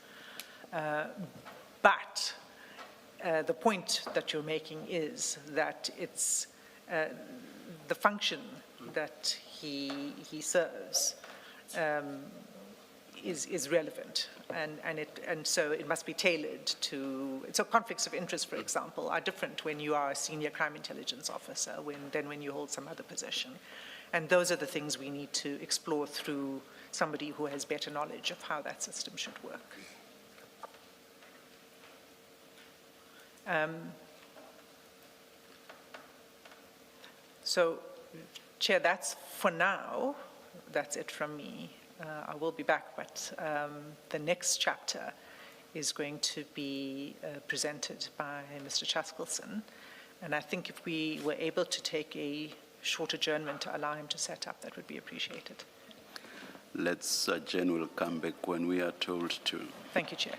But the point that you're making is that it's the function that he serves is relevant, and so it must be tailored to. So conflicts of interest, for example, are different when you are a senior crime intelligence officer than when you hold some other position, and those are the things we need to explore through somebody who has better knowledge of how that system should work. So, Chair, that's for now. That's it from me. I will be back, but the next chapter is going to be presented by Mr. Chaskelson, And I think if we were able to take a short adjournment to allow him to set up, that would be appreciated. Let's adjourn, we'll come back when we are told to. Thank you, Chair.